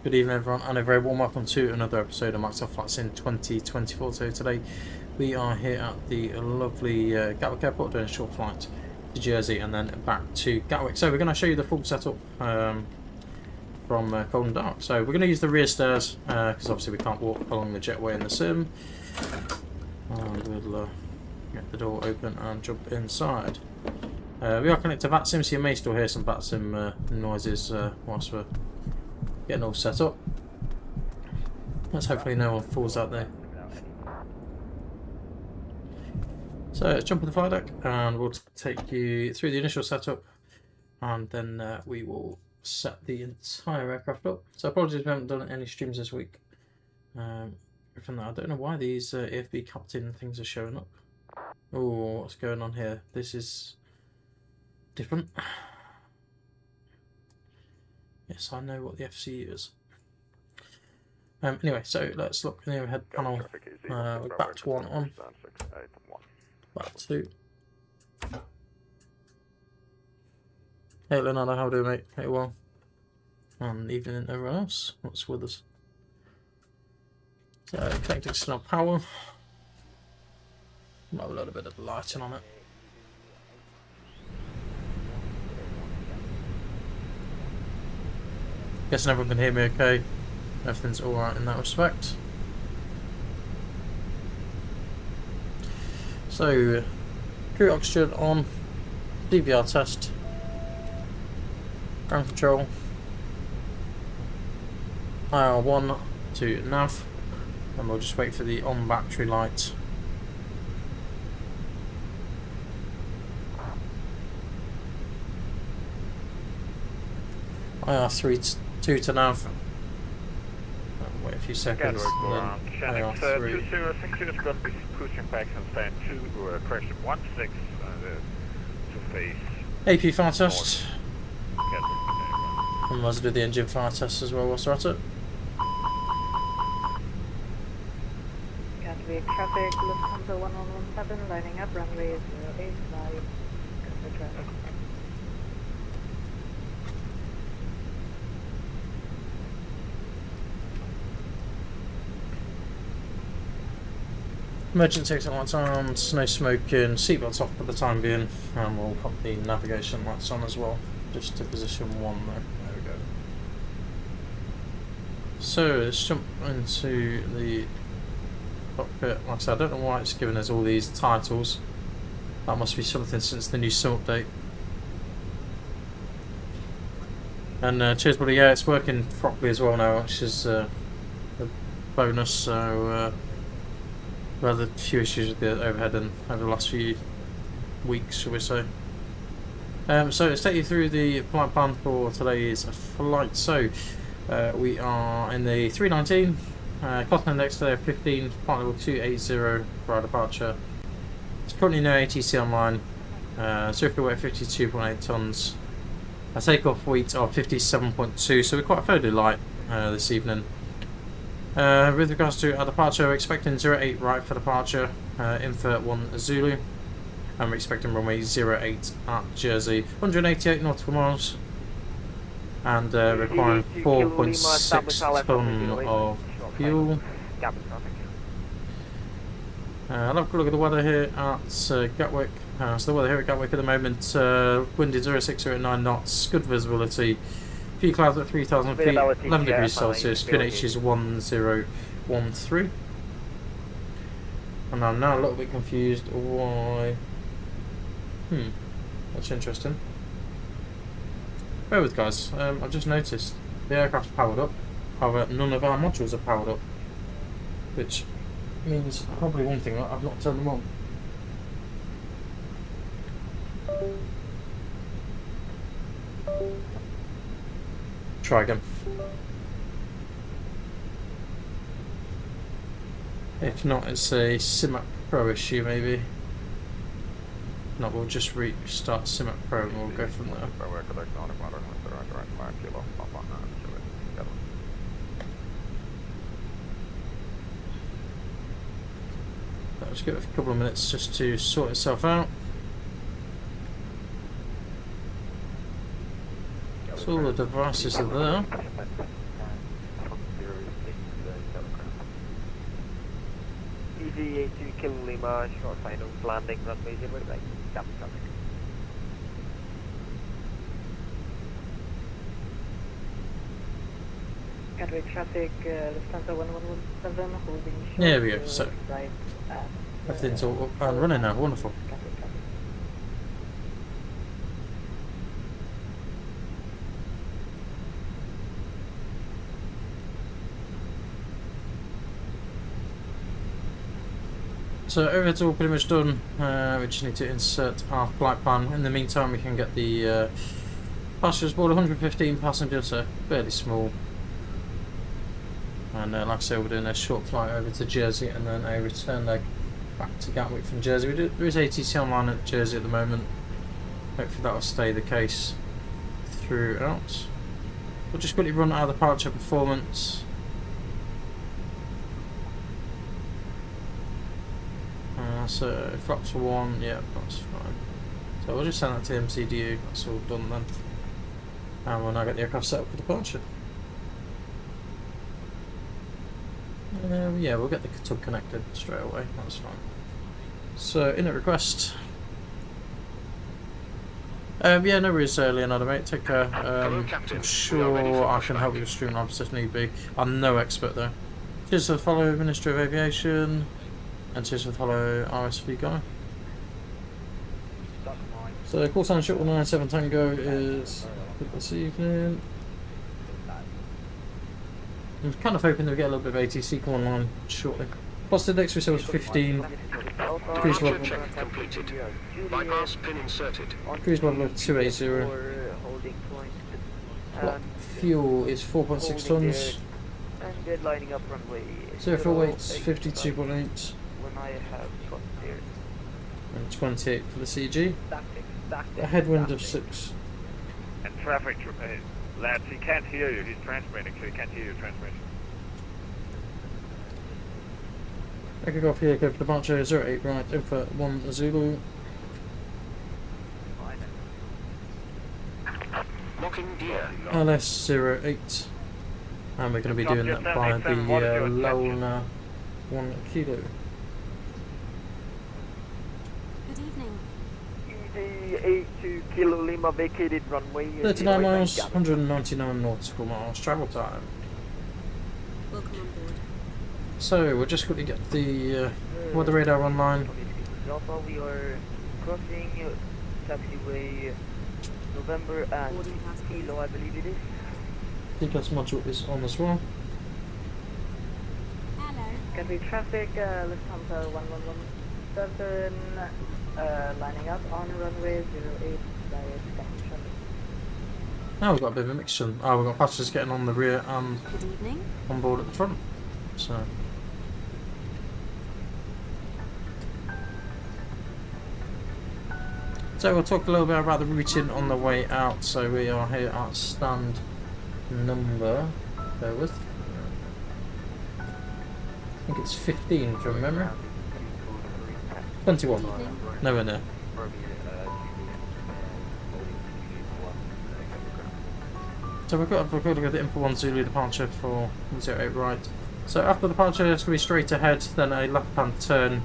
Good evening everyone, and a very warm welcome to another episode of Microsoft Flights in 2024. So today we are here at the lovely Gatwick Airport doing a short flight to Jersey and then back to Gatwick. So we're going to show you the full setup from cold and dark. So we're going to use the rear stairs because obviously we can't walk along the jetway in the sim. And we'll get the door open and jump inside. We are connected to VATSIM, so you may still hear some VATSIM noises whilst we're getting all set up. Let's hopefully no one falls out there. So let's jump on the flight deck and we'll take you through the initial setup, and then we will set the entire aircraft up. So apologies we haven't done any streams this week. From that, I don't know why these AFB captain things are showing up. Oh, what's going on here? This is different. Yes, I know what the FC is. Anyway, so let's look in the overhead panel. Back to 1 on. Back to 2. Hey Leonardo, how do you mate? Hey, well. And evening everyone else. What's with us? So, connecting external power. Might have a little bit of lighting on it. Guessing everyone can hear me okay. Everything's alright in that respect. So, crew oxygen on, DVR test, ground control, IR1 to nav, and we'll just wait for the on battery light. IR3 2 to nav. Wait a few seconds. IR3. 2060 is going to be pushing back and stand 2, correction 16 to face. AP fire test. And let's do the engine fire test as well whilst we're at it. Gatwick traffic, Lufthansa 1117, lining up, runway 085, Gatwick traffic. Emergency exit lights on, no smoking, seatbelts off for the time being, and we'll put the navigation lights on as well, just to position 1 there. There we go. So let's jump into the cockpit. Like I said, I don't know why it's giving us all these titles. That must be something since the new sim update. And cheers buddy, yeah, it's working properly as well now, which is a bonus. So rather few issues with the overhead and over the last few weeks, shall we say. So let's take you through the flight plan for today's flight. So we are in the 319, Cotton Index today of 15, flight level 280 for our departure. It's currently no ATC online, surface weight 52.8 tonnes, a takeoff weight of 57.2, so we're quite fairly light this evening. With regards to our departure, we're expecting 08 right for departure, info 1 Zulu, and we're expecting runway 08 at Jersey, 188 nautical miles, and requiring 4.6 tonne of fuel. I'll have a look at the weather here at Gatwick. So the weather here at Gatwick at the moment, windy 0609 knots, good visibility. Few clouds at 3,000 feet, 11 degrees Celsius, QNH is 1013. And I'm now a little bit confused why. That's interesting. Bear with guys, I've just noticed the aircraft's powered up, however none of our modules are powered up, which means probably one thing, I've not turned them on. Try again. If not, it's a Simac Pro issue maybe. No, we'll just restart Simac Pro and we'll go from there. Let's give it a couple of minutes just to sort itself out. So all the devices are there. EG 82 Kilo Lima, short final landing, runway 09, Gatwick traffic. Gatwick traffic, Lufthansa 1117, holding short. There we go, so right at, everything's all up and running now, wonderful. Gatwick traffic. So overhead's all pretty much done. We just need to insert our flight plan. In the meantime, we can get the passengers aboard. 115 passengers, so fairly small. And like I said, we're doing a short flight over to Jersey and then a return leg back to Gatwick from Jersey. There is ATC online at Jersey at the moment. Hopefully that will stay the case throughout. We'll just quickly run our departure performance. So flaps 1, yeah, that's fine. So we'll just send that to MCDU, that's all done then. And we'll now get the aircraft set up for departure. Yeah, we'll get the tug connected straight away, that's fine. So, init request. Yeah, no worries, Leonardo, mate, take care. I'm sure I can help you with Streamlabs if need be. I'm no expert though. Cheers for the follow, Ministry of Aviation. And cheers for the follow, RSV guy. So, call sign Shuttle 97 Tango is good this evening. I'm kind of hoping that we get a little bit of ATC come online shortly. Positive next result was 15. Cruise level completed. Bypass pin inserted. Cruise level of 280. Fuel is 4.6 tons. And lining up runway. Zero fuel weight's 52.8. When I have got there. And 28 for the CG. Static, A headwind of 6. And traffic, lads, he can't hear you. He's transmitting, so he can't hear you transmitting. Echo Golf here, go for departure 08 right, info 1 Zulu. Locking gear. LS 08. And we're going to be doing that by the Lona 1 Kilo. Good evening. EG82 Kilo Lima vacated runway. 39 miles, 199 nautical miles travel time. Welcome on board. So we'll just quickly get the weather radar online. Alpha, we are crossing taxiway November and Boarding pass, please. Kilo, I believe it is. DCAS module is on as well. Hello. Gatwick traffic, Lufthansa 1117, lining up on runway 08 by Gatwick traffic. Now we've got a bit of a mixture. Oh, we've got passengers getting on the rear and Good evening. on board at the front. So we'll talk a little bit about the routing on the way out. So we are here at stand number, bear with, I think it's 15 from memory. 21, nowhere near. So we've got the info 1 Zulu departure for 08 right. So after departure it's going to be straight ahead, then a left hand turn,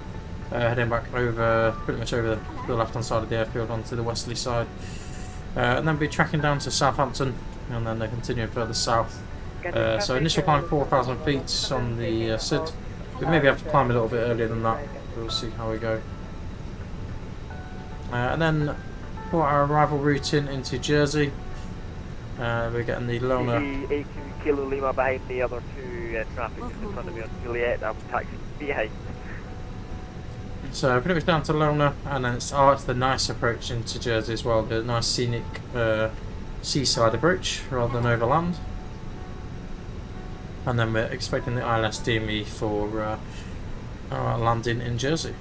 heading back over, pretty much over the left hand side of the airfield onto the westerly side. And then we'll be tracking down to Southampton and then continuing further south. So initial climb 4,000 feet on the SID. We maybe have to climb a little bit earlier than that, we'll see how we go. And then for our arrival routing into Jersey, we're getting the Lona. EG82 Kilo Lima behind the other two traffic is in front of me on Juliet. I'm taxiing behind. So pretty much down to Lona, and then it's the nice approach into Jersey as well, the nice scenic seaside approach rather than overland. And then we're expecting the ILS DME for our landing in Jersey.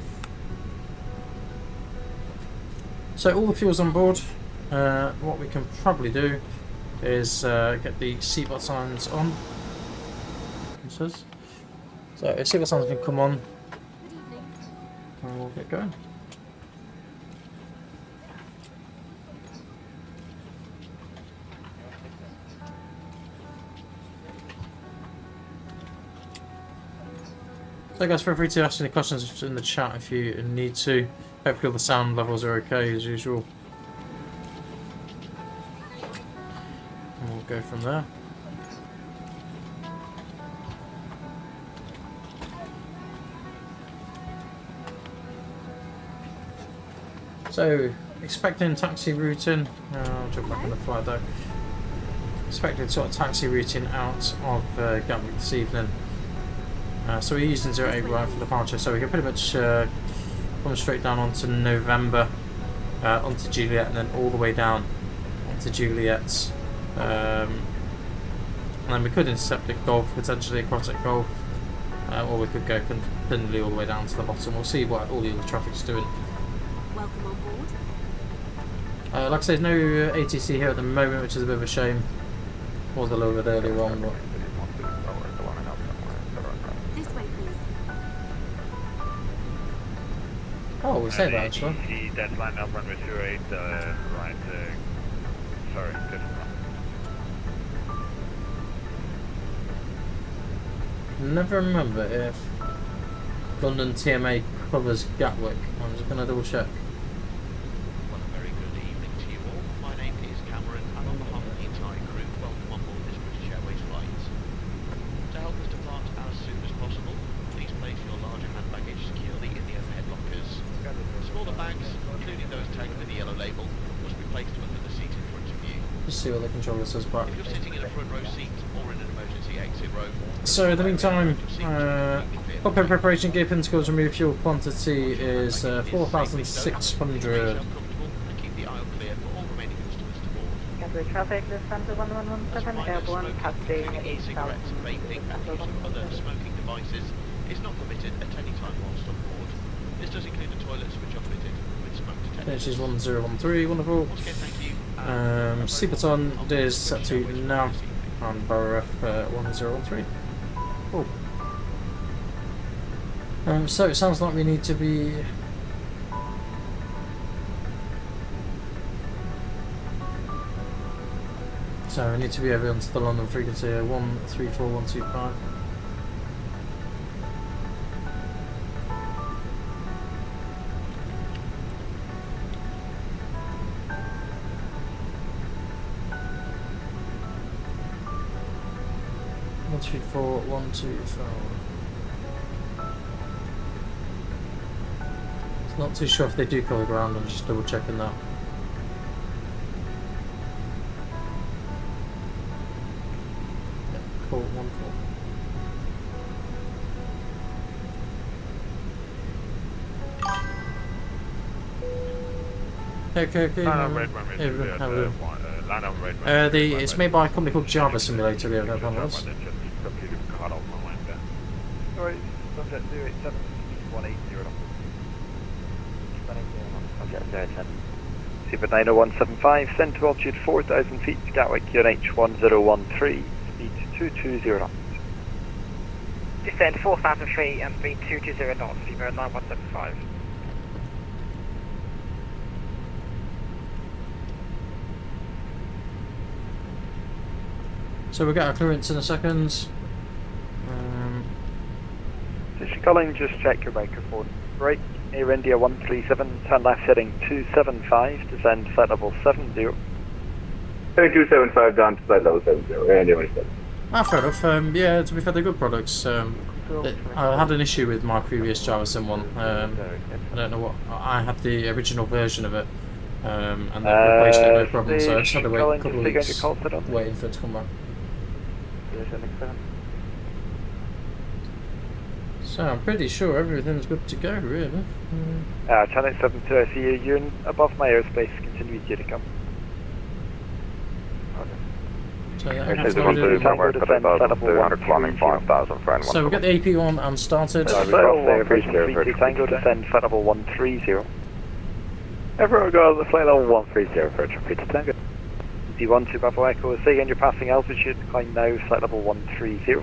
So all the fuel's on board. What we can probably do is get the seatbelt signs on. So if seatbelt signs can come on, Good evening. and we'll get going. So guys, feel free to ask any questions in the chat if you need to. Hopefully all the sound levels are okay as usual. And we'll go from there. So, expecting taxi routing. I'll jump back on the flight though. Expected sort of taxi routing out of Gatwick this evening. So we're using 081 for departure, so we can pretty much come straight down onto November, onto Juliet, and then all the way down onto Juliet. And then we could intercept at Gulf, potentially across at Gulf, or we could go continually all the way down to the bottom. We'll see what all the other traffic's doing. Welcome on board. Like I say, there's no ATC here at the moment, which is a bit of a shame. Was a little bit earlier on, but This way, please. oh, we say that actually. ATC, that's line up runway 28, right, sorry, different one. Never remember if London TMA covers Gatwick. I'm just going to double check. Well, a very good evening to you all. My name is Cameron, and on behalf of the entire crew, welcome on board this British Airways flight. To help us depart as soon as possible, please place your larger hand baggage securely in the overhead lockers. Smaller bags, including those tagged with the yellow label, must be placed under the seat in front of you. Just see what the controller says back. If you're sitting in a front row seat or in an emergency exit row... So in the meantime, upper preparation gear pin to remove fuel quantity is 4,600. Gatwick traffic, Lufthansa 1117, airborne, passing E-cigarettes, vaping, and use of other smoking devices is not permitted at any time whilst on board. This does include the toilets which are fitted with smoke detectors. Finish is 1013, wonderful. Once again, thank you. Seabaton is set to nav and Barra F 1013. Cool. So it sounds like we need to be over onto the London frequency 134125. One two four one two four. Not too sure if they do cover ground. I'm just double checking that. Yep, cool. 1-4. Okay. Line up red runway 28, line up red runway. It's made by a company called Java Simulator. The other one was. Just completely cut off my line there. Alright, subject 087, 180. Subject 087. Super 90175, send to altitude 4,000 feet to Gatwick, UNH 1013, speed 220 knots. Descend 4,000 feet and speed 220 knots, Super 9175. So we'll get our clearance in a second. Station calling, just check your microphone. Right, Air India 137, turn left heading 275, descend flight level 70. Heading 275 down to flight level 70, Air India 137. Fair enough. Yeah, to be fair, they're good products. I had an issue with my previous Java Sim one. I don't know what. I had the original version of it, and they replaced it no problem. So I just had to wait a couple of weeks waiting for it to come back. So I'm pretty sure everything's good to go, really. Channel 72, I see you. You're in above my airspace. Continue with you to come. So yeah, This is the 1,200 climbing 5,000 so we'll get the AP on and started. Tango descend flight level 130. Everyone go to the flight level 130 for repeat to Tango. D1 to Bravo Echo, say again you're passing altitude, climb now, flight level 130.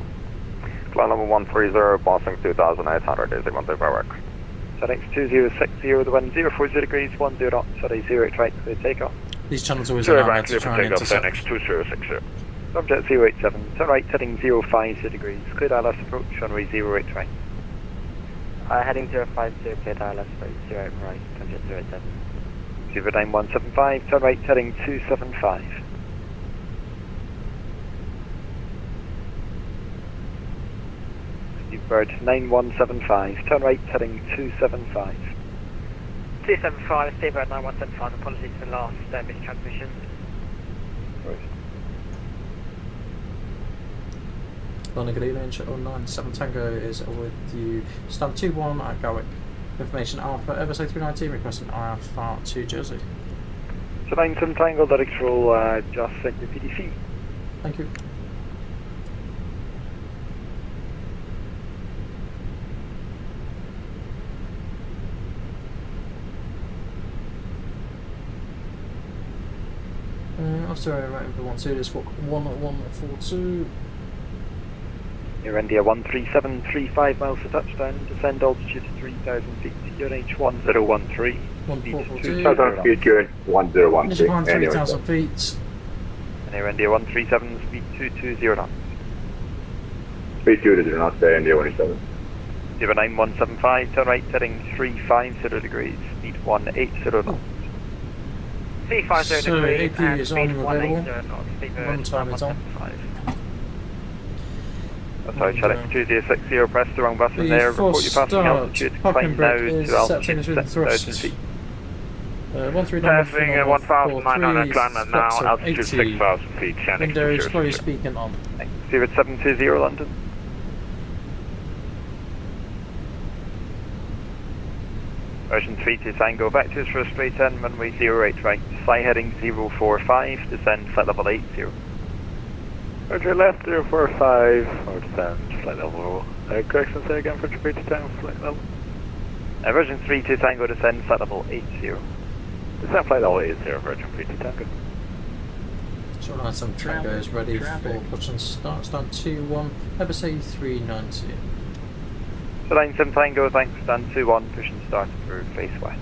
Flight level 130, passing 2,800, is 1 to Bravo Echo. FedEx 2060, the wind 040 degrees, 10 knots, sorry, 08 right, clear takeoff. These channels always allow me to try and intercept. FedEx 2060. Subject 087, turn right, heading 050 degrees, clear ILS approach, runway 08 right. Heading 050, cleared ILS for 08 right, contact 087. 09175, turn right heading 275. Bird 9175, turn right heading 275. 275, Seabird 9175, apologies for the last mistransmission. London Gatwick Shuttle 97 Tango is with you. Stand 21 at Gatwick. Information Alpha Airbus A319 requesting IFR to Jersey. So 97 Tango, direct roll, just sent your PDC. Thank you. Officer right over 12, squawk 1142. You're India 13735 miles to touchdown, descend altitude 3000 feet, UNH 1013. 1442. Southern speed QH 1013. Initial climb Anyway, 30,000 feet. And Air India 137, speed 220 knots. speed 2 to not stay India 17. 09175, turn right heading 350 degrees, speed 180 knots. 350 So, degrees AP and is speed on, 180 available. knots, Seabird Run time is on. 9175. Sorry, Channel 2060, press the wrong button there, report your passing altitude, climb now to altitude 6,000 feet. 139 Passing 1,900, climb now, altitude 6,000 feet, Channel Windows closed, speaking on. Seabird 720 London. Version 32 Tango, vectors for a straight in, runway 08 right, fly heading 045, descend flight level 80. Roger left 045, or descend flight level, correction say again for Japan time, flight level. Version 32 Tango, descend flight level 80. Descend flight level 80, Virgin 32 Tango. Short line some Tango is ready for push and start. Stand 2-1, Airbus A319. So 97 Tango, thanks, stand 2-1, push and start for face west.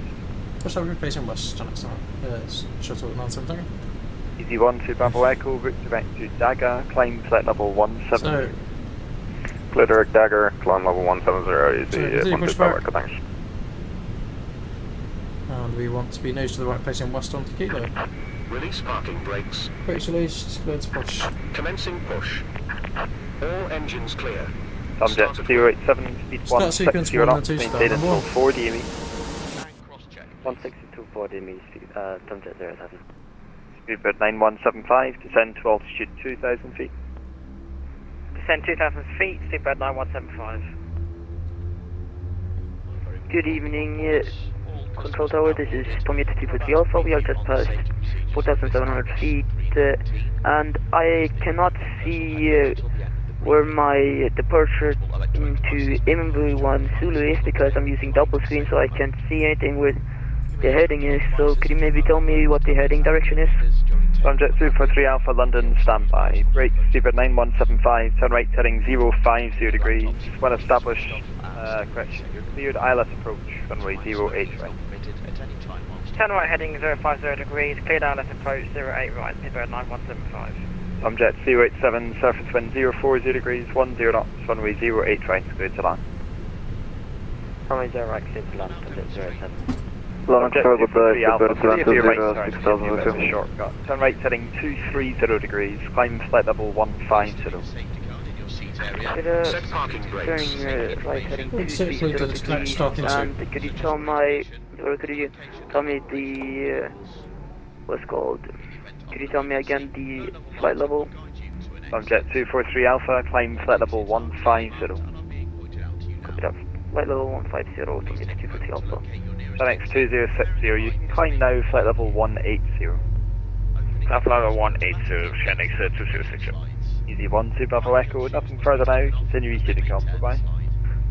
Push over facing west, Channel Shuttle 97 Tango. Easy 1 to Bravo Echo, route direct to Daga, climb flight level 17. So, Clear direct dagger, climb level 170, So, easy, push 12 back. thanks. and we want to be nose to the right facing west onto Kilo. Release parking brakes. Brakes released, clear to push. Commencing push. All engines clear. Tomjet 087, speed Start sequence 160 knots, 1 and 2, maintain start until number 4 DME. Cross-check. 162 for DME, Tomjet 07. Speedbird 9175, descend to altitude 2000 feet. Descend 2,000 feet, Seabird 9175. Good evening, Control Tower, this is Tomjet 243 Alpha. We are just past 4,700 feet, and I cannot see where my departure into MV1 Zulu is because I'm using double screen, so I can't see anything where the heading is. So could you maybe tell me what the heading direction is? Tomjet 243 Alpha London, standby. Brake, Speedbird 9175, turn right heading 050 degrees. When established, correction, you're cleared ILS approach, runway 08 right. Turn right heading 050 degrees, cleared ILS approach 08 right, Seabird 9175. Tomjet 087, surface wind 040 degrees, 10 knots, runway 08 right, cleared to land. Runway 0 right, cleared to land, Tomjet 087. London Gatwick Gatwick Alpha, Airport, clear to your right, 6000 sorry, a bit of a shortcut. Turn right heading 230 degrees, climb flight level 150. Set parking brakes. Turning right heading Safely to the 230 connect starting to. and could you tell me the, what's called, could you tell me again the flight level? Tomjet 243 Alpha, climb flight level 150. Copy that. Flight level 150, Tomjet 243 Alpha. Next 2060, you can climb now, flight level 180. Flight level 180, Shannon 2060. Easy 1 to Bravo Echo, nothing further now, continue easy to come, bye-bye.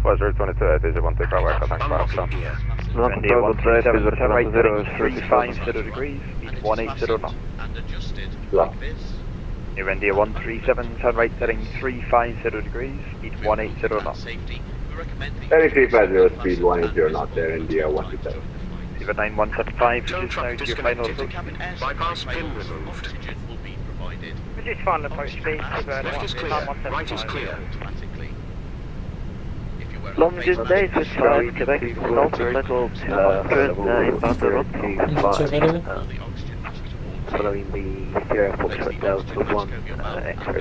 4022, easy 1 to Bravo Echo, thanks for Unlocking Alpha. gear. London India 137, turn right heading 350 350 degrees, speed 180 knots. And adjusted Yeah. like this. Near India 137, turn right heading 350 degrees, speed 180 knots. Safety. We recommend that Heading 350, speed 180 knots there, India 127. Seabird 9175, Turn reduce now truck to your final disconnected. approach. Bypass pin removed. Oxygen will be provided. Reduce final approach speed, Seabird Left is clear. Right is 9175. clear. Automatically. If you London Gatwick Airport, Quebec, Delta, settled 200, inbound to Rotterdam. Following the airport for Delta 1,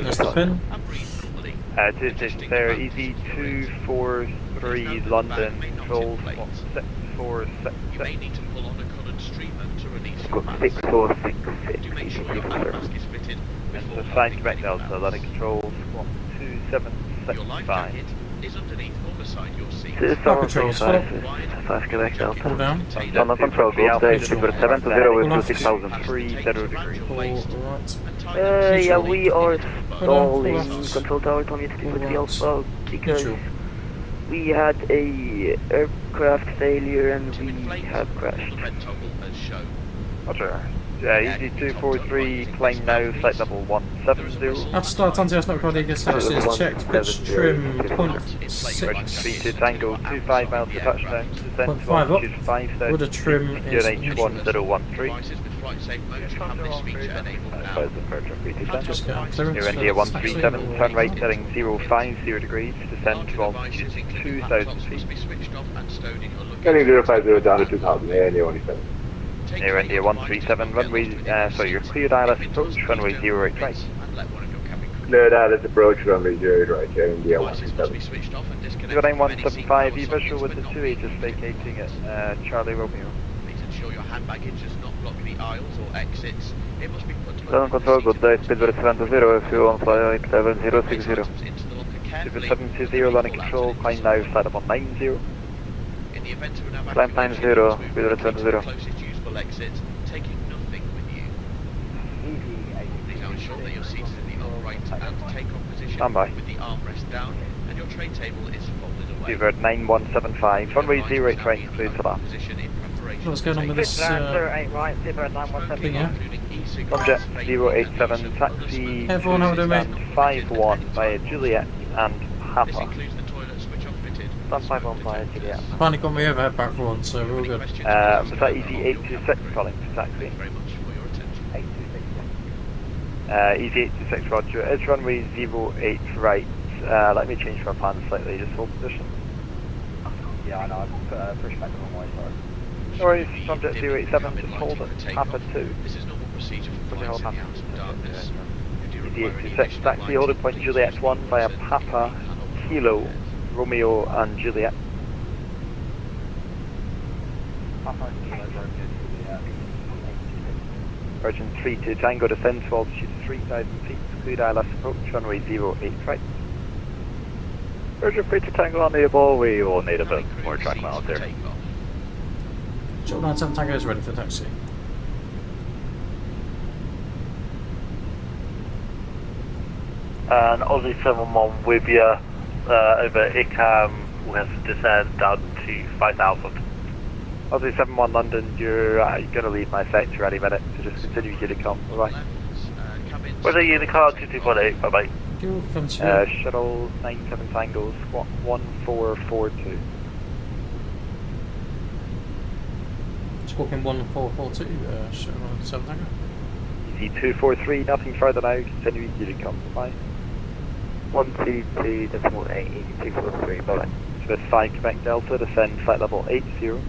There's the pin. two stations there, easy 243 London, control 6466. You may need to pull on a coloured streamer to release your Got mask. 6466, Do make sure your hand mask is fitted before the sign Quebec Delta, London control squawk your life 2765. jacket is underneath or beside your seat. Car controls, full. 5 Quebec Delta. Pull down. London control, go station, 7 to 0 with 26,000. 30 degrees. Pull right. Yeah, we are Hold on, stalling hold on. control tower Tommy 243 Alpha because Neutral. we had a aircraft failure and we Inflate have the crashed. red toggle as shown. Roger. Easy 243, plane now, flight level 170. After start, anti-aircraft not recording against services. Checked pitch trim 0.6. 32 Tango, 25 miles to touchdown, descend 0.5 to up. altitude 5,000 Would a trim feet, is UNH 1013. Devices with flight safe mode should have this feature enabled now. Just get clearance. You're India 137, turn right heading 050 degrees, descend to altitude 2,000 feet. Must be switched off and stowed in your luggage. Heading 050 down to 2000, India 187. Near India 137, runway, you're cleared ILS approach, runway 08 right. And let one of your cabin crew. Clear that at approach runway 0 right, India Devices must be 137. switched off and disconnected. 09175, visual with the 28 is vacating at Charlie Romeo. Please ensure your hand baggage does not block the aisles or exits. It must be put to London control, good day, speed 7 to 0, if you want fly 7060. into the locker Super carefully. 720, London control, climb now, flight level 90. In the event of an Climb evacuation, 90, move speed 7 to to 0. the closest usable exit, taking nothing with you. Please now ensure that your seat is in the upright and take-off position Stand by. with the armrest down and your tray table is folded away. Seabird 9175, runway 08 right, clear to that. Position in preparation What's going on with this right, Seabird thing here? Subject 087, taxi Everyone, how do we make? 51 via Juliet and This Papa. includes the toilet switch off fitted. Stand 51 via Juliet. Finally got my overhead back for once, so we're all good. Was that easy 826 calling for taxi? Thank you very much for your attention. 826. Easy 826, roger. It's runway 08 right. Let me change my plan slightly, just hold position. Yeah, I know, I've pushed back the wrong way, sorry. No worries, subject 087, just hold it. Papa 2. This is normal procedure for Put your flights in whole the hours of darkness. If you Easy require any 826, additional taxi holding point lighting, Juliet please 1 via contact Papa, Kilo, Romeo and Juliet. Virgin 32 Tango descend to altitude 3,000 feet, cleared ILS approach, runway 08 right. Virgin 32 Tango on the ball, we will need a bit more track miles here. Shuttle 97 Tango is ready for taxi. And Aussie 71 with you over ICAM with descend down to 5,000. Aussie 71 London, you're going to leave my sector any minute, so just continue your come. Bye bye. Whether you're in the car 2218, bye bye. Fuel comes here. Shuttle 97 Tango, squawk 1442. Squawking 1442, Shuttle 97 Tango. Easy 243, nothing further now, continue your come. Bye. 122.8, easy 243, bye bye. Swiss 5 Quebec Delta, descend flight level 80.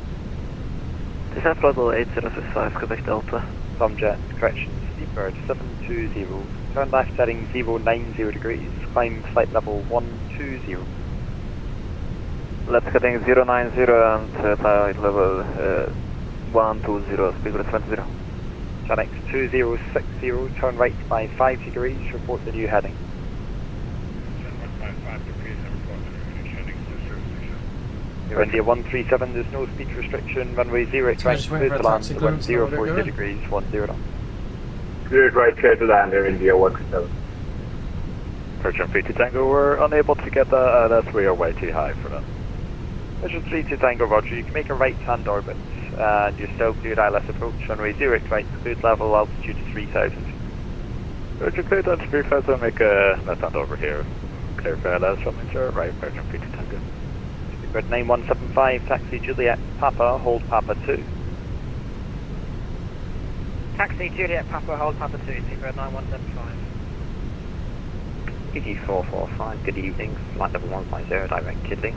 Descend flight level 80 to 5 Quebec Delta. Subjet, correction, Seabird 720, turn left heading 090 degrees, climb flight level 120. Left heading 090 and flight level 120, speed 20. Channel 2060, turn right by 5 degrees, report the new heading. You're India 137, there's no speed restriction, runway 08 right, clear to land, 1040 degrees, 10. Clear right, clear to land there, India 137. Virgin 32 Tango, we're unable to get that, that's we are way too high for that. Virgin 32 Tango, roger, you can make a right hand orbit, and you're still cleared ILS approach, runway 08 right, cleared level, altitude 3000 feet. Virgin cleared down to 3000, make a left hand over here, clear for ILS, runway 0 right, Virgin 32 Tango. Seabird 9175, taxi Juliet Papa, hold Papa 2. Taxi Juliet Papa, hold Papa 2, Seabird 9175. EG445, good evening, flight level 150, direct Kidling.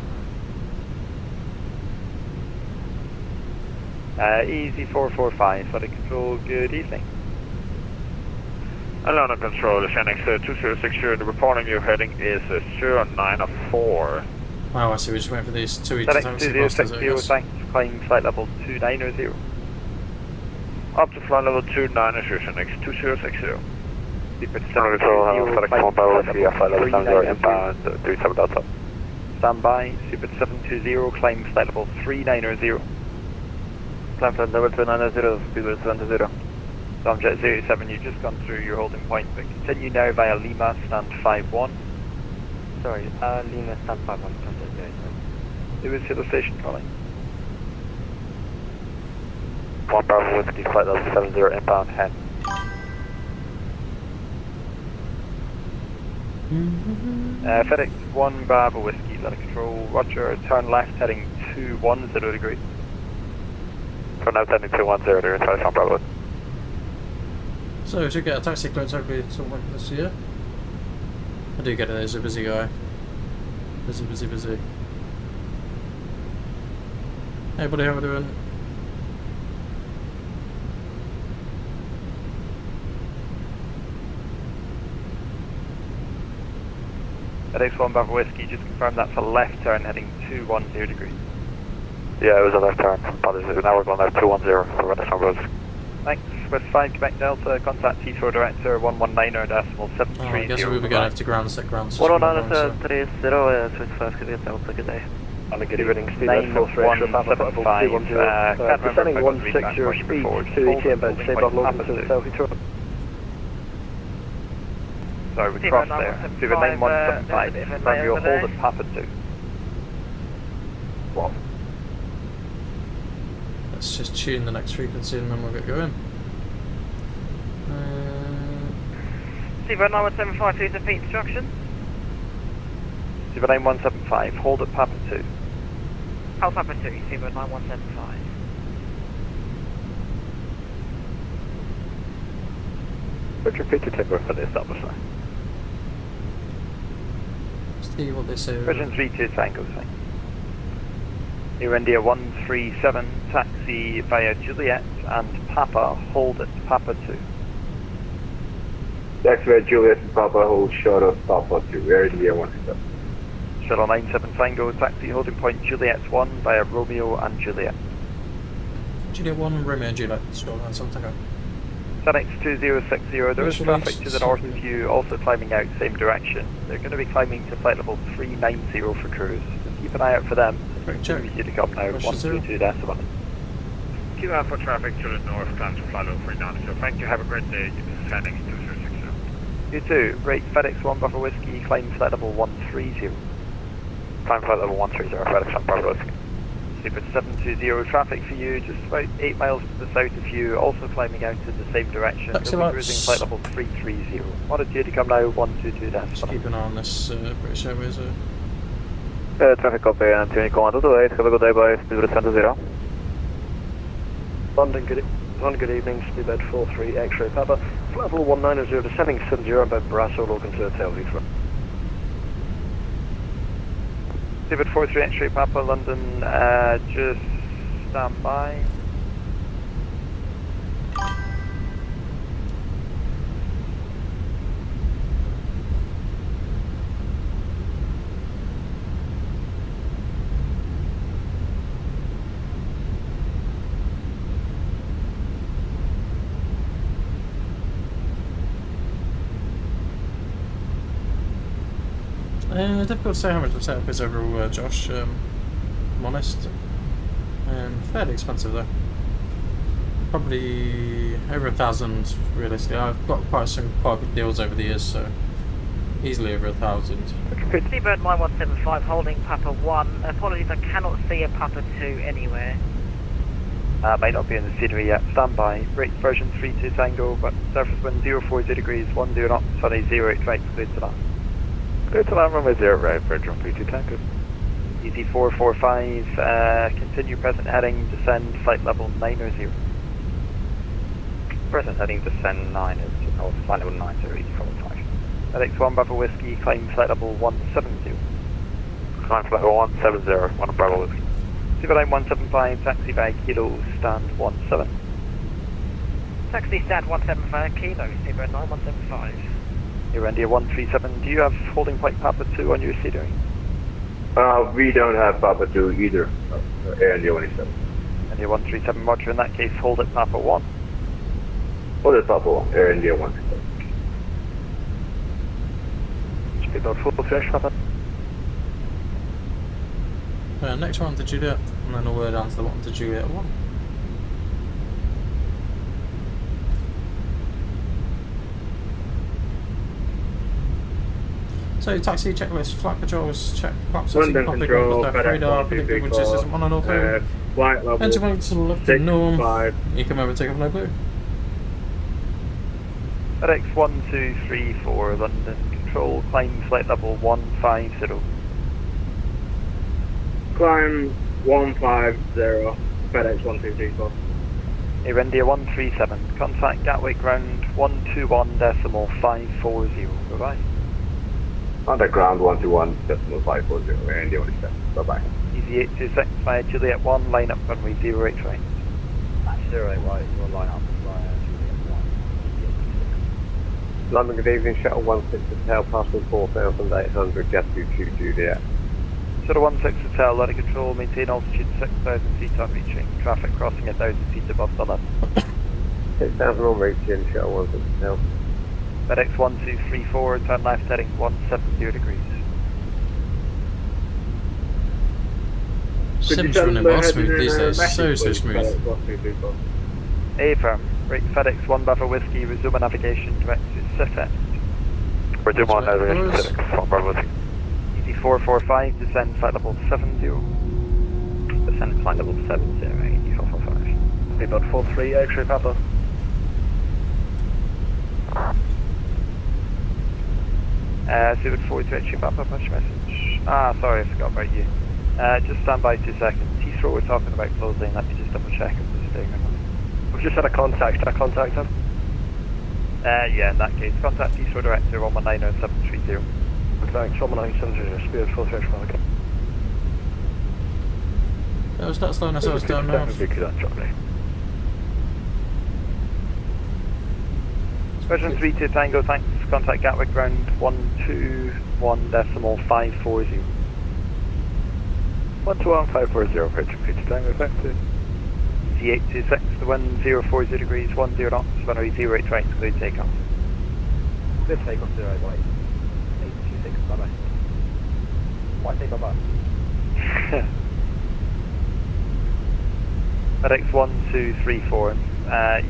Easy 445, flight control, good evening. London Control, this NX 2060, the reporting your heading is 094. Oh, I see, we're just waiting for these two taxi clusters, I guess. Thanks, climb flight level 290. Up to flight level 290, NX 2060. London Control, FedEx 1 Bravo Whiskey, flight level 70 inbound, 37 Delta. Standby, Super 720, climb flight level 390. Climb flight level 290, speedbird 70. Jet 07, you've just gone through your holding point, but continue now via Lima, stand 51. Sorry, Lima, stand 51, It was to the station calling. 1 Bravo Whiskey, flight level 70 inbound, head. FedEx 1 Bravo Whiskey, let it control, roger, turn left heading 210 degrees. Turn left heading 210 degrees, FedEx 1 Bravo. So we should get a taxi clearance hopefully somewhere this year. I do get it, there's a busy guy. Busy. Hey buddy, how we doing? FedEx 1 Bravo Whiskey, just confirm that's a left turn heading 210 degrees. Yeah, it was a left turn. Apologies. Now we're going left 210 for FedEx 1 Bravo. Thanks. West 5 Quebec Delta, contact Heathrow Director 119.730. Oh, I guess we were going to ground set ground. 119.30, Swiss 5 Quebec Delta, good day. On a good evening, speed at 438, descending 160, speed to ATM bed, save off Logan to the south Heathrow. Sorry, we crossed there. Fever 9175, confirm your hold at Papa 2. What? Let's just tune the next frequency and then we'll get going. Seabird 9175, please repeat instructions. Fever 9175, hold at Papa 2. Hold Papa 2, Seabird 9175. Would repeat your timber for the establishment. See what they say. Version 32 Tango, thanks. Air India 137, taxi via Juliet and Papa, hold at Papa 2. Taxi via Juliet and Papa, hold short of Papa 2, Air India 137. Shuttle 97 Tango, taxi holding point Juliet 1 via Romeo and Juliet. Juliet 1, Romeo and Juliet, sure, that's something. FedEx 2060, there is traffic to the north of you, also climbing out same direction. They're going to be climbing to flight level 390 for cruise. Just keep an eye out for them. Check. We see the come now, 122.1. Keep out for traffic to the north, climb to flight level 390. So thank you, have a great day. Descending 2060. You too. Break FedEx 1 Bravo Whiskey, climb flight level 130. Climb flight level 130, FedEx 1 Bravo Whiskey. Super 720, traffic for you, just about 8 miles to the south of you, also climbing out in the same direction. Cruising flight level 330. Altitude to come now, 122.7. Just keep an eye on this British Airways. Traffic copy and tuning command to 8, have a good day, bye, speed 20. London, good evening, speedbed 43, X-ray Papa, flight level 190, descending 70, about Brasso, Logan to Hotel Heathrow. David 43 X-ray Papa, London, just stand by. Difficult to say how much the setup is overall, Josh. I'm honest. Fairly expensive though. Probably over 1,000 realistically. I've got quite good deals over the years, so easily over 1,000. Seabird 9175, holding Papa 1. Apologies, I cannot see a Papa 2 anywhere. Might not be in the scenery yet. Stand by. Rate version 32 Tango, but surface wind 040 degrees, 10 knots, sunny 08 right, clear to that. Clear to land, runway 0 right, for jump 32 Tango. Easy 445, continue present heading, descend flight level 900. Present heading, descend 9 is, oh, flight level 90, easy 445. FedEx 1 Bravo Whiskey, climb flight level 170. Climb flight level 170, 1 Bravo Whiskey. Line 175, taxi by Kilo, stand 17. Taxi stand 175 Kilo, Seabird 9175. You're India 137. Do you have holding point Papa 2 on your steering? We don't have Papa 2 either. Air India 187. India 137, roger. In that case, hold it Papa 1. Hold it Papa 1, Air India 137. Should be about full fresh, Papa. Next one to Juliet, and then a word down to the one to Juliet 1. So, taxi checklist, flight controls, check flaps and London seat copy, control, left FedEx radar, 1, 2, predicted 3, wind 4, system on and off. flight level Engine weight to the left of 6, norm. 5. You come over, take off no blue. FedEx 1234, London control, climb flight level 150. Climb 150, FedEx 1234. Air India 137, contact Gatwick ground 121.540. Bye-bye. Underground 121.540, Air India 187. Bye-bye. Easy 826 via Juliet 1, line up runway 08 right. 08 right, you'll line up via Juliet 1. London, good evening, Shuttle 16 Hotel, passing 4,800, jet 22 Juliet. Shuttle 16 Hotel, line of control, maintain altitude 6,000 feet on reaching, traffic crossing 1,000 feet above the level. 6,000 on reaching, Shuttle 16 Hotel. FedEx 1234, turn left heading 170 degrees. Sims running well smooth these days, so smooth. Affirm, rate FedEx 1 Bravo Whiskey, resume navigation direct to SIFET. Resume on navigation, FedEx 1 Bravo Whiskey. Easy 445, descend flight level 70. Descend flight level 70, Easy 445. Be about 43, X-ray Papa. Seabird 42 X-ray Papa, push message. Sorry, I forgot about you. Just stand by 2 seconds. Heathrow, we're talking about closing, let me just double check if there's staying or not. We've just had a contact, should I contact him? Yeah, in that case, contact Heathrow Director 1190-730. Thanks, 11970, Spirit 43 X-ray. That was not slowing ourselves down now. Version 32 Tango, thanks. Contact Gatwick ground 121.540. 121.540, Richard Peter Tango, thank you. Easy 826, the wind 040 degrees, 10 knots, runway 08 right, clear takeoff. Clear takeoff 08 right. 826, bye-bye. White say bye-bye. FedEx 1234,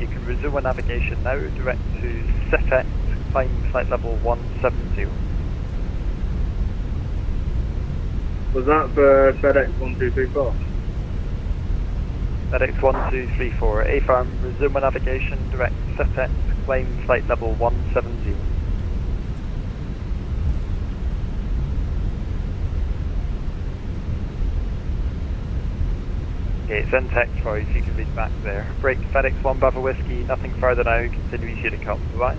you can resume a navigation now, direct to SIFET, climb flight level 170. Was that for FedEx 1234? FedEx 1234, A-Farm, resume a navigation, direct SIFET, climb flight level 170. Okay, it's in text for you, so you can read back there. Break FedEx 1 Bravo Whiskey, nothing further now, continue easy to come, bye-bye.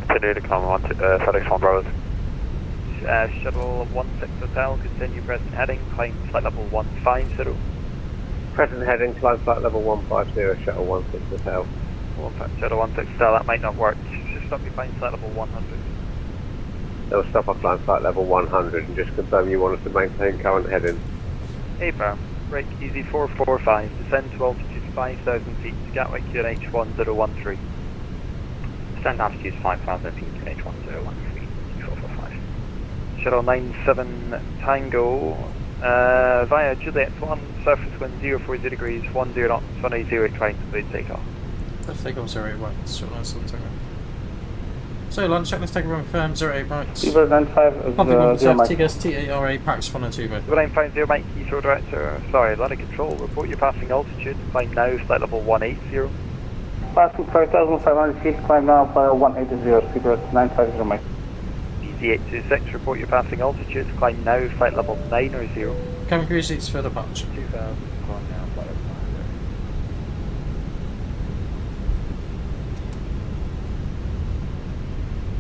Continue to come on to FedEx 1 Bravo. Shuttle 16 Hotel, continue present heading, climb flight level 150. Present heading, climb flight level 150, Shuttle 16 Hotel. Shuttle 16 Hotel, that might not work, just stop you climb flight level 100. They'll stop off climb flight level 100 and just confirm you want us to maintain current heading. A-Farm, break easy 445, descend to altitude 5,000 feet to Gatwick QNH 1013. Descend altitude 5,000 feet to QNH 1013, 445. Shuttle 97 Tango, via Juliet 1, surface wind 040 degrees, 10 knots, runway 08 right, clear takeoff. Let's take off 08 right, short nice little tango. So, launch checklist, take a run, confirm 08 right. Seabird 95, TGS, TARA, PAX 102, mate. 950 Mike, Heathrow Director, sorry, line of control, report you're passing altitude, climb now, flight level 180. Passing 5,500 feet, climb now, flight 180, Seabird 950 Mike. Easy 826, report you're passing altitude, climb now, flight level 900. Cabin crew seats for departure. 2,000, climb now, flight level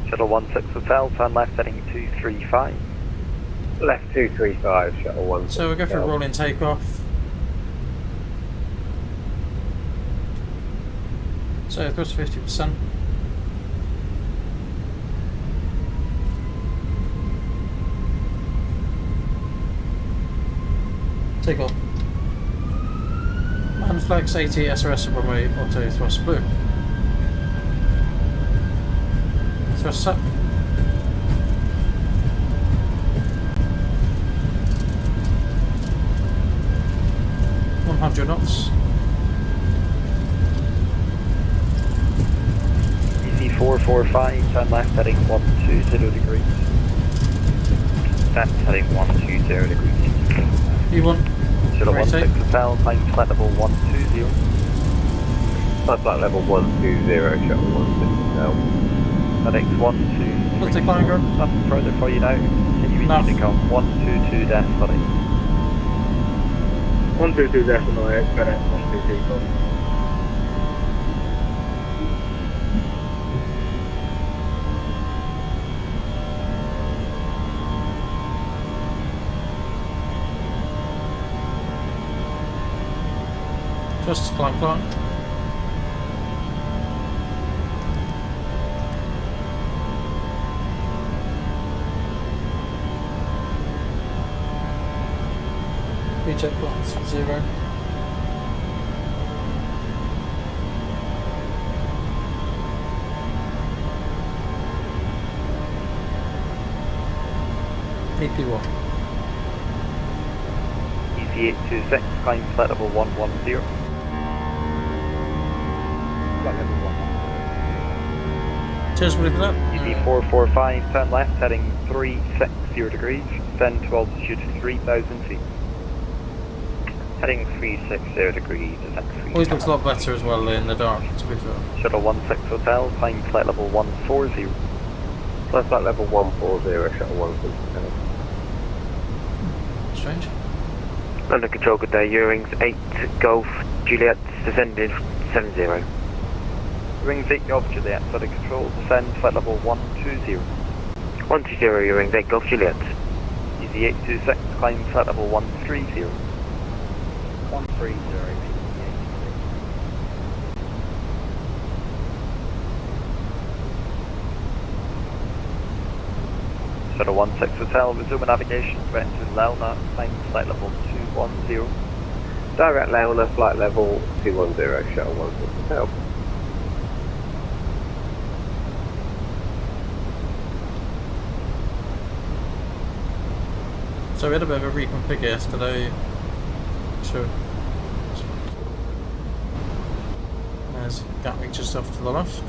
900. Shuttle 16 Hotel, turn left heading 235. Left 235, Shuttle 1. So we'll go for a rolling takeoff. So close to 50%. Take off. And flex 80 SRS runway auto thrust blue. Thrust up. 100 knots. Easy 445, turn left heading 120 degrees. Left heading 120 degrees. E1. Shuttle Right 16 Hotel, climb flight level 120. Flight level 120, shuttle 16 Hotel. Heading 123. What's the climb group? Nothing further for you now. Continue No. to come 122 decimal. 122 decimal 8, FedEx 122. Just climb. Recheck climb 0. AP1. Easy 826, climb flight level 110. Flight level 110. Cheers, buddy, for that. Easy 445, turn left heading 360 degrees, descend to altitude 3000 feet. Heading 360 degrees, descend 3000. Always looks a lot better as well in the dark, to be fair. Shuttle 16 Hotel, climb flight level 140. Flight level 140, shuttle 16 Hotel. Strange. London Control, good day. Eurings 8 Golf Juliet, descending 70. Rings 8 Golf Juliet, London Control, descend flight level 120. 120 Eurings 8 Golf Juliet. Easy 826, climb flight level 130. 130. Shuttle 16 Hotel, resume navigation to enter Leona, climb flight level 210. Direct Leona, flight level 210, shuttle 16 Hotel. So we had a bit of a reconfigure yesterday. Sure. There's Gatwick just off to the left.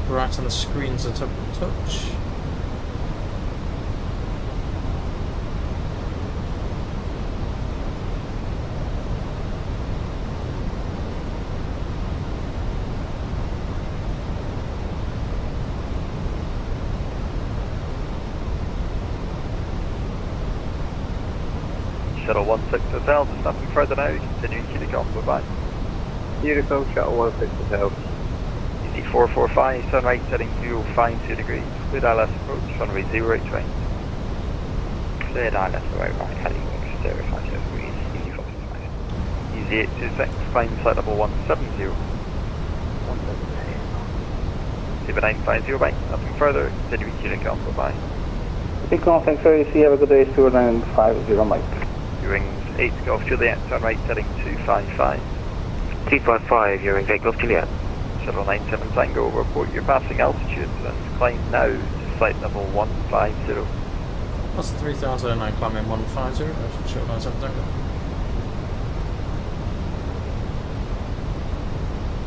Bright on the screens at a touch. Shuttle 16 Hotel, there's nothing further now, continuing to the on, bye-bye. Beautiful, shuttle 16 Hotel. Easy 445, turn right heading 052 degrees, clear ILS approach, runway 08 right. Cleared ILS away right, heading 050 degrees, easy 445. Easy 826, climb flight level 170. 0950, bye, nothing further, continuing to the on, bye-bye. Take on, thanks very much. Have a good day. 2950, Mike. Eurings 8 Golf Juliet, turn right heading 255. 255 Eurings 8 Golf Juliet. Shuttle 97 Tango, report your passing altitude and climb now to flight level 150. That's 3009 climbing 150. That's Shuttle 97 Tango.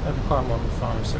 Then climb 150.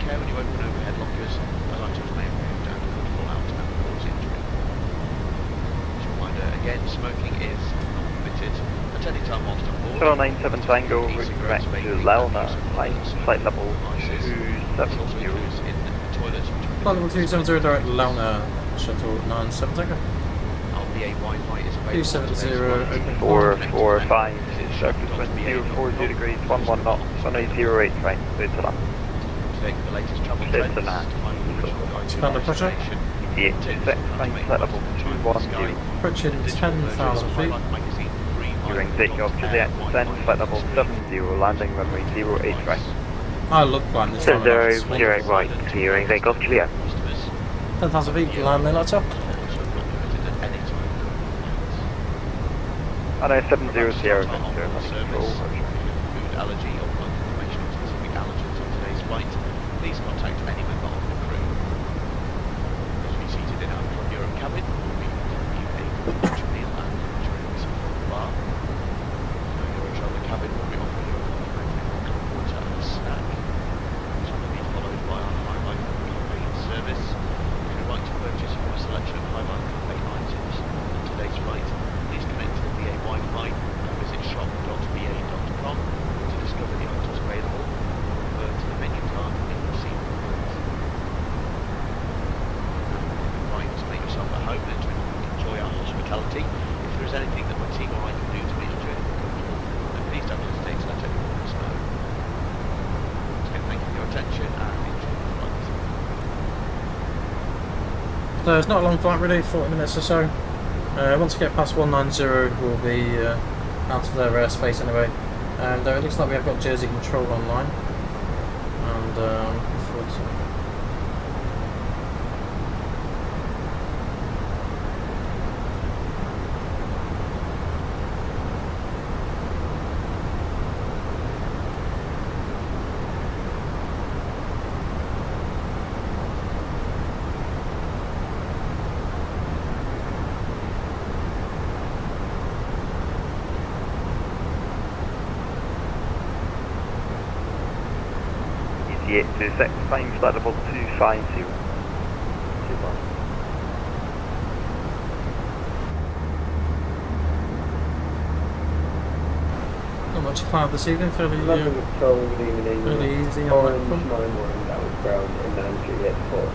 chair when you open overhead lockers, as items may have moved and could fall out and cause injury. Just a reminder, again, smoking is not permitted at any time whilst on board. 097 Tango, route direct to Lelna, flight level 270. Flight level 270 direct Lelna, shuttle 97 Tango. RBA Wi-Fi is available. 270, open 445, surface wind 040 degrees, 11 knots, runway 08 right, clear to land. Take the latest travel Clear trends to land. Expand the pressure. 8826, flight level 210. Approaching 10,000 feet. During takeoff to the descent, flight level 70, landing runway 08 right. I love flying this time. 0 right, clearing takeoff, Juliet. 10,000 feet, landing laptop. I know 700 Sierra Victor, control. Food allergy or blood information on specific allergens on today's flight, please contact any member of the crew. Those of you seated in our Club Europe cabin will be offering you a complimentary meal and drinks from the bar. The Eurotravel cabin will be offering you a complimentary water and a snack. This will be followed by our Highlight campaign service. If you'd like to purchase from a selection of Highlight campaign items on today's flight, please connect to the BA Wi-Fi and visit shop.ba.com to discover the items available or refer to the menu card in the seat. Right, to make yourself at home and to enjoy our hospitality. If there is anything that my team or I can do to make your journey more comfortable, then please don't hesitate to let anyone else know. Once again, thank you for your attention and enjoy the flight. So it's not a long flight really, 40 minutes or so. Once we get past 190 we'll be out of their airspace anyway. And it looks like we have got Jersey control online. And looking forward to it. Easy 826, time flight level 250. Not much cloud this evening, fairly London Control, good evening. fairly easy on Orange that front. 91, that was ground in Andrew Airport.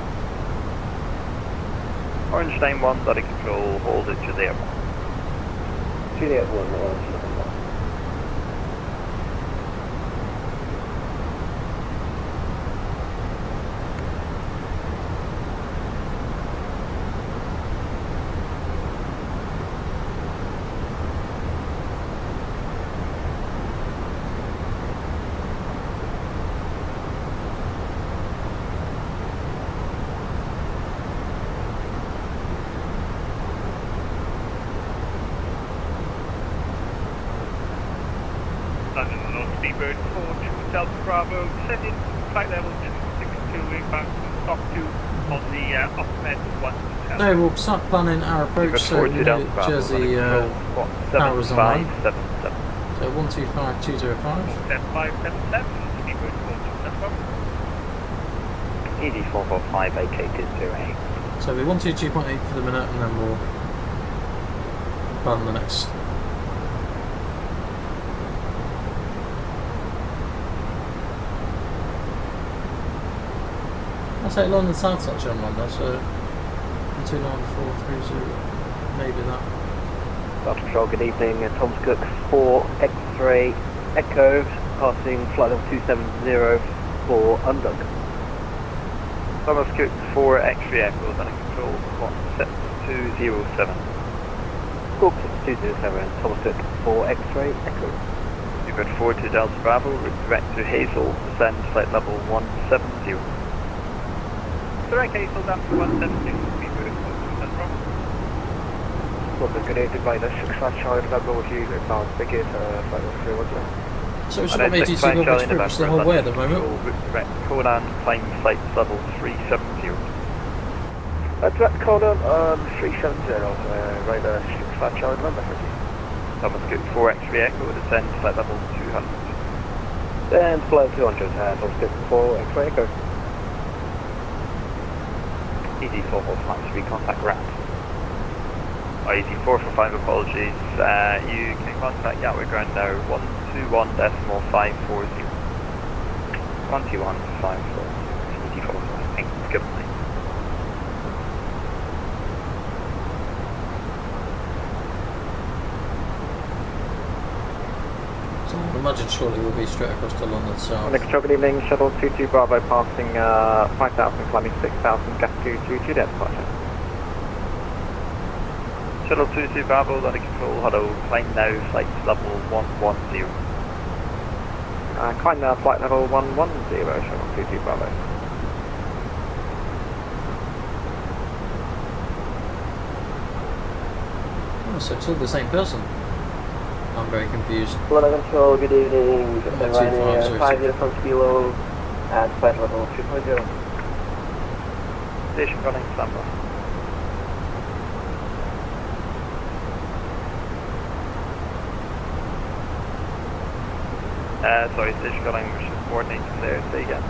Orange 91, direct control, hold it to the airport. Juliet 1, Orange 91. London North Speedbird 42 Delta Bravo, descending flight level 262, inbound to stop 2 on the Ahmed 1 Hotel. No, we'll start planning our approach so we know Jersey power is online. So 125205. 7577, Speedbird 42 ED 445 vacated 08. So we 122.8 for the minute and then we'll plan the next. I'll say London South touch on Monday, so 129430, maybe that. Dr. Control, good evening. Thomas Cook 4 X-ray Echo, passing flight level 270 for Undug. Thomas Cook 4 X-ray Echo, direct control 16207. Cook 207, Thomas Cook 4 X-ray Echo. Speedbird 42 Delta Bravo, route direct to Hazel, descend flight level 170. Direct Hazel down to 170, Speedbird 42 Delta Bravo. London, good evening, minus 65 Charlie November with you, advance ticket, flight level 310. So it's not made to see what pretty much the whole way at the moment. Route direct Conan, climb flight level 370. Direct Conan, 370, right there, 65 Charlie November, thank you. Thomas Cook 4 X-ray Echo, descend flight level 200. Then flight 200, Thomas Cook 4 X-ray Echo. ED445, recontact ground. ED445, apologies. You can contact Gatwick ground now, 121.540. 12154, ED445, thank you, good morning. So I imagine surely we'll be straight across to London South. Next good evening, Shuttle 22 Bravo passing 5,000, climbing 6,000, gas 222, departure. Shuttle 22 Bravo, London Control, hello, climb now, flight level 110. Climb now, flight level 110, Shuttle 22 Bravo. Oh, so it's all the same person. I'm very confused. London Control, good evening. Ryanair 50 from kilo at flight level 2.0. Station running, standby. Sorry, station running, we should coordinate from there, say again.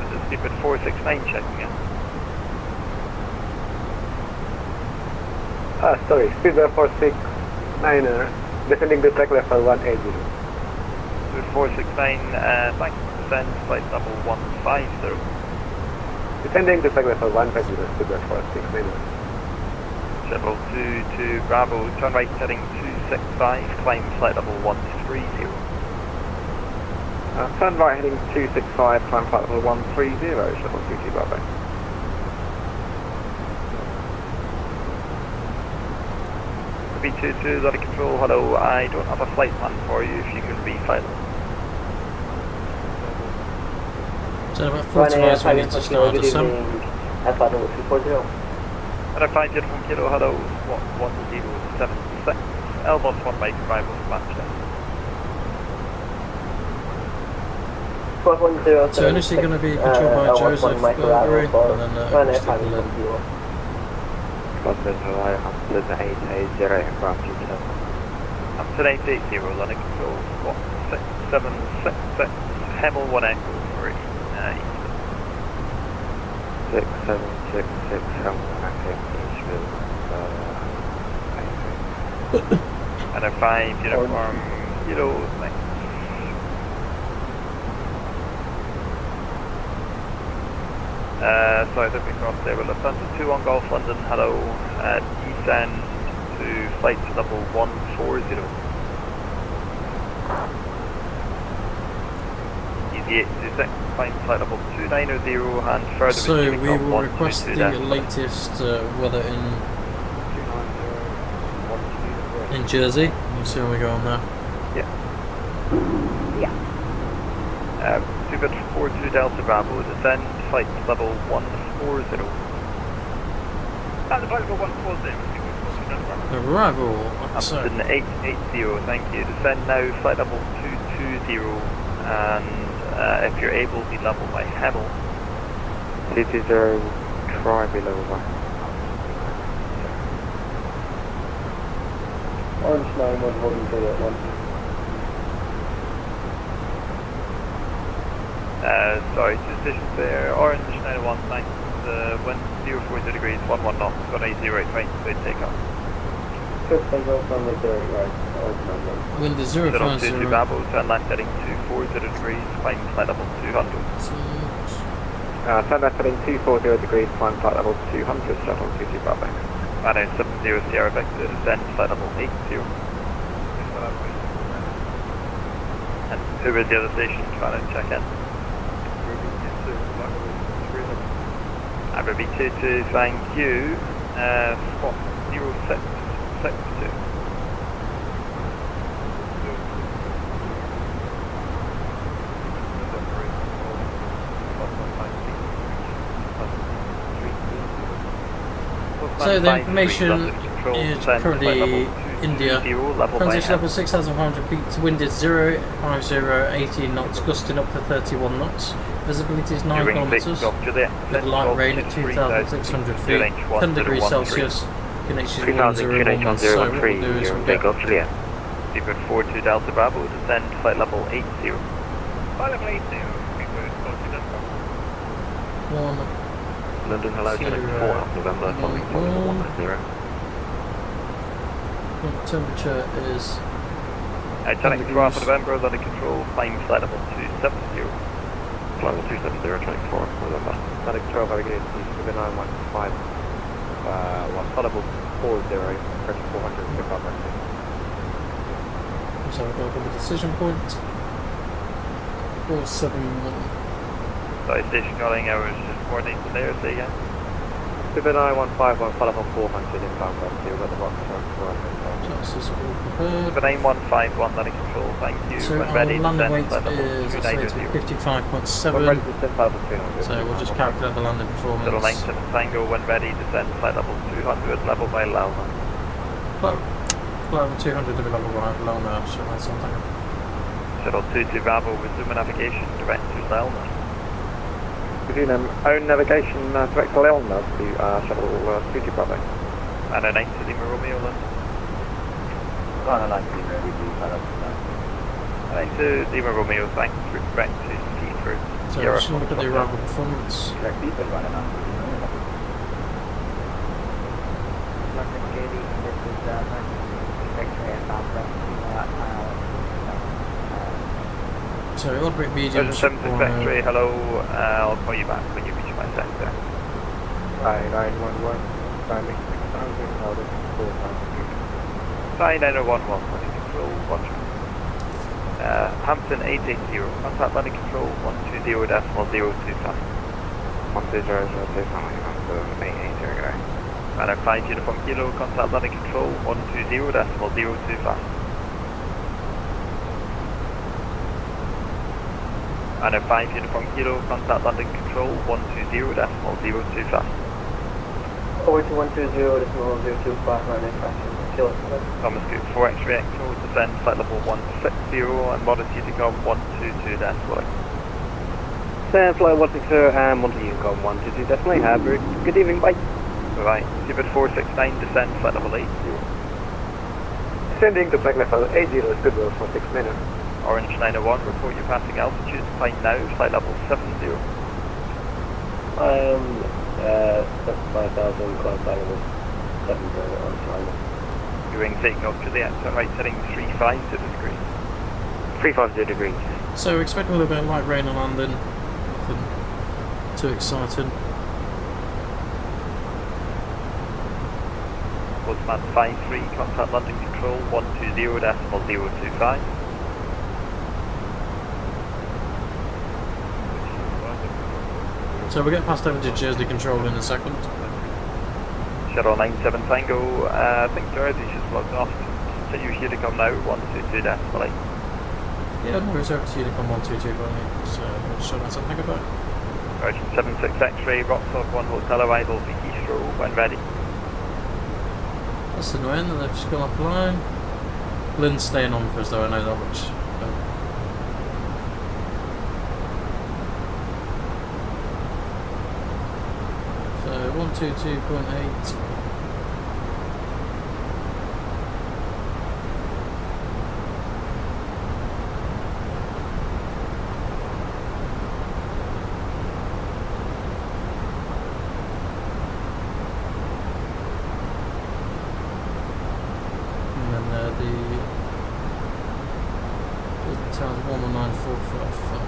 This is stupid 469 checking in. Sorry, speedbird 469er, descending to track level 180. Speedbird 469, thank you, descend, flight level 150. Descending to track level 150, speedbird 469er. Shuttle 22 Bravo, turn right heading 265, climb flight level 130. Turn right heading 265, climb flight level 130, Shuttle 22 Bravo. B22, Lottie Control, hello, I don't have a flight plan for you, if you can refile. So about 40 miles we need to start at some. At flight level 240. And I find you from Kilo, hello, 1076, Airbus 1 Mike, arrival from Manchester. So initially going to be controlled by Joseph Guru, and then London July, Hampton 880, aircraft detail. Hampton 880, London Control, 6766, Hemel 1 Echo for East. 6766, Hemel 1 Echo, Eastville, And a 5 uniform, Kilo, thanks. Sorry, I didn't cross there, but Lufthansa 2 on Golf London, hello, descend to flight level 140. Easy 826, climb flight level 290 and further. So we will request the latest weather in Jersey. We'll see how we go on there. Yeah. 242 Delta Bravo, descend, flight level 140. And the flight level 140. Arrival. Hampton 880, thank you. Descend now, flight level 220, and if you're able, be level by Hemel. CT0, try below 1. Orange 91 holding to that one. Sorry, two stations there. Orange 901, nice. Wind 040 degrees, 11 knots, 180 right, right, so take off. Wind is 050. Shuttle 22 Bravo, turn left heading 240 degrees, climb flight level 200. Turn left heading 240 degrees, climb flight level 200, Shuttle 22 Bravo. Runway 70 Sierra Victor, descend flight level 80. And who is the other station trying to check in? Abbey 22, thank you. Spot 0662. So the information is currently India. Transition level 6,500 feet. Wind is 050, 18 knots, gusting up to 31 knots. Visibility is 9 kilometers. With light rain at 2,600 feet. 10 degrees Celsius. Connection is 1011. So what we'll do is we'll get Seabird 42 Delta Bravo, descend flight level 80. Flight level 80, Seabird 42 Delta Bravo. 1, London, hello, Channel 4 Alpha November, following flight level 190. what temperature is Channel 4 Alpha November, London Control, climb flight level 270. Flight level 270, Channel 4 November. London Control, very good. Seabird 915. Flight level 40, approaching 400, pick up right. so we've got the decision point 471. Sorry, station calling hours, just coordinates there, say again. Seabird 9151, flight level 400, inbound right, so we've got the box for Chances are all prepared. Seabird 9151, London Control, thank you. So When our ready, landing weight descend flight level is estimated 290. 55.7. So we'll just calculate the landing performance. Shuttle 97 Tango, when ready, descend flight level 200, level by Lelna. Flight level 200 to be level by Lelna, should I something? Shuttle 22 Bravo, resume navigation, direct to Lelna. Between own navigation direct to Leon now to Shuttle 22 Bravo. And a 9 to Lima Romeo, London. Right to Lima Romeo, thanks, direct to Seaford. So just look at the arrival performance. So orbit medium. Version 7 X-ray, hello, I'll call you back when you reach my sector. 911, timing 6000, order 9011, landing control, watch. Hampton 880, contact landing control 120.025. 120.025, Hampton 880, okay. Runner 5 Uniform Kilo, contact landing control 120.025. Runner 5 Uniform Kilo, contact landing control 120.025. Over to 120.025, running fraction, kilo. Thomas Group 4 X-ray Echo, descend flight level 160 and modern Unicom 122.8. Sand flight 160 and 1 to Unicom 122, definitely have. Good evening, bye. Right, Seabird 469, descend flight level 80. Descending to flight level 80 is goodwill for 6 minutes. Orange 901, report your passing altitude, climb now, flight level 70. I am 75,000, climb flight level 70 on time. Doing taking off to the turn right heading 350 degrees. 350 degrees. So we're expecting a little bit of light rain on landing. Nothing too exciting. Postman 53, contact landing control 120.025. So we'll get passed over to Jersey Control in a second. Shuttle 97 Tango, I think Jersey's just logged off. Continue here to come now, 122.8. Yeah, no, it's over to Unicom 122, so we'll show that something about. Virgin 76 X-ray, Rocktalk 1 Hotel arrival for Heathrow when ready. That's annoying that they've just gone offline. Lynn's staying on for us though, I know that much. So 122.8. The town's 119.455.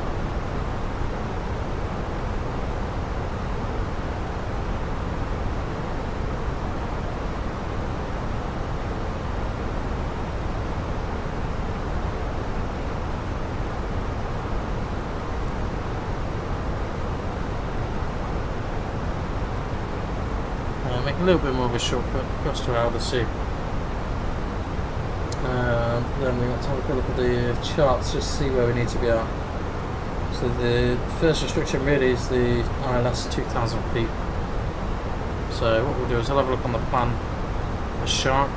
Make a little bit more of a shortcut across to Aldersea. Then we want to have a look at the charts just to see where we need to be at. So the first restriction really is the ILS 2000 feet. So what we'll do is I'll have a look on the plan for Shark.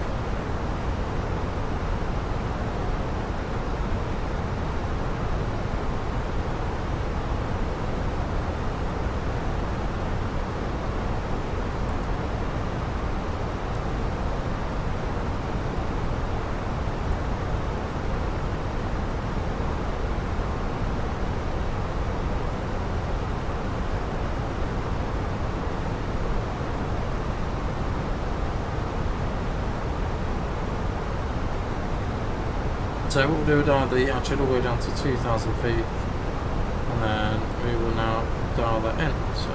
So what we'll do is dial the altitude all the way down to 2,000 feet, and then we will now dial that in. So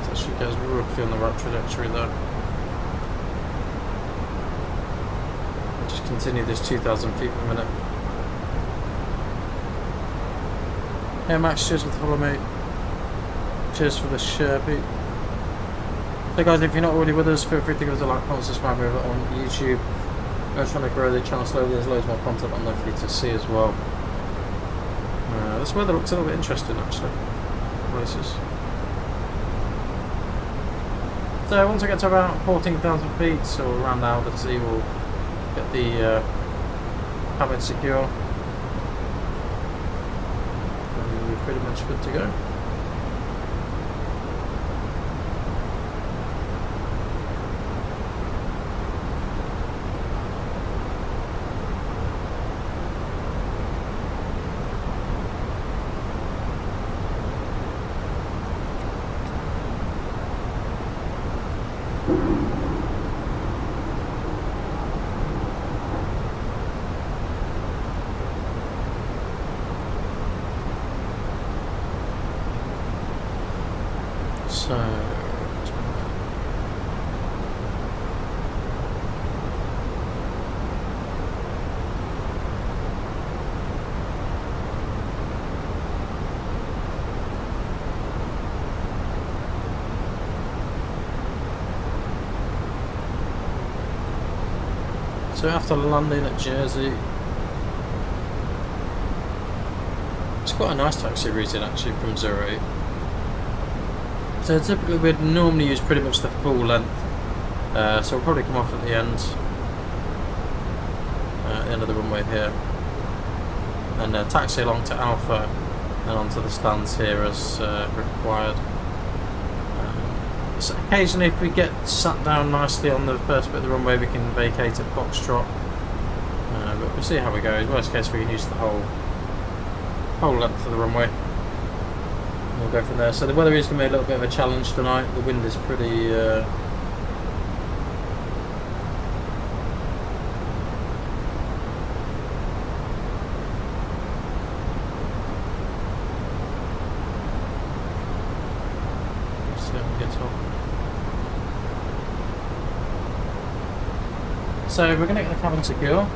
that should get us roughly on the right trajectory there. We'll just continue this 2,000 feet per minute. Hey Max, cheers for the follow, mate. Cheers for the share, Pete. So guys, if you're not already with us, feel free to give us a like, comment, subscribe over on YouTube. We're trying to grow the channel slowly. There's loads more content on there for you to see as well. This weather looks a little bit interesting actually. Places. So once we get to about 14,000 feet, so around the altitude, we'll get the cabin secure. And we're pretty much good to go. So after landing at Jersey, it's quite a nice taxi route in actually from 08. So typically we'd normally use pretty much the full length, so we'll probably come off at the end of the runway here, and taxi along to Alpha and onto the stands here as required. So occasionally if we get sat down nicely on the first bit of the runway, we can vacate at Foxtrot, but we'll see how it goes. Worst case we can use the whole length of the runway. We'll go from there. So the weather is going to be a little bit of a challenge tonight. The wind is pretty so we're going to get the cabin secure.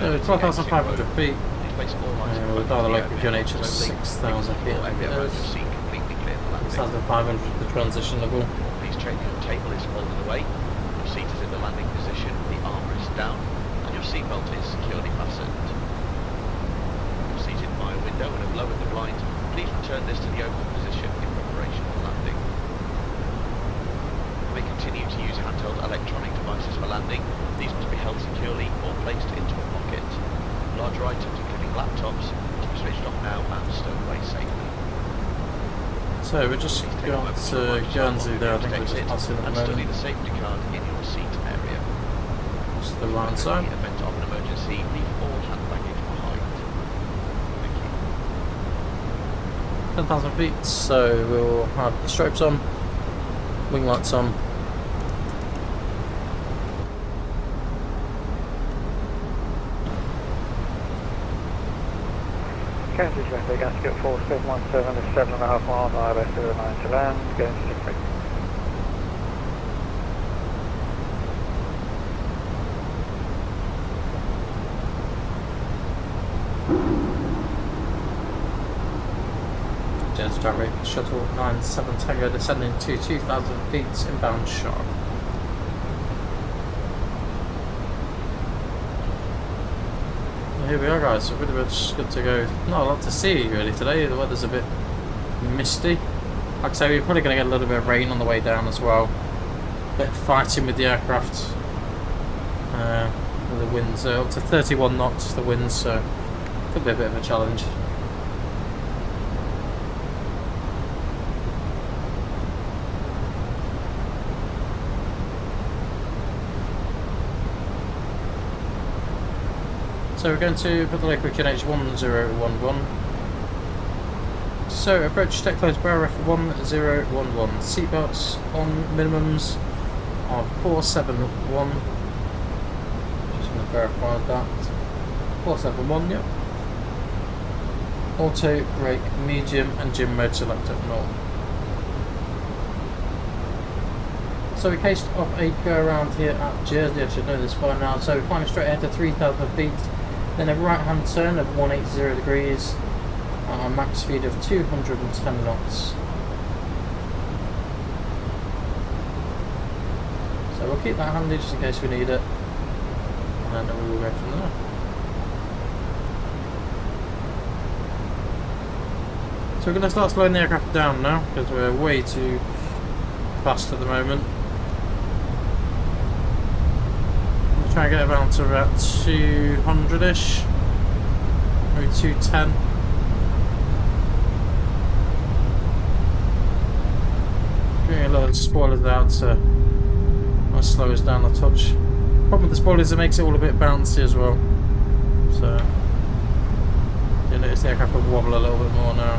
So 12,500 feet. We'll dial the local QNH at 6,000 feet. 6,500 the transition level. Please check your table is folded away, your seat is in the landing position, the armour is down, and your seatbelt is securely fastened. You're seated by a window and have lowered the blind. Please return this to the open position in preparation for landing. We continue to use handheld electronic devices for landing. These must be held securely or placed into a pocket. Larger items, including laptops, must be switched off now and stowed away safely. So we're just got Guernsey there, I think we're just passing at the moment. Study the safety card in your seat area. Just the right side. In the event of an emergency, leave all hand baggage behind. Thank you. 10,000 feet, so we'll have the stripes on, wing lights on. British Airways Gasket 4717 is 7.5 miles, Airbus A319 to land, going to 6 feet. Jazz Gatwick Shuttle 97 Tango descending to 2,000 feet inbound sharp. Here we are, guys, so pretty much good to go. Not a lot to see really today, the weather's a bit misty. Like I say, we're probably going to get a little bit of rain on the way down as well. A bit of fighting with the aircraft. The winds are up to 31 knots, the winds, so could be a bit of a challenge. So we're going to put the local QNH 1011. So approach deck close bar F 1011. Seatbelts on minimums of 471. Just going to verify that. 471, yep. Auto, brake, medium, and gym mode select at 0. So we cased off a go around here at Jersey, I should know this by now. So we're climbing straight ahead to 3,000 feet. Then a right hand turn of 180 degrees at a max speed of 210 knots. So we'll keep that handy just in case we need it, and then we will go from there. So we're going to start slowing the aircraft down now because we're way too fast at the moment. Try and get about to about 200-ish, maybe 210. Getting a lot of spoilers out to slow us down a touch. Problem with the spoilers, it makes it all a bit bouncy as well. So you notice the aircraft will wobble a little bit more now.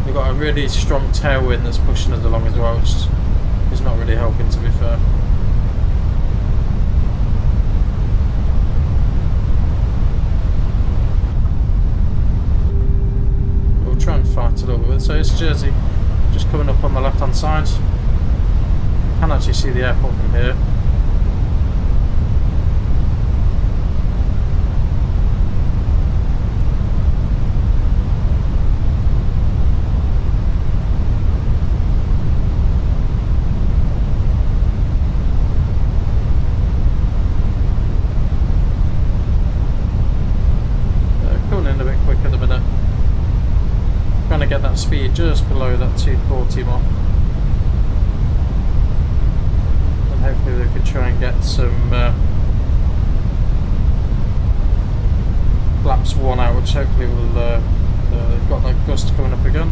We've got a really strong tailwind that's pushing us along as well, which is not really helping, to be fair. We'll try and fight a little bit. So it's Jersey, just coming up on the left hand side. You can actually see the airport from here. Get that speed just below that 240 mark, and hopefully we could try and get some flaps 1 out, which hopefully will got that gust coming up again.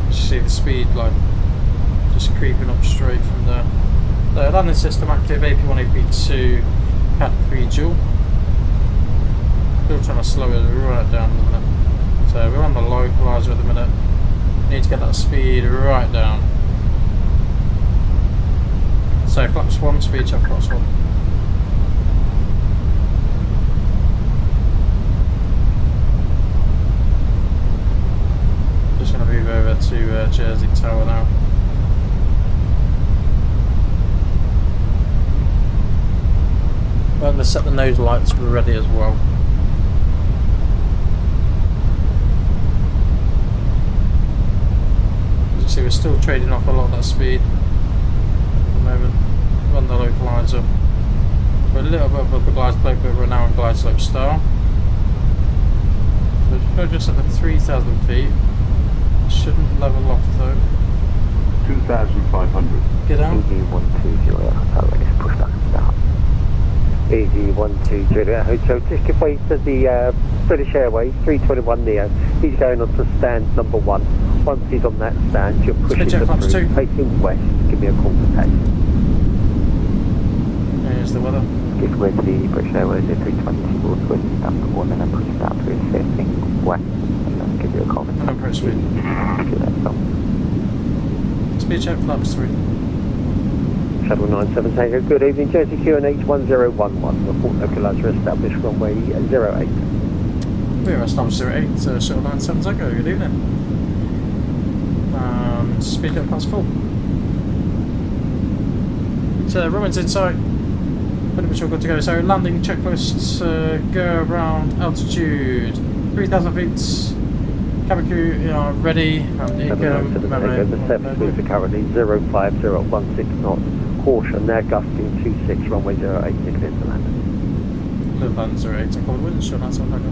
You see the speed like just creeping up straight from there. The landing system active, AP1, AP2, Cat 3 dual. Still trying to slow it right down at the minute. So we're on the localizer at the minute. Need to get that speed right down. So flaps 1, speed check flaps 1. Just going to move over to Jersey Tower now. I'm going to set the nose lights ready as well. See, we're still trading off a lot of that speed at the moment. We're on the localizer. We're a little bit above the glide slope, but we're now on glide slope star. So we're just at the 3,000 feet. Shouldn't level off though. 2,500. Get out. AG120, push back down. AG120, Hotel, just give way to the British Airways 321 Neo. He's going on to stand number 1. Once he's on that stand, you're pushing the through, facing west. Give me a call to taxi. There's the weather. Give way to the British Airways A319, we'll switch number 1 and then push it down through facing west. And then give you a call. And approach speed. Speed check flaps 3. Shuttle 97 Tango, good evening, Jersey QNH 1011, report localizer established runway 08. We're established 08, Shuttle 97 Tango, good evening. Speed limit past full. So, runway's in sight. Pretty much all good to go. So, landing checkposts, go around altitude 3,000 feet. Cabin crew are ready. The service winds are currently 05016 knots. Caution, they're gusting 26, runway 08, clear to land. Land 08, and cold winds, Shuttle 97 Tango.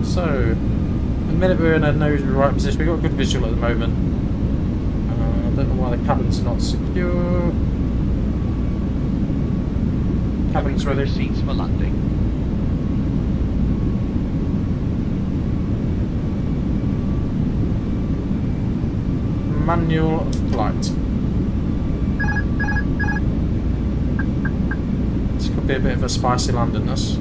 So, the minute we're in a nose right position, we've got a good visual at the moment. I don't know why the cabin's not secure. Cabin's ready. Seats for landing. Manual flight. This could be a bit of a spicy landing, this.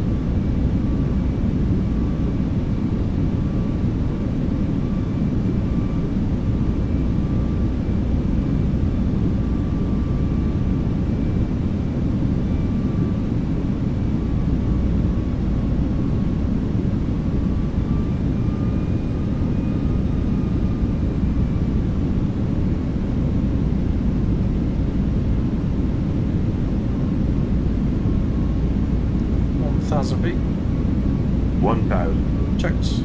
Feet. 1,000. Checked.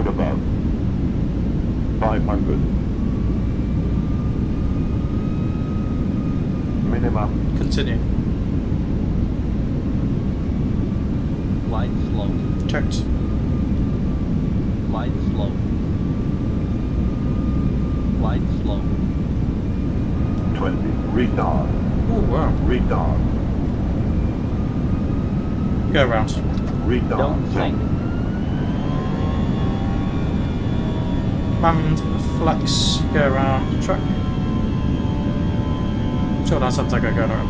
Above. 500. Minimum. Continue. Line slow. Checked. Line slow. Line slow. 20. Retard. Oh wow. Retard. Go around. Retard. Don't sink. Manned flex, go around the track. Shuttle 97 Tango going around.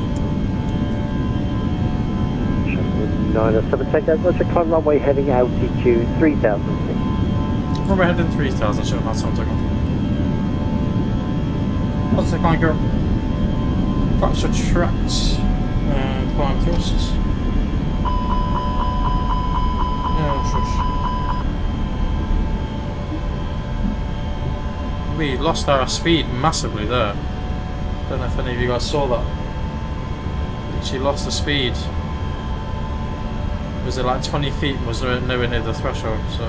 Shuttle 907 Tango, Roger, climb runway heading altitude 3,000 feet. Runway heading 3,000, Shuttle 97 Tango. What's the climb girl? Fracture tracked and climb thrusts. Yeah, shush. We lost our speed massively there. Don't know if any of you guys saw that. She lost the speed. Was it like 20 feet and was nowhere near the threshold, so...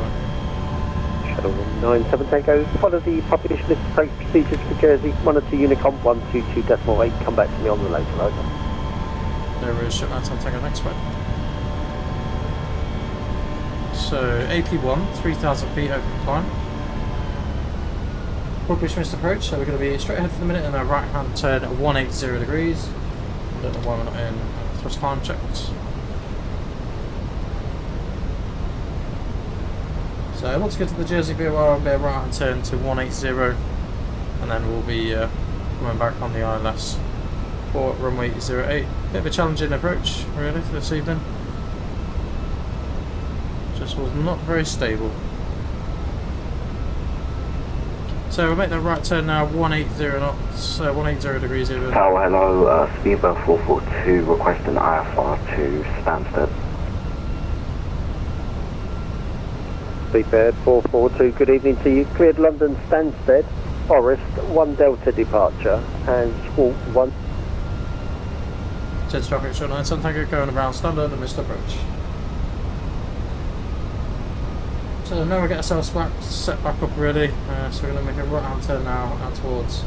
Shuttle 97 Tango, follow the population list approach procedures for Jersey, monitor Unicom 122.8, come back to me on the later, over. There is Shuttle 97 Tango next way. So, AP1, 3,000 feet open climb. British missed approach, so we're going to be straight ahead for the minute and a right hand turn at 180 degrees. I don't know why we're not in thrust climb checked. So once we get to the Jersey VOR, I'll be a right hand turn to 180 and then we'll be coming back on the ILS for runway 08. Bit of a challenging approach really for this evening. Just was not very stable. So we'll make the right turn now, 180 knots, 180 degrees even. Tower, hello, Speedbird 442, requesting IFR to Stansted. Speedbird 442, good evening to you. Cleared London Stansted, Forest, 1 Delta departure, and Squawk 1. Jets traffic, Shuttle 97 Tango going around standard and missed approach. So now we get ourselves set back up ready. So we're going to make a right hand turn now out towards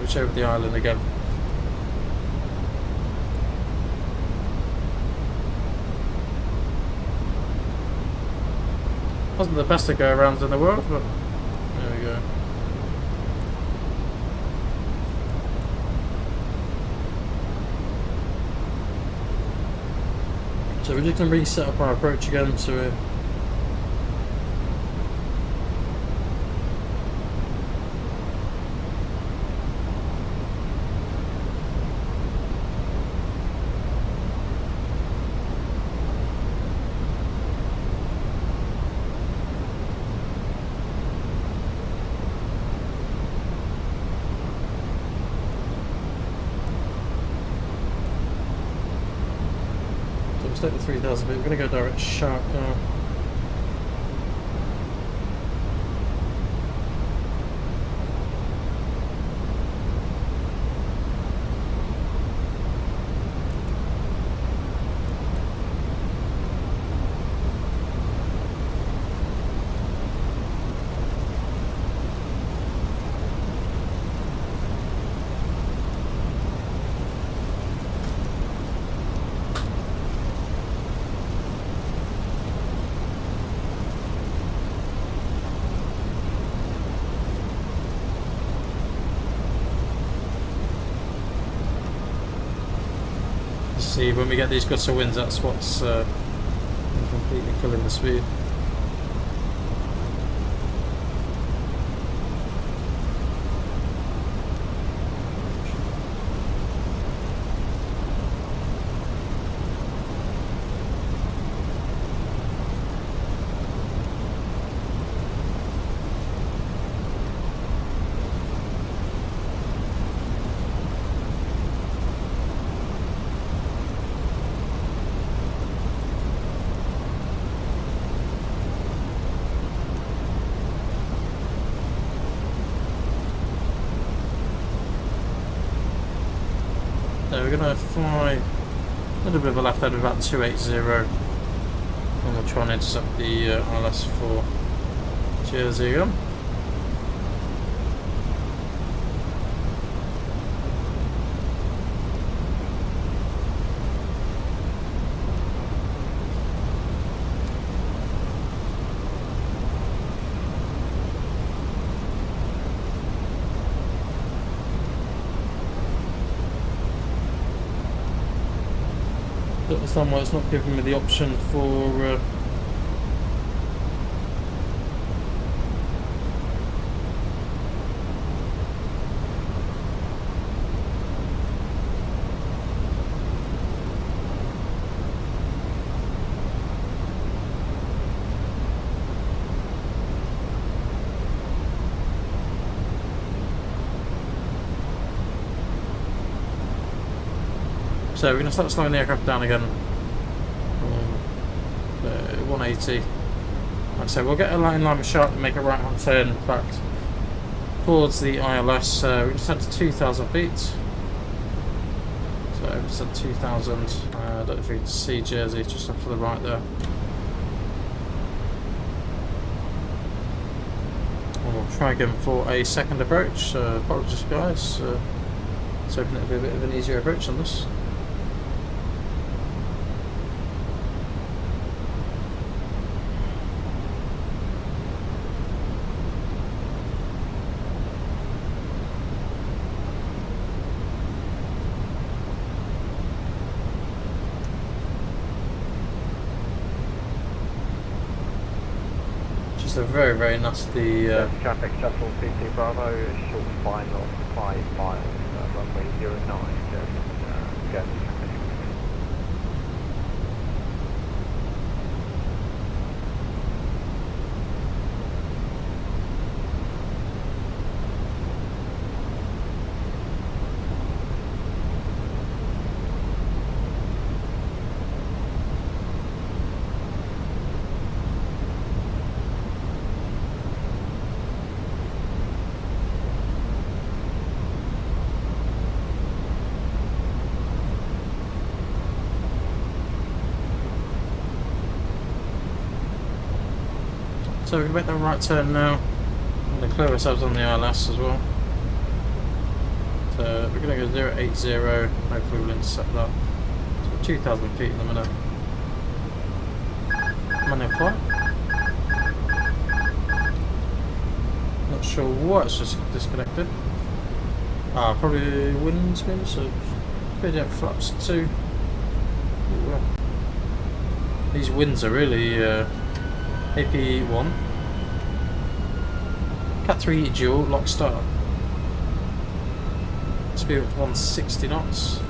which over the island again. Wasn't the best of go-arounds in the world, but there we go. So we're just going to reset up our approach again, so we're take the 3000, but we're going to go direct sharp now. See, when we get these gusts of winds, that's what's completely killing the speed. We're going to fly a little bit of a left out of about 280 and we'll try and intercept the ILS for Jersey again. Don't understand why it's not giving me the option for so we're going to start slowing the aircraft down again. 180. Like I say, we'll get a line with sharp and make a right hand turn back towards the ILS. We just had to 2,000 feet. So we just had 2,000. I don't know if you can see Jersey just off to the right there. And we'll try again for a second approach. Apologies guys. It's hoping it'll be a bit of an easier approach than this. A very, very nasty traffic shuttle PT Bravo, short final 5 miles, runway 09, Gatwick. So we can make the right turn now and clear ourselves on the ILS as well. So we're going to go 080, hopefully we'll intercept that. So 2,000 feet in a minute. Manual flight. Not sure what's just disconnected. Probably winds maybe, so maybe have flaps too. Ooh, these winds are really AP1. Cat 3 dual, lock start. Speed up to 160 knots.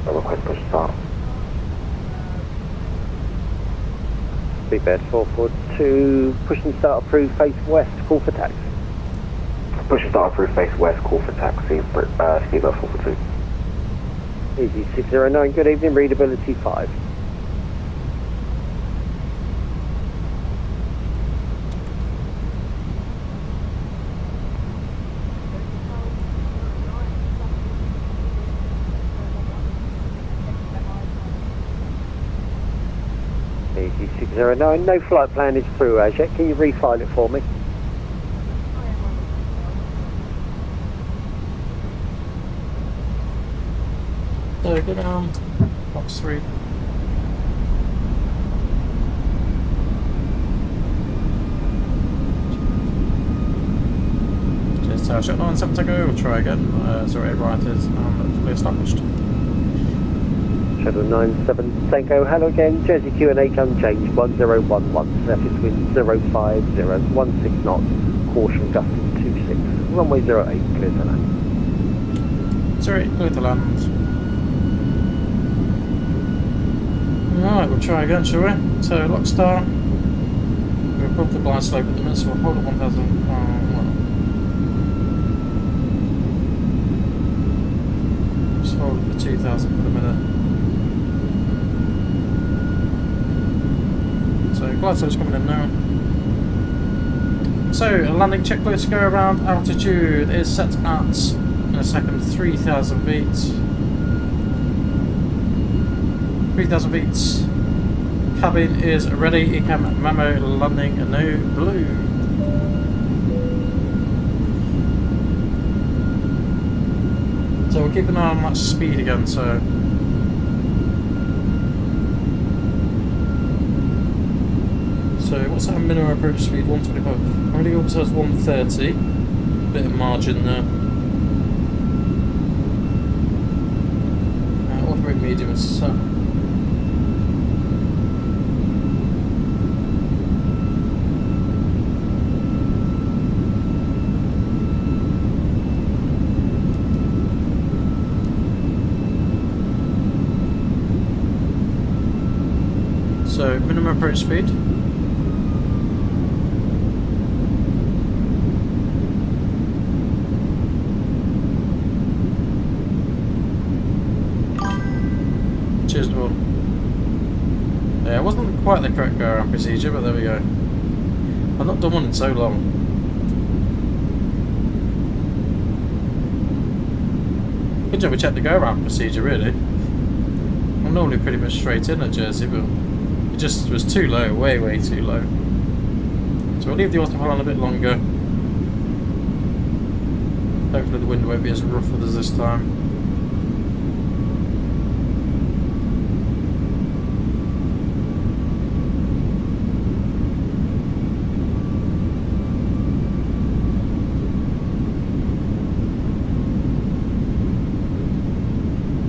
Request push start. Bed 442, push and start approved, face west, call for taxi. Push and start approved, face west, call for taxi, speedbird 442. Easy 609, good evening, readability 5. Easy 609, no flight plan is through as yet, can you refile it for me? So go down, box 3. Cheers, Tower Shuttle 97 to go, we'll try again. 08 right is fully established. Shuttle 97 Tango, hello again, Jersey QNH unchanged, 1011, surface wind 050, 16 knots, caution gusting 26, runway 08, clear to land. 08, clear to land. Alright, we'll try again, shall we? So, lock star. We're above the blind slope at the minute, so we'll hold at 1,000. Just hold at the 2,000 for the minute. So, glide slope's coming in now. So, a landing checklist go around. Altitude is set at, in a second, 3,000 feet. 3,000 feet. Cabin is ready. ECAM memo landing no blue. So we'll keep an eye on that speed again. So what's our minimum approach speed? 125. I'm going to go up to 130. Bit of margin there. Operate medium is set. So minimum approach speed. Cheers, Will. Yeah, it wasn't quite the correct go around procedure, but there we go. I've not done one in so long. Good job we checked the go around procedure, really. I'm normally pretty much straight in at Jersey, but it just was too low, way too low. So we'll leave the autopilot on a bit longer. Hopefully the wind won't be as rough as this time.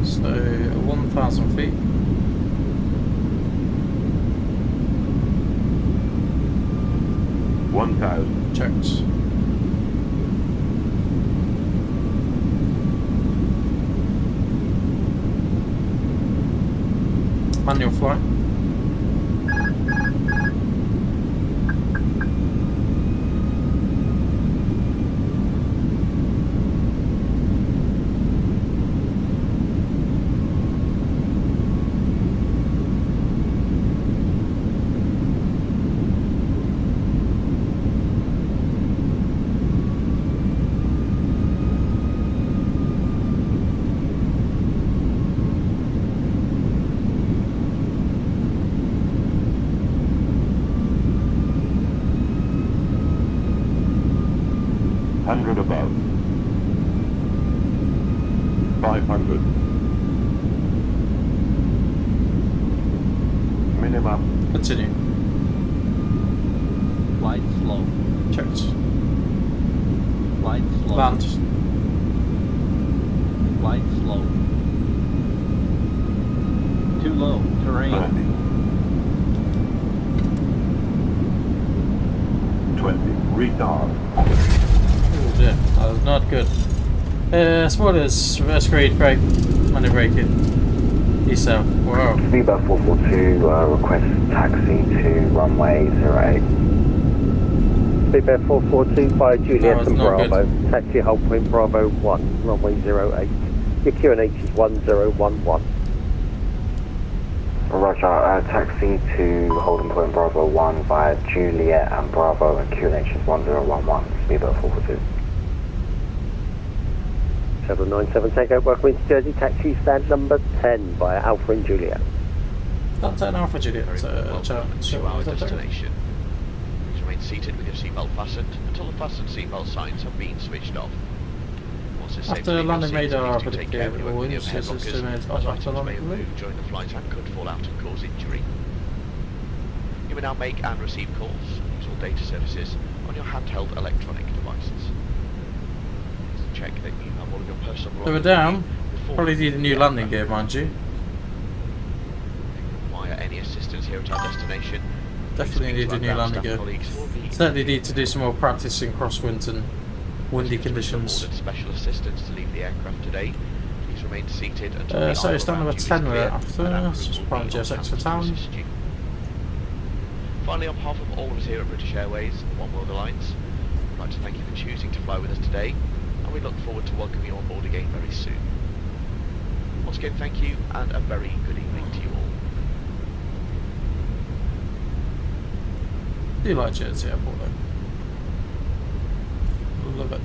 So 1,000 feet. Checks. Manual flight. 100 above. 500. Minimum. Continue. Flight slow. Checked. Flight slow. Land. Flight slow. Too low. Terrain. 20. Retard. Oh dear, that was not good. Spoilers, reverse grade brake, money braking. ESO, wow. Speedbird 442, request taxi to runway 08. Speedbird 442 by Juliet was and not Bravo. Taxi hold point Bravo 1, runway 08. Your QNH is 1011. Roger, taxi to holding point Bravo 1 via Juliet and Bravo and QNH is 1011. Speedbird 442. Shuttle 97 Tango, welcome into Jersey, taxi stand number 10 by Alpha and Juliet. Not 10 Alpha Juliet, To our destination. Please remain seated with your seatbelt fastened until the fastened seatbelt signs have been switched off. Once it's safe to after leave your landing seat, radar, please do take care of your opening of head lockers, as items may move during the flight and could fall out and cause injury. You may now make and receive calls and use all data services on your handheld electronic devices. Check that you have all of your personal They were down. Probably need a new landing gear, mind you. If you require any assistance here at our destination, Definitely need a new landing gear. Certainly need to do some more practice in crosswinds and windy conditions. Special assistance to leave the aircraft today. Please remain seated until So stand number 10 with it after. Let's just prime GSX for town. Finally, on behalf of all of us here at British Airways and One World Alliance, I'd like to thank you for choosing to fly with us today, and we look forward to welcoming you on board again very soon. Once again, thank you, and a very good evening to you all. Do you like Jersey Airport though? Love it.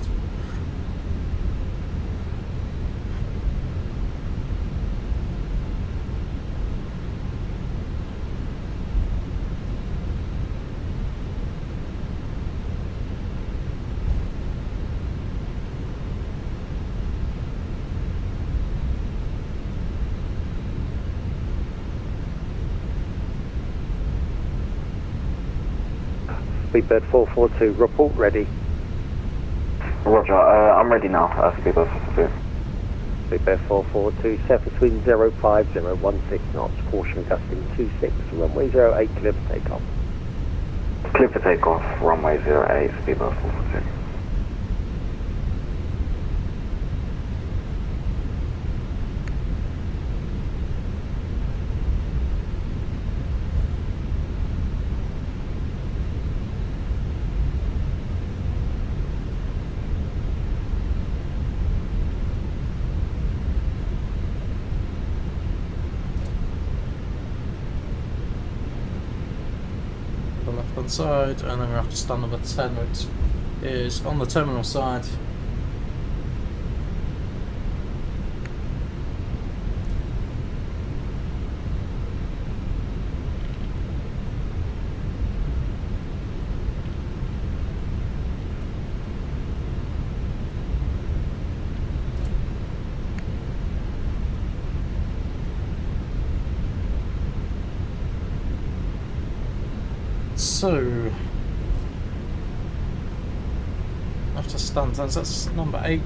Speedbird 442, report ready. Roger, I'm ready now. Speedbird 442. Speedbird 442, surface wind 05016 knots, caution gusting 26, runway 08, clear for takeoff. Clear for takeoff, runway 08, Speedbird 442. Left hand side, and then we have to stand number 10, which is on the terminal side. So, after stand stands, that's number 8,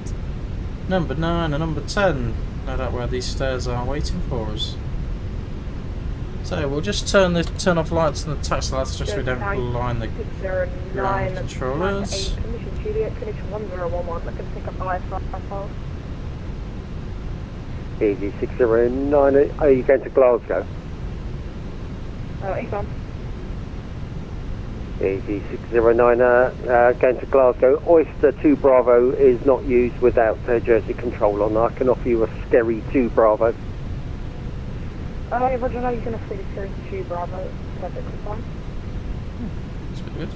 number 9 and number 10. No doubt where these stairs are waiting for us. So we'll just turn off lights and the taxi lights just so we don't blind the ground controllers. Commission Juliet, connection 1011, looking to pick up the lights off myself. Easy 609, are you going to Glasgow? East on. Easy 609, going to Glasgow. Oyster 2 Bravo is not used without Jersey control on. I can offer you a Scary 2 Bravo. Roger, now you can offer the Scary 2 Bravo. Perfectly fine. That's pretty good.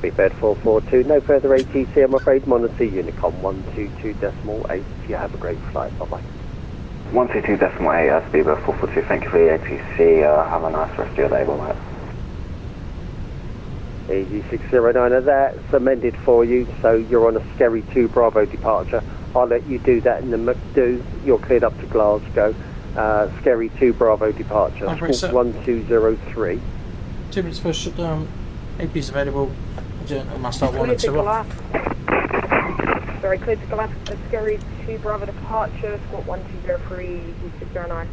Speedbird 442, no further ATC, I'm afraid. Monitor Unicom 122.8. You have a great flight, bye bye. 122.8, Speedbird 442, thank you for the ATC. Have a nice rest of your day, bye bye. Easy 609 of that, it's amended for you, so you're on a Scary 2 Bravo departure. I'll let you do that in the McDo. You're cleared up to Glasgow. Scary 2 Bravo departure, Squawk 1203. 2 minutes first shutdown, AP's available, must start 1 and 2 off. Sorry, cleared to Glasgow, Scary 2 Bravo departure, Squawk 1203, 609.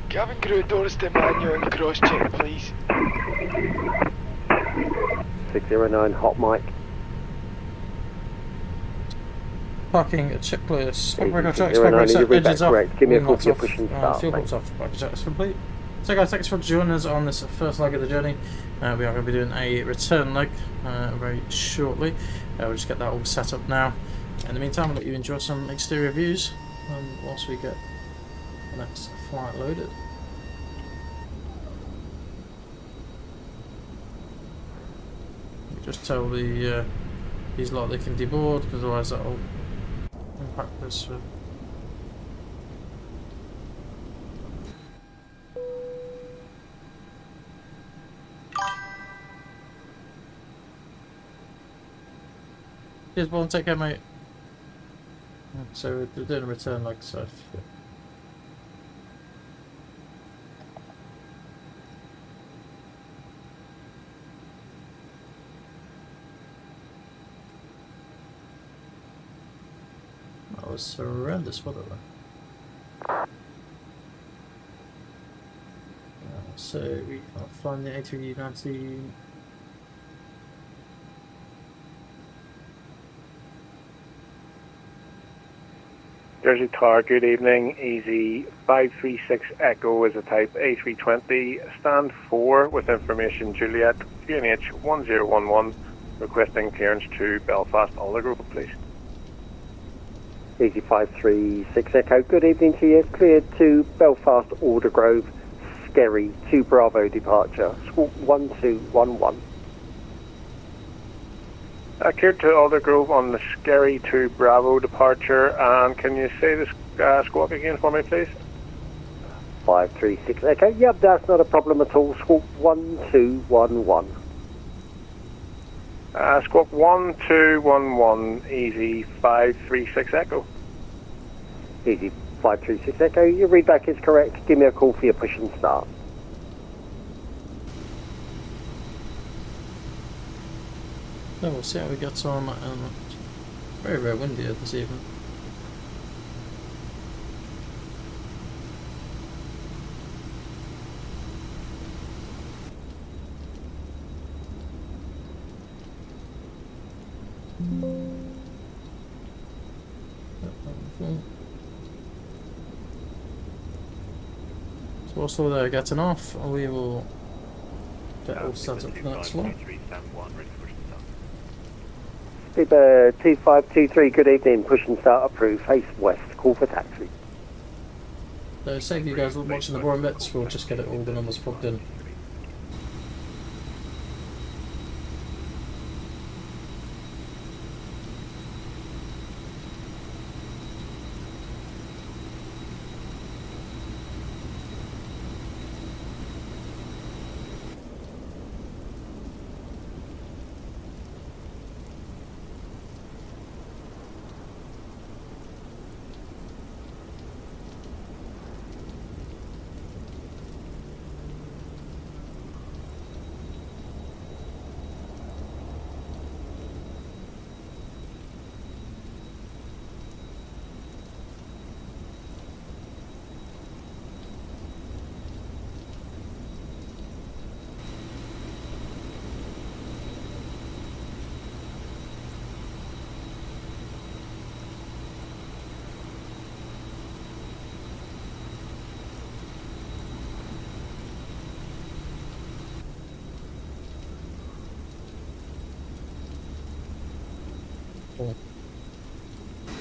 Cabin crew, doors to manual and cross check, please. 609 hot mic. Parking checklist. Record check, engines off. Correct. Give me a call for your push and start. Fuel pumps off. Parking check is complete. So guys, thanks for joining us on this first leg of the journey. We are going to be doing a return leg very shortly. We'll just get that all set up now. In the meantime, I'll let you enjoy some exterior views whilst we get the next flight loaded. Just tell the these lot they can deboard, because otherwise that'll impact this. Cheers, Paul, take care, mate. So we're doing a return like such. Yeah. That was horrendous, wasn't it? So we can't find the A319. Jersey Tower, good evening. Easy 536 Echo is a type A320. Stand 4 with information Juliet, QNH 1011, requesting clearance to Belfast Aldergrove, please. Easy 536 Echo, good evening to you. Cleared to Belfast Aldergrove, Scary 2 Bravo departure, Squawk 1211. Cleared to Aldergrove on the Scary 2 Bravo departure, and can you say the squawk again for me, please? 536 Echo, yep, that's not a problem at all. Squawk 1211. Squawk 1211, easy 536 Echo. Easy 536 Echo, your readback is correct. Give me a call for your push and start. So we'll see how we get on. Very, very windy this evening. So whilst they're getting off, we will get all set up for the next one. Speedbird 2523, good evening. Push and start approved. Face west. Call for taxi. So save you guys watching the boring bits, we'll just get it all the numbers plugged in.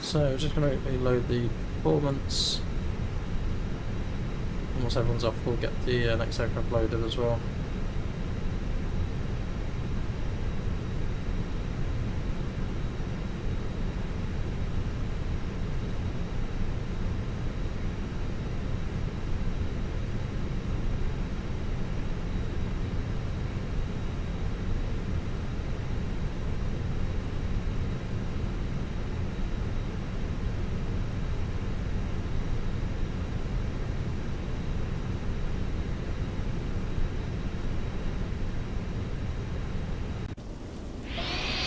So just going to reload the performance, and once everyone's off we'll get the next aircraft loaded as well.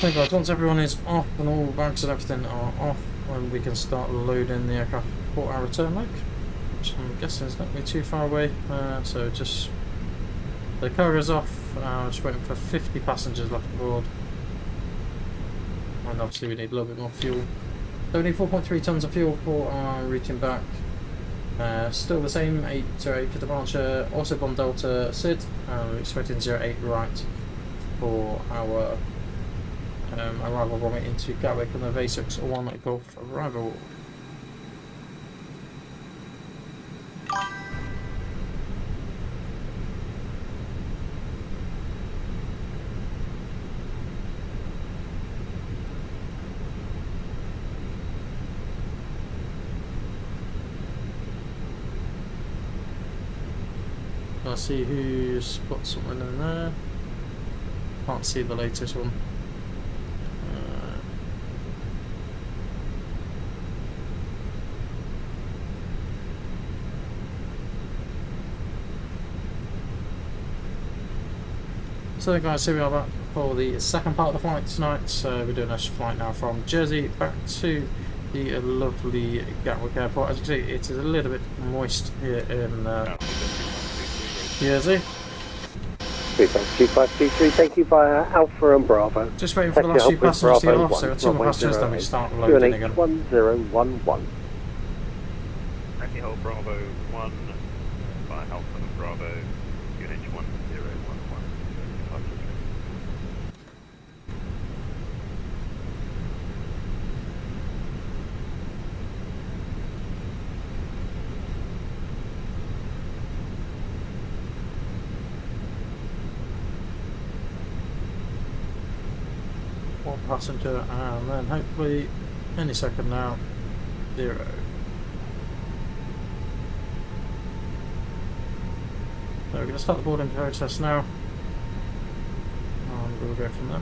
Okay guys, once everyone is off and all bags and everything are off, then we can start loading the aircraft for our return leg, which I'm guessing is not going to be too far away. So just the cargo's off, just waiting for 50 passengers left aboard, and obviously we need a little bit more fuel. So we need 4.3 tonnes of fuel for our reaching back. Still the same 808 for departure, also Bond Delta SID, we're expecting 08 right for our arrival runway into Gatwick on the A319 Golf arrival. I see who's put something in there. Can't see the latest one. So guys, here we are back for the second part of the flight tonight. So we're doing a flight now from Jersey back to the lovely Gatwick Airport. As you can see, it is a little bit moist here in Jersey. 2523, thank you via Alpha and Bravo. Just waiting for the last few passengers to get off, so 2 more passengers, then we start loading again. 1011. Thank you, hold Bravo 1 by Alpha and Bravo, UNH 1011. One passenger, and then hopefully any second now, 0. So we're going to start the boarding process now, and we'll go from there.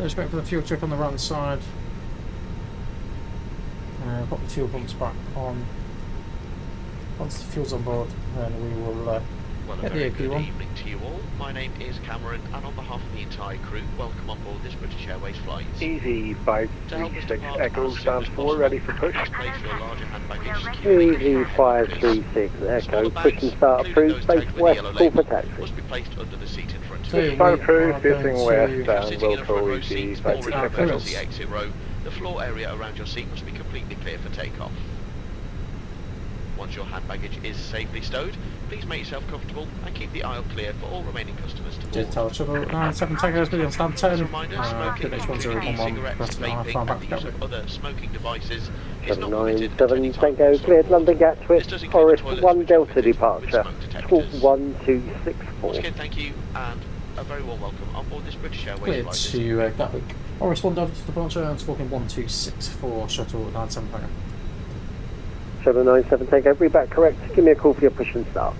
Just wait for the fuel check on the right side. Put the fuel pumps back on. Once the fuel's on board, then we will get the AP Good one. evening to you all. My name is Cameron, and on behalf of the entire crew, welcome on board this British Airways flight. Easy 536 Echo, stand 4, ready for push. Place your larger hand baggage Easy 536 Echo, push and start approved, base west, call for taxi. must be placed under the seat in front of So you. we Start approved, are facing going west, to- and Sitting will in a front row tow seat the or in an 536 emergency Echo. exit row, the floor area around your seat must be completely clear for takeoff. Once your hand baggage is safely stowed, please make yourself comfortable and keep the aisle clear for all remaining customers to board. Digital Shuttle 97 Tango speed on stand 10. As a reminder, smoking, Finish including 1011, e-cigarettes, press the R, vaping, far back and to the use Gatwick. of other smoking devices is not permitted at 797 any time. Tango, cleared London Gatwick, This does include Forest toilets 1 which are Delta fitted with departure, smoke detectors. call 1264. Once again, thank you, and a very warm welcome on board this British Airways Cleared flight. to Gatwick. Forest 1 Delta departure and smoking 1264 Shuttle 97 Tango. Shuttle 97 Tango, read back correct, give me a call for your push and start.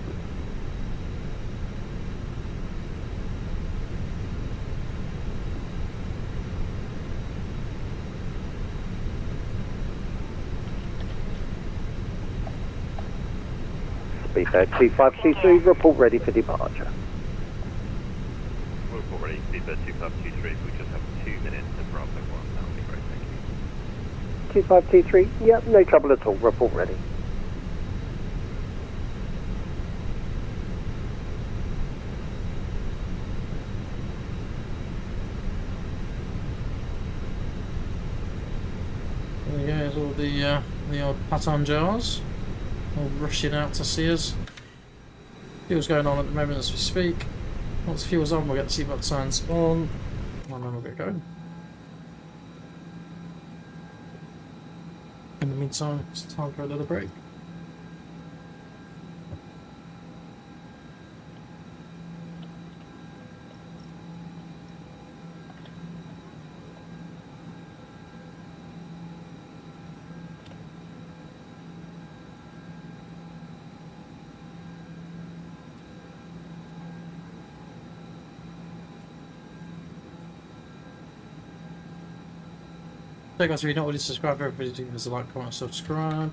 Speedbird 2523, report ready for departure. Report ready, Speedbird 2523, we just have 2 minutes to Bravo 1, that would be great, thank you. 2523, yep, no trouble at all, report ready. There goes all the old passengers, all rushing out to see us. Fuel's going on at the moment as we speak. Once the fuel's on, we'll get the seatbelt signs on, and then we'll get going. In the meantime, it's time for a little break. So guys, if you're not already subscribed, everybody do give us a like, comment, subscribe.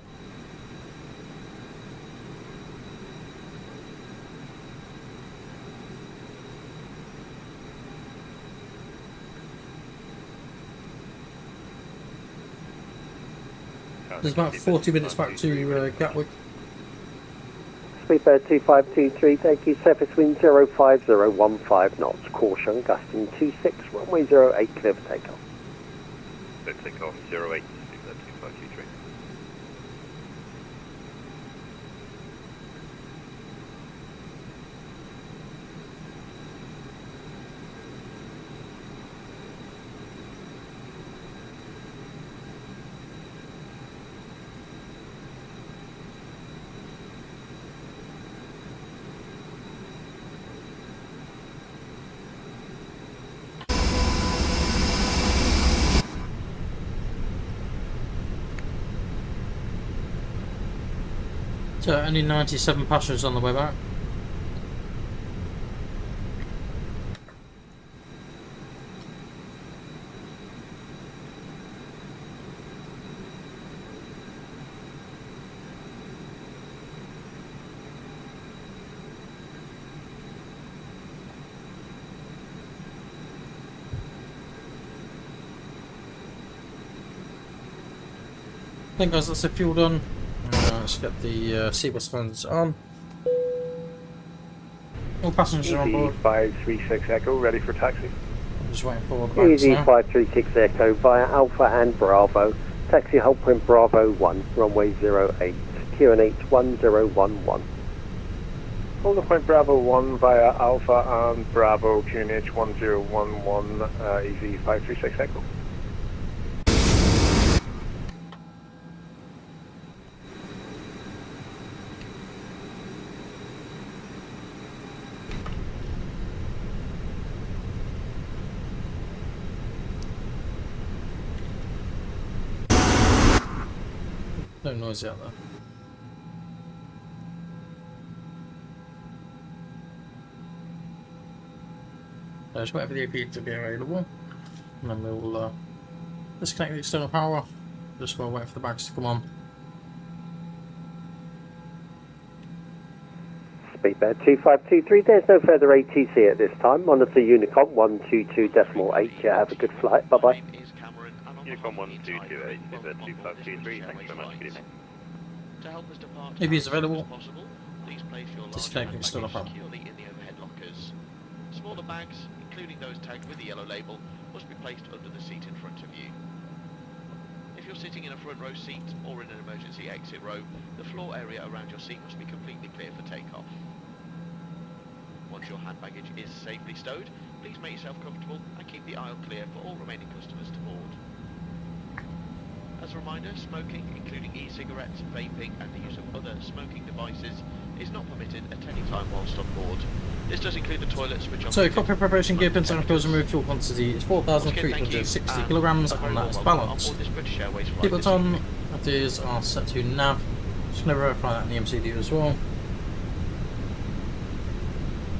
There's about 40 minutes back to Gatwick. Speedbird 2523, thank you. Surface wind 05015 knots. Caution, gusting 26. Runway 08, clear for takeoff. So take off 08, Speedbird 2523. So only 97 passengers on the way back. I think guys, that's the fuel done. Let's get the Seabus fans on. All passengers are on board. 536 Echo, ready for taxi. I'm just waiting for bags Easy now. 536 Echo via Alpha and Bravo. Taxi hold point Bravo 1, runway 08, QNH 1011. Hold point Bravo 1 via Alpha and Bravo, QNH 1011, easy 536 Echo. No noise out there. Just wait for the AP to be available, and then we'll disconnect the external power. Just while wait for the bags to come on. Speedbird 2523, there's no further ATC at this time. Monitor Unicom 122.8. Yeah, have a good flight. Bye bye. Unicom 1228, Speedbird 2523, thanks very much, good evening. To help us depart Maybe it's available. as possible, please place your Disconnect the large external baggage power. securely in the overhead lockers. Smaller bags, including those tagged with the yellow label, must be placed under the seat in front of you. If you're sitting in a front row seat or in an emergency exit row, the floor area around your seat must be completely clear for takeoff. Once your hand baggage is safely stowed, please make yourself comfortable and keep the aisle clear for all remaining customers to board. As a reminder, smoking, including e-cigarettes, vaping and the use of other smoking devices, is not permitted at any time whilst on board. This does include the toilets, which are... So cockpit preparation gear pins and close and remove fuel quantity is 4,360 kilograms, and that is balanced. Seatbelt on, that is our set to nav. Just going to verify that in the MCD as well.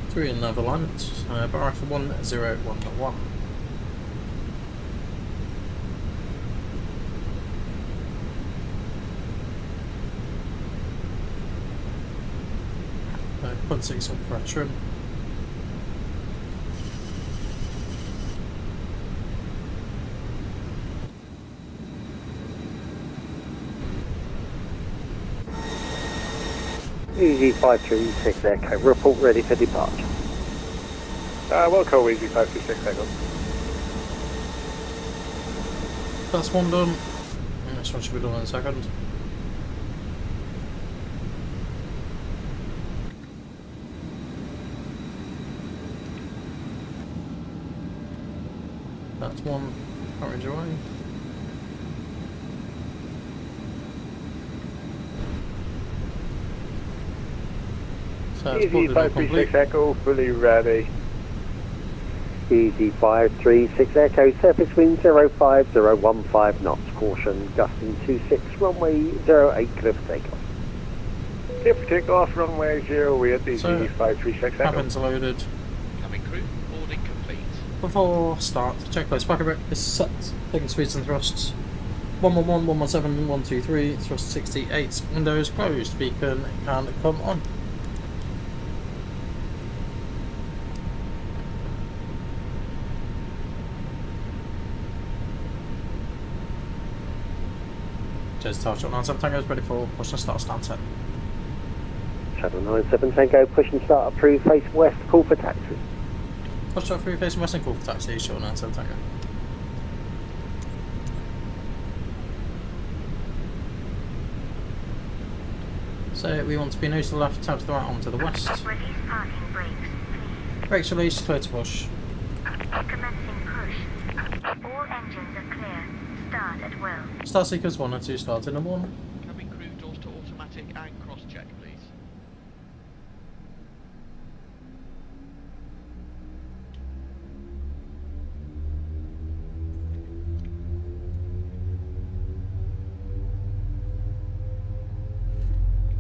3 in nav alignment, bar for 101.1. Put 6 on for our trim. Easy 536 Echo, report ready for departure. Wilco, easy 536 Echo. That's one done. And this one should be done in a second. That's one carriage away. So it's Easy 536 Echo, fully ready. Easy 536 Echo, surface wind 05015 knots, caution, gusting 26, runway 08, clear for takeoff. Clear for takeoff, runway 08, easy So, 536 Echo. cabins are loaded. Cabin crew, boarding complete. Before start, checklist. Bucket is set, taking speeds and thrusts. 111, 117, 123, thrust 68, windows closed, beacon can come on. Cheers, Tower Shuttle 97 Tango is ready for push and start, stand set. Shuttle 97 Tango, push and start, approved, face west, call for taxi. Push shuttle 3 facing west and call for taxi, Shuttle 97 Tango. So we want to be nose to the left, tab to the right, on to the west. Release parking brakes. Brakes released, clear to push. Commencing push. All engines are clear. Start at will. Start sequence 1 and 2 start in the 1. Cabin crew, doors to automatic and cross-check, please.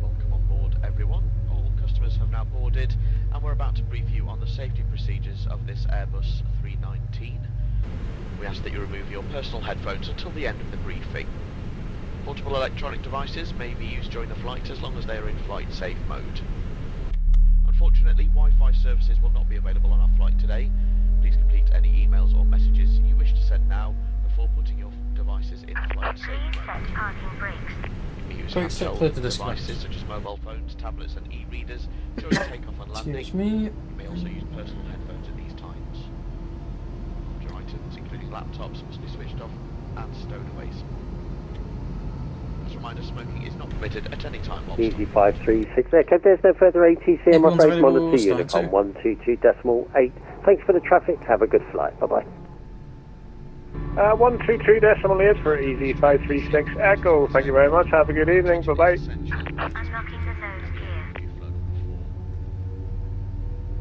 Welcome on board, everyone. All customers have now boarded, and we're about to brief you on the safety procedures of this Airbus A319. We ask that you remove your personal headphones until the end of the briefing. Portable electronic devices may be used during the flight as long as they are in flight safe mode. Unfortunately, Wi-Fi services will not be available on our flight today. Please complete any emails or messages you wish to send now before putting your devices in flight safe mode. Set parking brakes. You may use Brakes set, handheld clear to disconnect. devices such as mobile phones, tablets and e-readers during takeoff and landing. Excuse me. You may also use personal headphones at these times. Your items, including laptops, must be switched off and stowed away. As a reminder, smoking is not permitted at any time while Easy 536 Echo, there's no further ATC, I'm Everyone's afraid. available, Monitor start Uniform two. 122.8. Thanks for the traffic, have a good flight, bye bye. 122.8 for Easy 536 Echo. Thank you very much. Have a good evening. Bye bye. Unlocking the nose gear.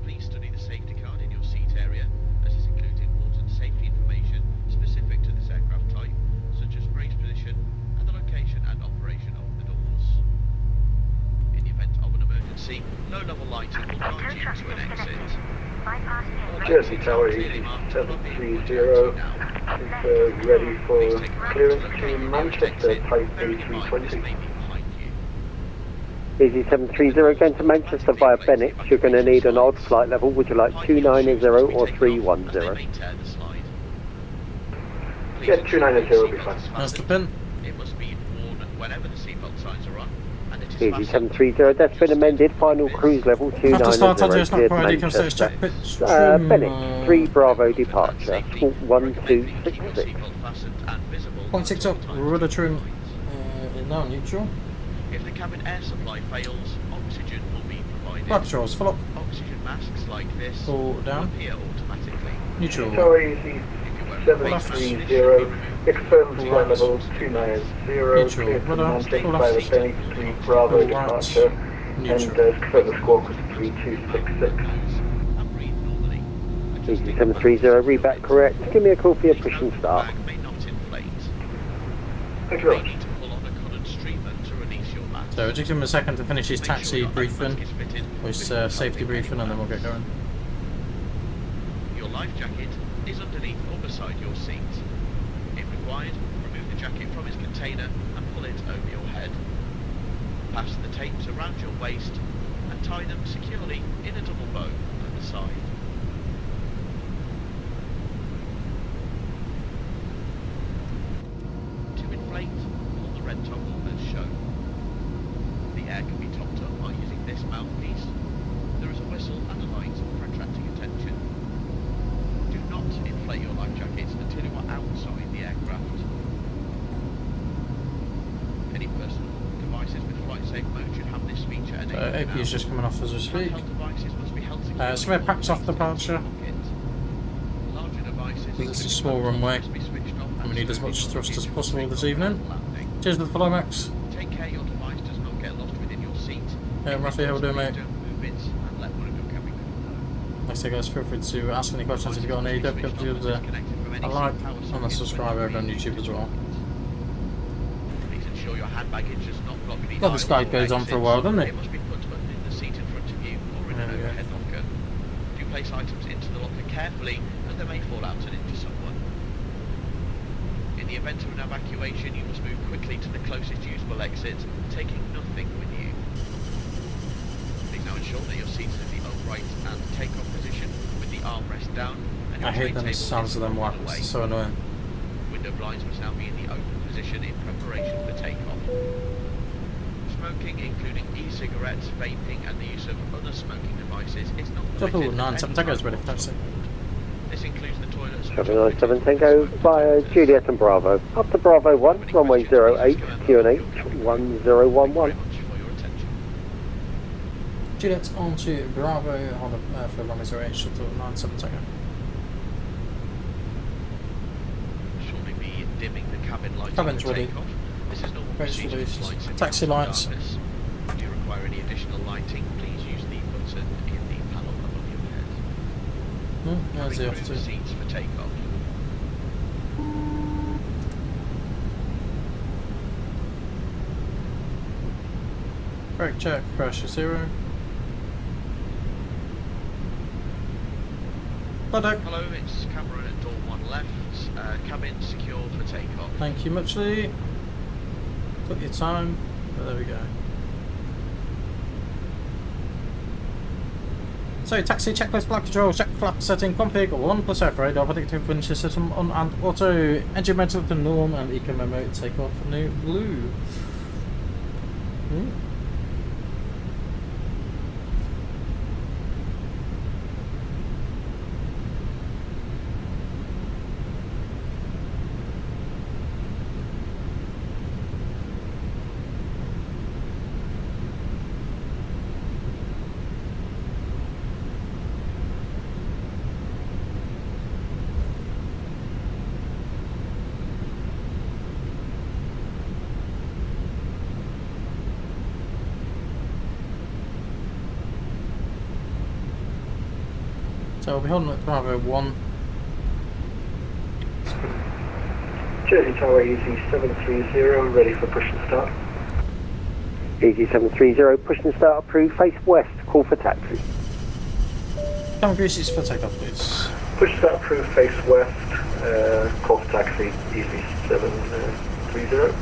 Please study the safety card in your seat area, as this includes important safety information specific to this aircraft type, such as brace position and the location and operation of the doors. In the event of an emergency, low-level lighting will guide you to an exit. Bypass pin. Jersey Tower, Easy 730, is ready for clearance to Manchester, type A320. Easy 730 going to Manchester via Bennett, you're going to need an odd flight level, would you like 290 or 310? Yeah, 290 will be fine. That's the pin. It must be worn whenever the seatbelt signs are on, and it is Easy fastened. 730, that's been amended, final cruise level 290, After start, Andreas, not cleared priority, can stay Manchester. check pitch. Trim, Bennett, 3 Bravo departure, 1266. 0.6 up, rudder trim now neutral. If the cabin air supply fails, oxygen will be provided. Flight controls, full up. Oxygen masks like this Pull down. appear automatically. Neutral. Tower, Easy 730, confirmed flight level 290, cleared to Manchester by the Bennett 3 Bravo departure, and confirm the squawk was 3266. Easy 730, reback correct, give me a call for your push and start. Bag may not inflate. Thank You you may very much. need to pull on a coloured streamer to release your mask. So just give him a second to finish his Make sure taxi your face briefing, mask is fitted or his before safety landing briefing, and then we'll get going. Your life jacket is underneath or beside your seat. If required, remove the jacket from its container and pull it over your head. Pass the tapes around your waist and tie them securely in a double bow at the side. To inflate, pull the red toggle as shown. The air can be topped up by using this mouthpiece. There is a whistle and a light for attracting attention. Do not inflate your life jackets until you are outside the aircraft. Any personal devices with flight safe mode should have this feature enabled. AP is just coming off as we speak. Handheld devices must be held securely Spare packs off departure. Larger devices, This is a including small phones, runway, must be switched off and we need as much thrust as possible this evening. landing. Cheers with the follow, Max. Take care your device does not get lost within your seat. Rafi, how we doing, mate? Don't move it and let one of your cabin crew know. Like I say, guys, feel free to ask any questions if you've got any. Don't forget to give us a like and a subscribe over on YouTube as well. Please ensure your hand baggage does not block the Well, this aisle guy or goes on for a exits. while, doesn't he? It must be put underneath the seat in front of you or in There an we go. overhead locker. Do place items into the locker carefully as they may fall out and into someone. In the event of an evacuation, you must move quickly to the closest usable exit, taking nothing with you. Please now ensure that your seat is in the upright and take-off position with the armrest down. And your I hate tray them table sounds is of them away. wax. So annoying. Window blinds must now be in the open position in preparation for takeoff. Smoking, including e-cigarettes, vaping, and the use of other smoking devices, is not Shuttle permitted. 97 Tango's ready for taxi. This includes the toilets. Shuttle 97 Tango via Juliet and Bravo. Up to Bravo 1, runway 08, QNH 1011. Juliet on to Bravo, hold up for runway 08, Shuttle 97 Tango. Shortly be dimming the cabin lights. Cabin's ready. This is normal Brakes procedure released. for flights in Taxi lights. darkness. If you require any additional lighting, please use the button in the panel above your head. Where's he off Remove to? the seats for takeoff. Brake check, pressure 0. Paddock. Hello, it's Cameron at door 1 left. Cabin secured for takeoff. Thank you muchly. Took your time, but there we go. So, taxi checklist, flight control, check flap setting, config 1+F, radar predictive winch system on and auto, engine mental to norm, and eco memo takeoff new blue. So we'll be holding at Bravo 1. Jersey Tower Easy 730, ready for push and start. Easy 730, push and start approved, face west, call for taxi. Come greases for takeoff, please. Push and start approved, face west, call for taxi, Easy 730.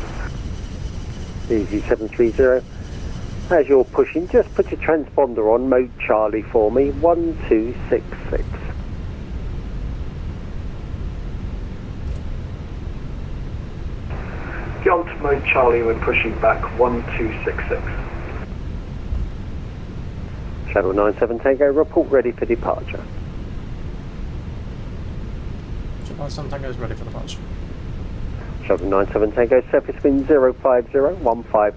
Easy 730. As you're pushing, just put your transponder on mode Charlie for me, 1266. Get on to mode Charlie when pushing back, 1266. Shuttle 97 Tango, report ready for departure. Shuttle 97 Tango is ready for departure. Shuttle 97 Tango, surface wind 050, 15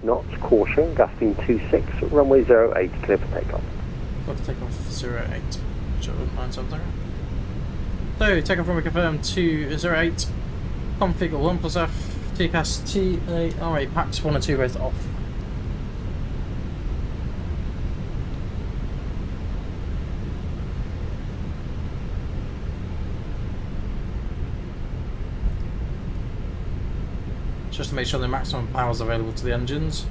knots, caution, gusting 26, runway 08, clear for takeoff. Got to take off 08. Shuttle 97 Tango. So, takeoff from confirmed 208. Config 1+F, TCAS, TA, packs 1 and 2 both off. Just to make sure the maximum power is available to the engines.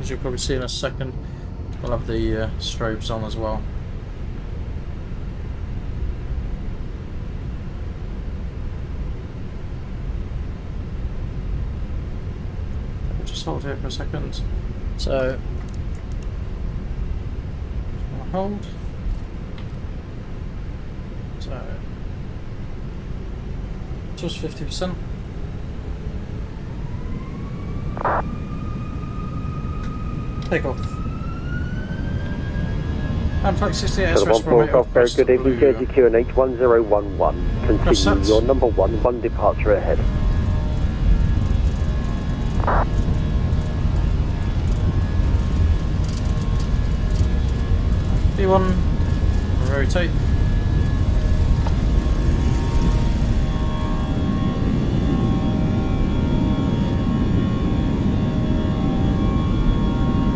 As you'll probably see in a second, we'll have the strobes on as well. We'll just hold here for a second. So, hold. So, just 50%. Take off. And flight 68 Shuttle 1 Broadcast, very good evening, Jersey QNH 1011. Continue your number 1 departure ahead. B1, rotate.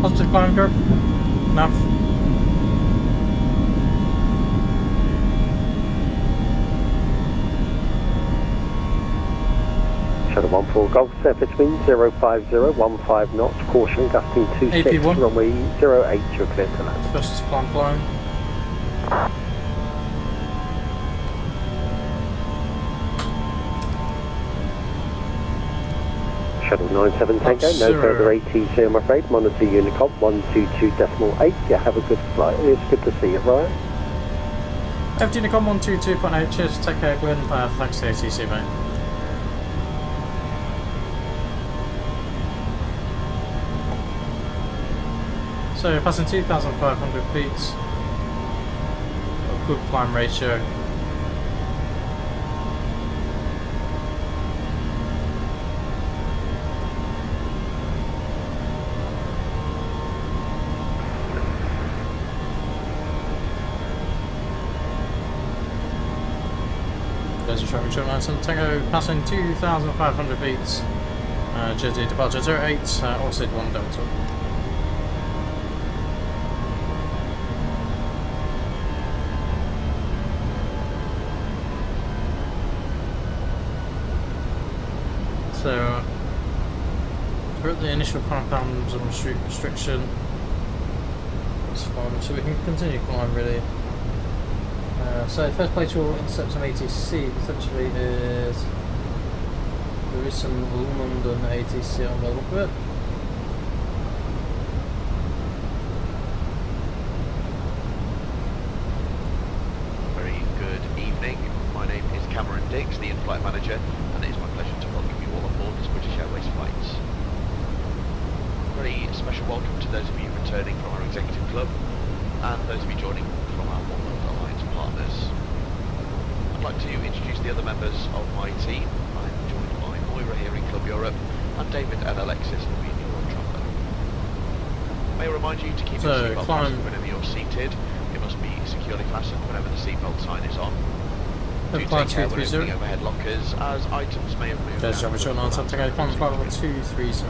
Positive climb curve. Nav. Shuttle 1 Golf, surface wind 050, 15 knots, caution, gusting 26, AP1. runway 08, you're clear to land. First climb. Shuttle 97 Tango, no further ATC I'm afraid. Monitor Unicom 122.8. Yeah, have a good flight. It's good to see you, Ryan. FD Unicom 122.8. Cheers, take care, Gwen. Thanks to the ATC, mate. So passing 2,500 feet. A good climb ratio. There's a traffic short line, Tango passing 2,500 feet. Jersey departure 08, Orsid 1 Delta. So we're at the initial 5,000 restriction. That's fine, so we can continue to climb really. So first place will intercept some ATC. Potentially there is some London ATC on the look of it. Very good evening. My name is Cameron Diggs, the in-flight manager, and it is my pleasure to welcome you all aboard this British Airways flights. Very special welcome to those of you returning from our executive club and those of you joining from our One Alliance partners. I'd like to introduce the other members of my team. I'm joined by Moira here in Club Europe and David and Alexis will be in your traveller. May I remind you to keep your seatbelt fastened whenever you're seated. It must be securely fastened whenever the seatbelt sign is on. Do take care when opening overhead lockers, as items may have moved. There's a return on something I can't fly over 230.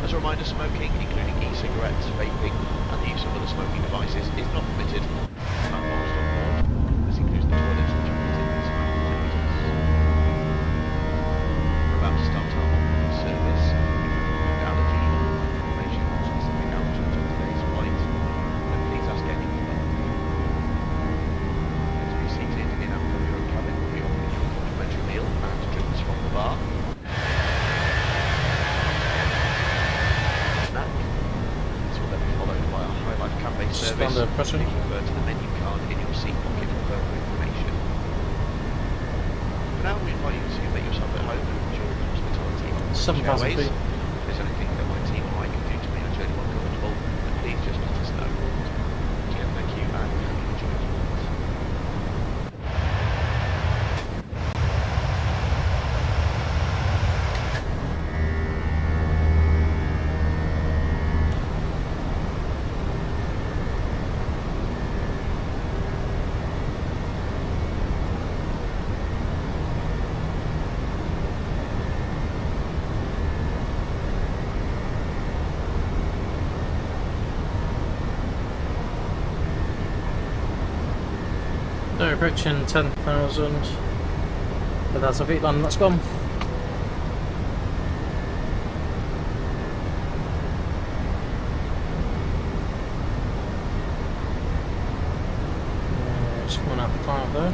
As a reminder, smoking, including e-cigarettes, vaping, and the use of other smoking devices, is not permitted. This includes the toilets which are fitted with smoke detectors. We're about to start our on-board service. Allergy information on specific allergens on today's flight. Then please ask any flight. To be seated in our Europe cabin, we offer you a complimentary meal and drinks from the bar. Service, please refer to the menu card in your seat pocket for further information. For now, we invite you to make yourself at home and enjoy the hospitality of British Airways. If there's anything that my team or I can do to make your journey more comfortable, then please just let us know. Again, thank you and happy enjoyment. So approaching 10,000. But that's a feet land, let's go. Just coming out the cloud there.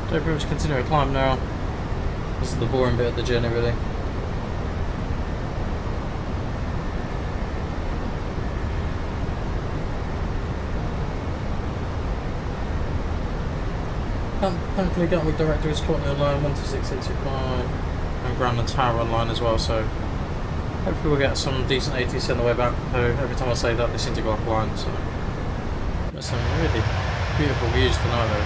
So pretty much continue a climb now. This is the boring bit of the journey really. Thankfully, Gatwick Director is currently online, 126.825, and Grand and Tower online as well, so hopefully we'll get some decent ATC on the way back. Every time I say that, they seem to go offline, so there's some really beautiful views tonight though.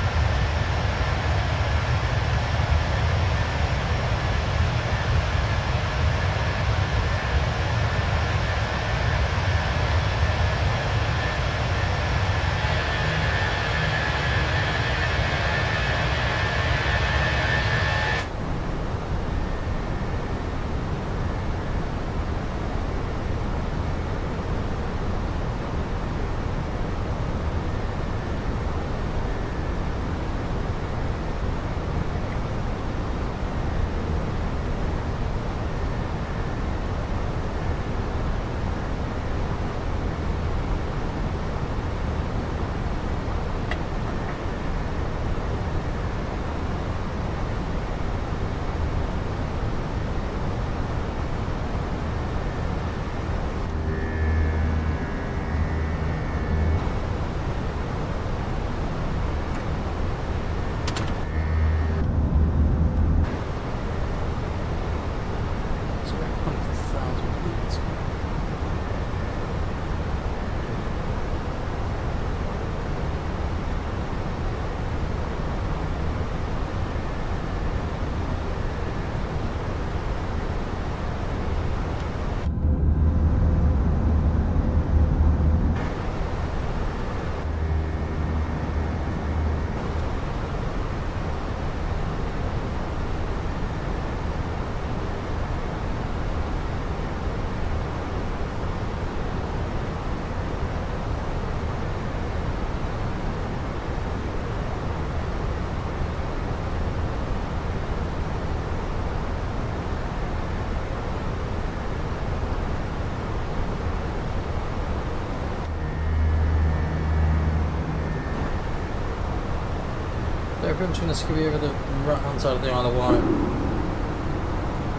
I'm just going to skew over the right hand side of the Isle of Wight.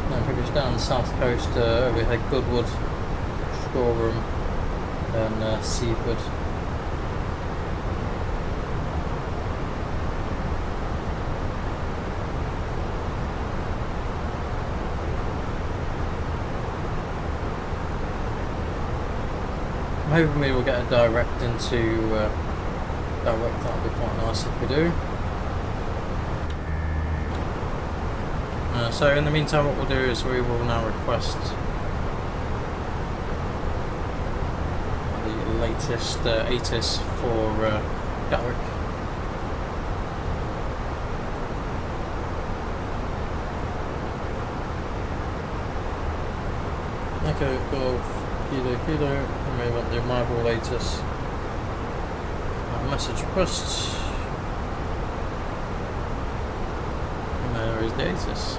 Then pretty much down the south coast, overhead Goodwood, Shoreham and Seaford. I'm hoping we will get a direct into direct. That would be quite nice if we do. So in the meantime, what we'll do is we will now request the latest ATIS for Gatwick. Echo Golf Kilo, and we want the arrival ATIS. Message request. And there is the ATIS.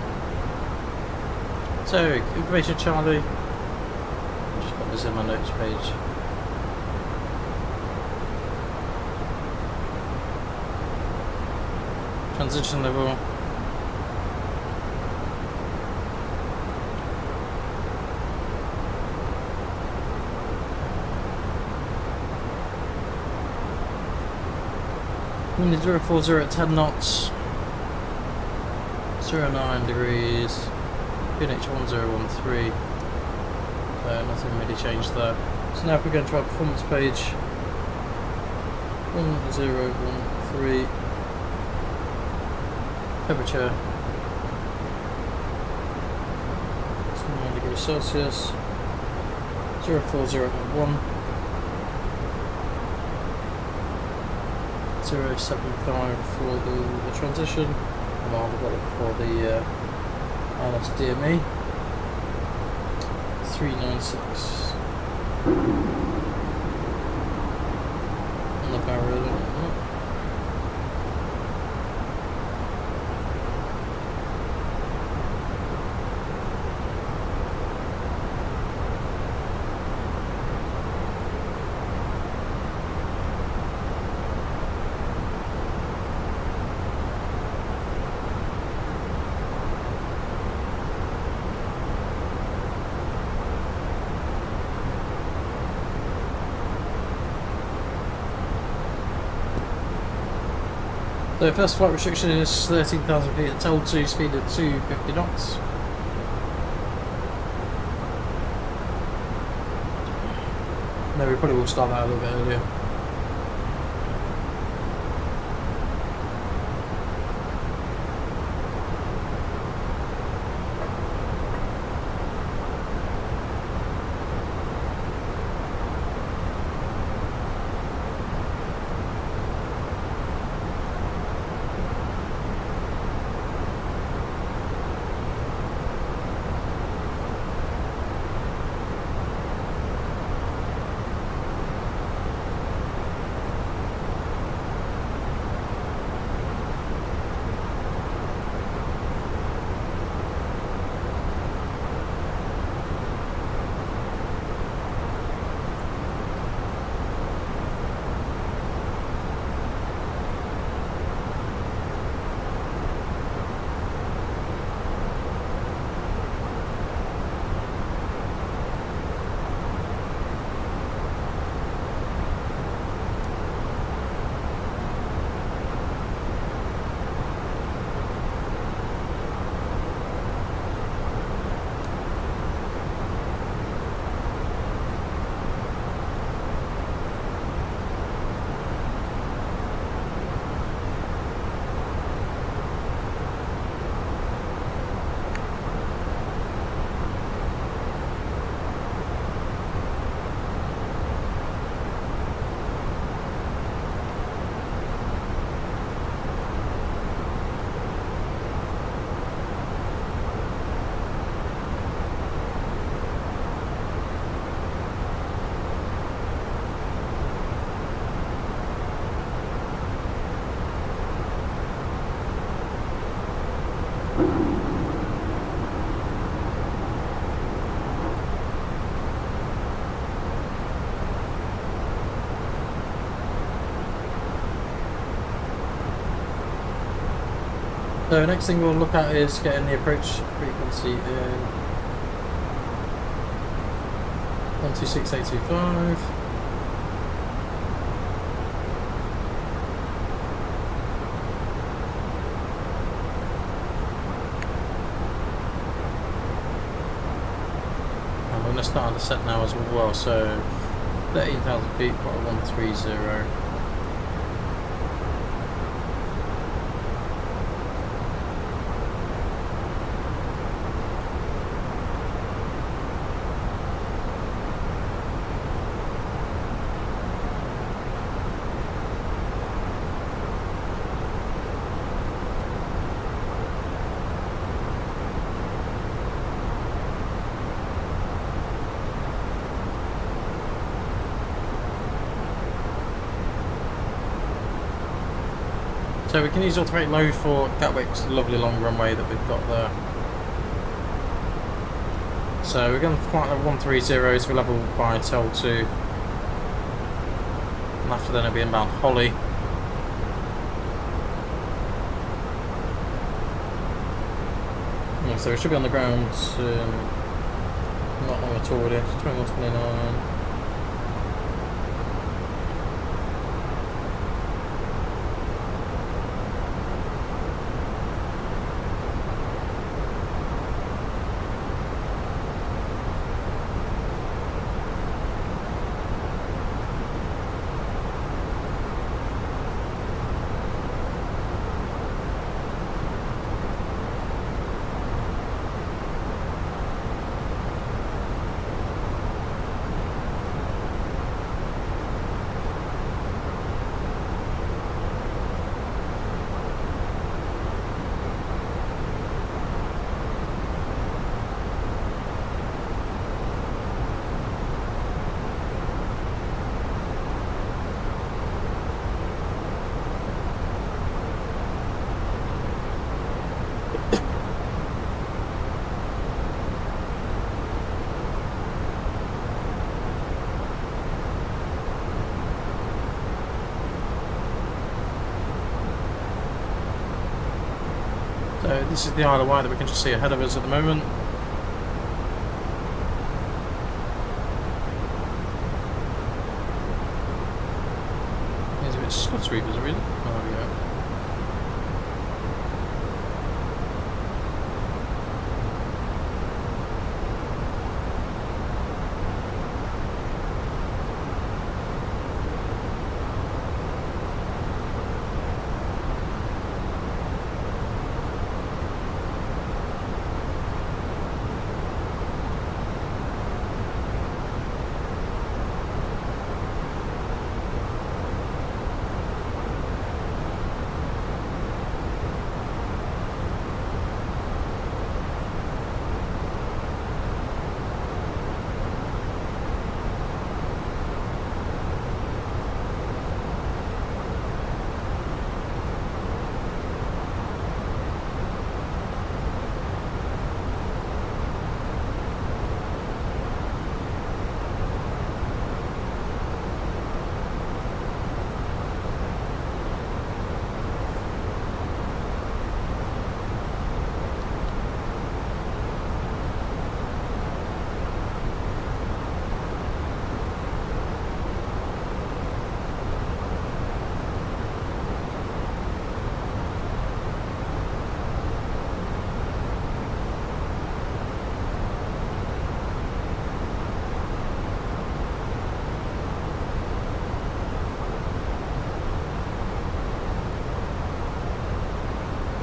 So, information Charlie, I'll just put this in my notes page. Transition level. Wind 040 at 10 knots, 09 degrees. QNH 1013, so nothing really changed there. So now if we go into our performance page, 1013, temperature 9 degrees Celsius, 04011, 075 for the transition, and I'll have it for the ILS DME 396 on the barrel. So first flight restriction is 13,000 feet at told to speed of 250 knots. No, we probably will start that a little bit earlier. So next thing we'll look at is getting the approach frequency in 126825. I'm going to start the set now as well, so 13,000 feet, got a 130. So we can use ultimate low for Gatwick's lovely long runway that we've got there. So we're going to flight level 130, so we're level by toll 2. And after then it'll be inbound Holly. Yeah, so we should be on the ground not long at all, it is 21:29. So this is the Isle of Wight that we can just see ahead of us at the moment. It's a bit scud sweep, is it really? Oh yeah.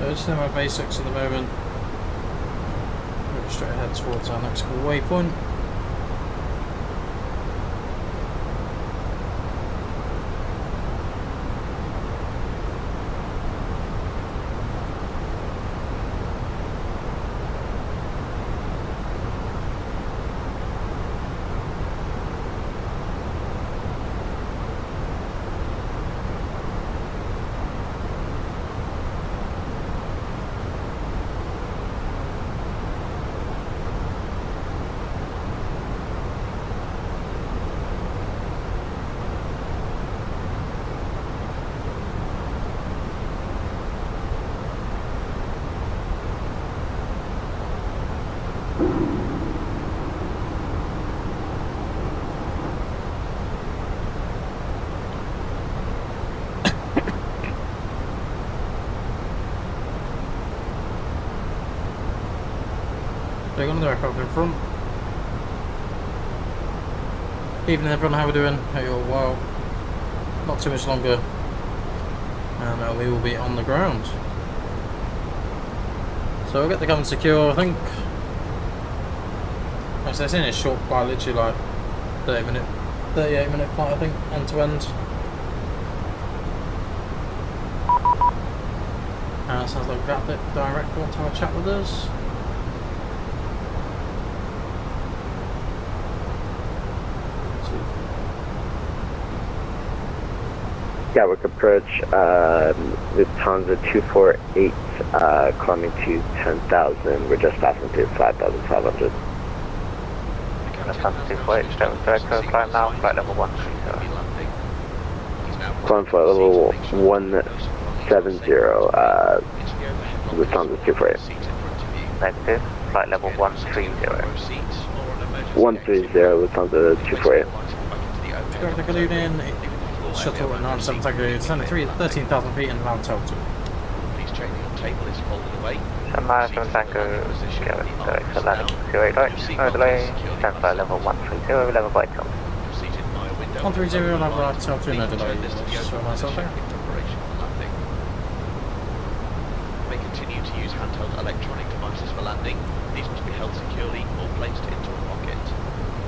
just in my basics at the moment. We're straight ahead towards our next waypoint. Big on the aircraft in front. Evening everyone, how we doing? Hey all, well, not too much longer and we will be on the ground. So we'll get the gun secure, I think. Like I said, it's in a short flight, literally like 38 minute flight I think, end to end. Sounds like Gatwick Direct want to have a chat with us. Gatwick approach, the Lufthansa 248, climbing to 10,000, we're just passing to 5,500. Lufthansa 248, Shuttle Director, climb now, flight level 130. Climb flight level 170, Lufthansa 248. Negative, flight level 130. 130, Lufthansa 248. Good evening. Shuttle at 97 Tango, descending 13,000 feet and land total. Please check your table is folded away. 97 Tango, Director landing 28 right, no delay, stand by level 130, level by tilt. 130, level right, tilt, no delay. So myself there. May continue to use handheld electronic devices for landing. These must be held securely or placed into a pocket.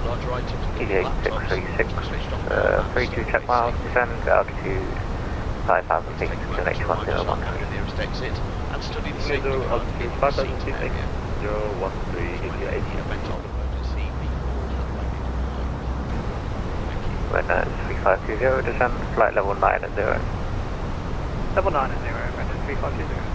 Larger items including laptops, 32 check miles, descend altitude 5,000 feet, QNH 1013. Nearest exit and study the safety car in the seat area. 013 Event of emergency, when 3520, descend flight level 9 at 0. Level 9 at 0, Brandon 3520.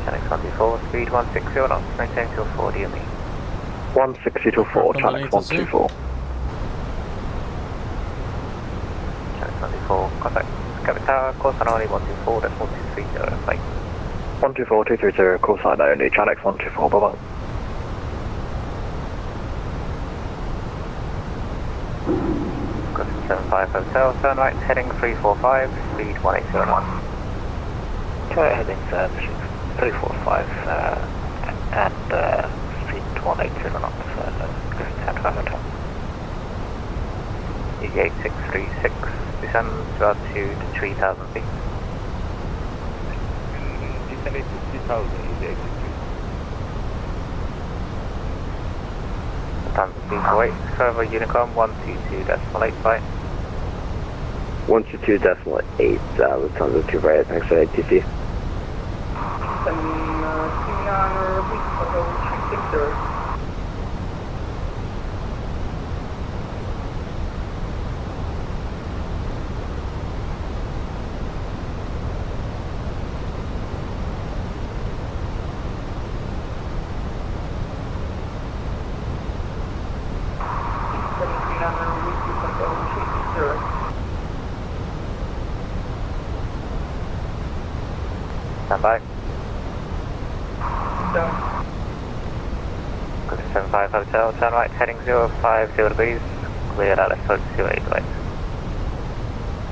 Channel 124, speed 160 knots, maintain till 40 DME. 160 to 4, Channel 124. Channel 124, contact Gatwick Tower, course on only 124, that's 1230, flight. 124, 230, call sign only, Channel 124, bye bye. Got 75 Hotel, turn right, heading 345, speed 1809. Turn right, heading 345 and speed 180 knots, Gatwick Hotel. 8636, descend to altitude 3,000 feet. Descend to 3,000 is 83. Lufthansa 248, further Unicom 122.85. 122.8, Lufthansa 248, thanks for ATC. Stand by. Good 75 Hotel, turn right, heading 050 degrees, cleared out at 28 right.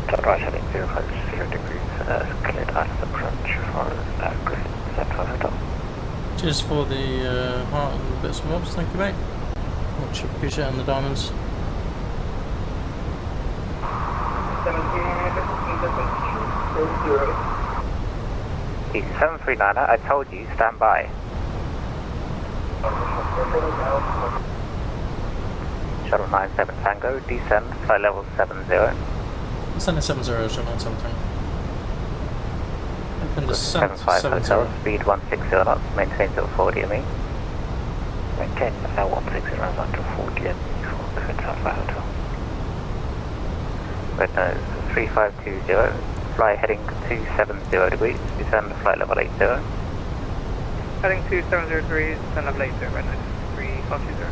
Turn right, heading 050 degrees, cleared out of approach for good 75 Hotel. Cheers for the heart and bits and bobs, thank you mate. Much appreciating the diamonds. Easy 739, I told you, stand by. Shuttle 97 Tango, descend, flight level 70. Descend to 70, shuttle 97. Open descent 75 70. Hotel, speed 160 knots, maintain till 40 me. Maintain now 160 knots until 40 me, for Southwest Hotel. Red nose 3520, fly heading 270 degrees, descend flight level 80. Heading 270 degrees, descend level 80, right now, 3520.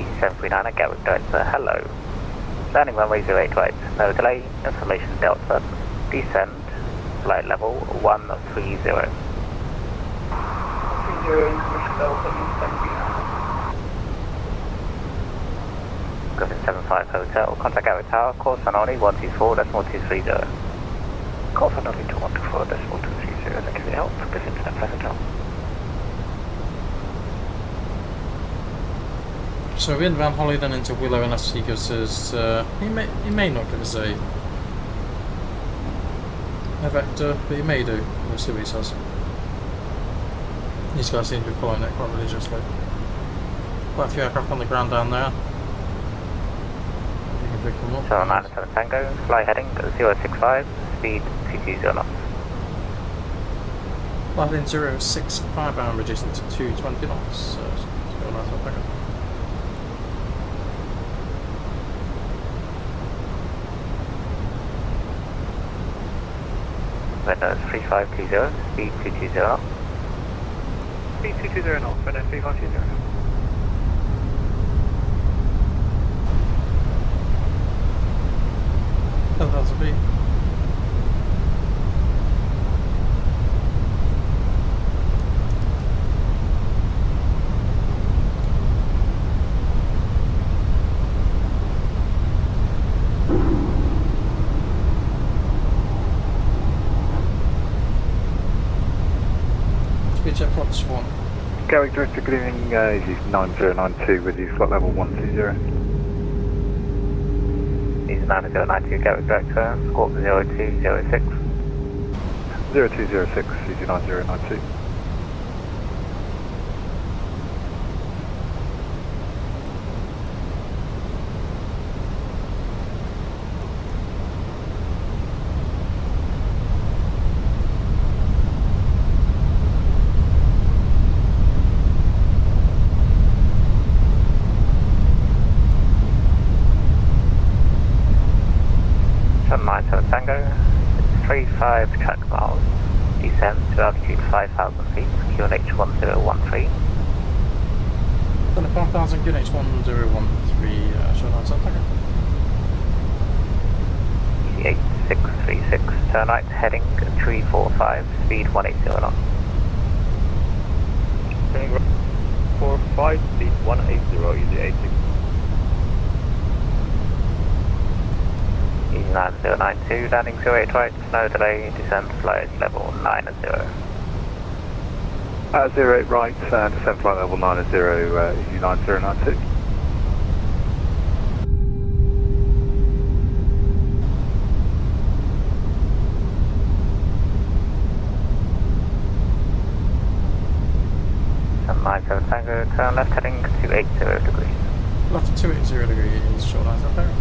E739 at Gatwick Director, hello. Landing runway 08 right, no delay, information Delta, descend, flight level 130. 30, Griffin 75 Hotel, contact Gatwick Tower, course on only 124.230. Course on only 124.230, thank you for your help, Griffin 75 Hotel. So we Van Holly then into Willow unless he gives us, he may not give us a vector, but he may do. We'll see what he says. These guys seem to be pulling it quite religiously. Quite a few aircraft on the ground down there. You can pick them up. So 97 Tango, fly heading 065, speed 220 knots. Fly heading 065 and reducing to 220 knots. So it's going nice up there. Windows 3520, speed 220 knots. Speed 220 knots, Windows 3520. That's a beat. Speed check plot Swan. Gatwick Director, good evening, easy 9092 with you, flight level 120. Easy 9092, Gatwick Director, squawk 0206. 0206, easy 9092. Shuttle 97 Tango, 35 track miles, descend to altitude 5,000 feet, QNH 1013. Then a 5,000 QNH 1013, Shuttle 97 Tango. Easy 8636, turn right, heading 345, speed 180 knots. Turning right 45, speed 180, easy 86. Easy 9092, landing 08 right, no delay, descend flight level 90. 08 right, descent flight level 90, easy 9092. Shuttle 97 Tango, turn left heading 280 degrees. Left 280 degrees, Shuttle 97 Tango.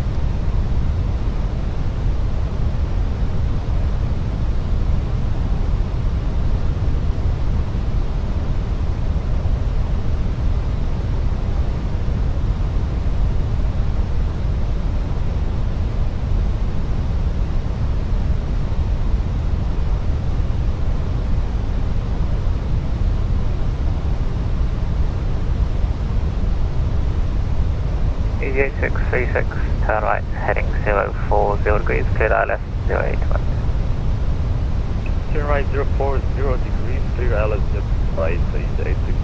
Easy 8636, turn right, heading 040 degrees, clear eye left, 08 right. Turn right 040 degrees, clear island right, easy 86.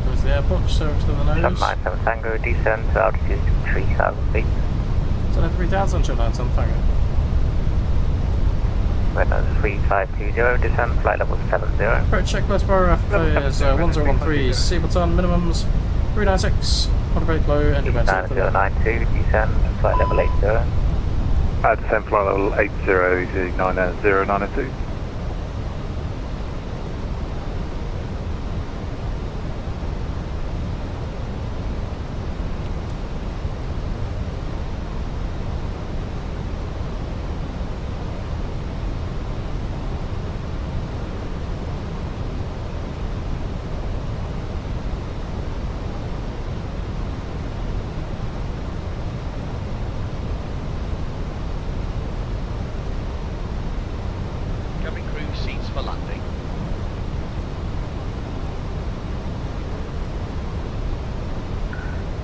There's the airport, just over to the nose. Shuttle 97 Tango, descend to altitude 3,000 feet. So 3,000, Shuttle 97 Tango. Windows 3520, descend flight level 70. Approach checklist bar F is 1013, Seableton minimums 396, Quarter brake low, engine vent up to the 9092, descend, flight level 80. Descend flight level 80, easy 9092. Cabin crew seats for landing.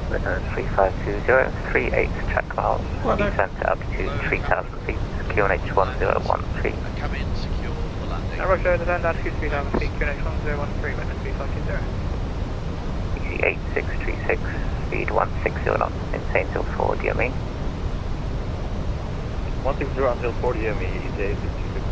Windows 3520, 38 check miles, descent to altitude 3000 feet, QNH 1013. Cabin secure for landing. Roger, descend altitude 3000 feet, QNH 1013, Windows 3520. Easy 8636, speed 160 knots, maintain till 4 DME. 160 until 4 DME, easy 8636.